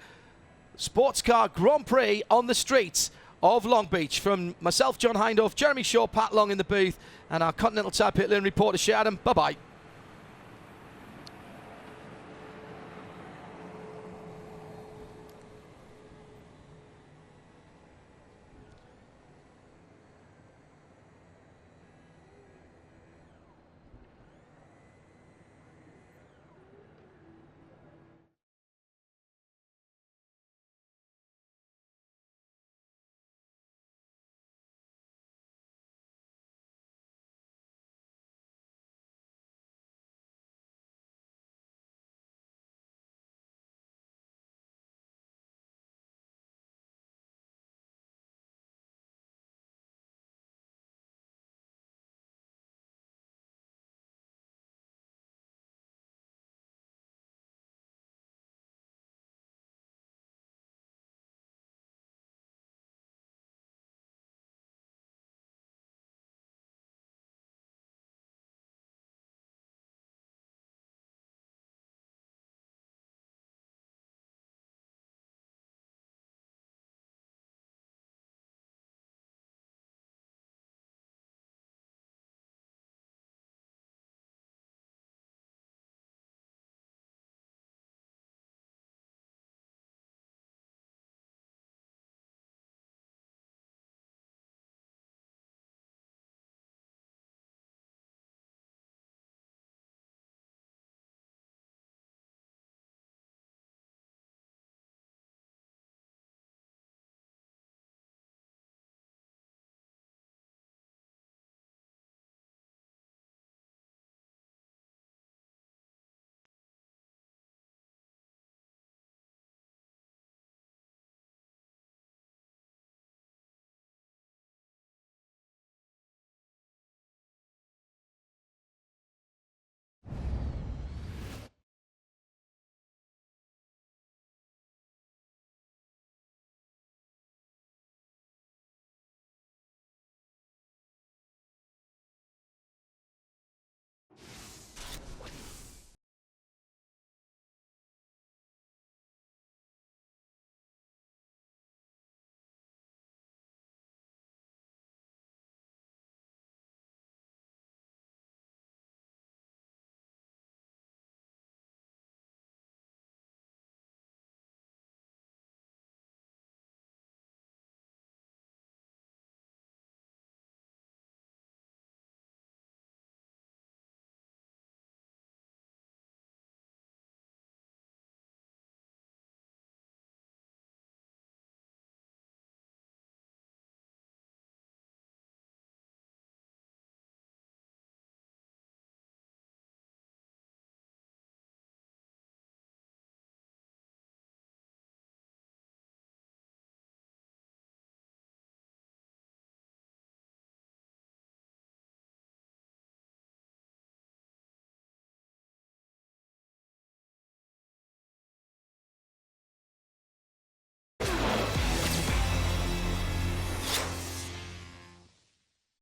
Sports Car Grand Prix on the streets of Long Beach. From myself, John Hindhaugh, Jeremy Shaw, Pat Long in the booth, and our Continental Tire Pit Lane reporter, Shadham. Bye-bye.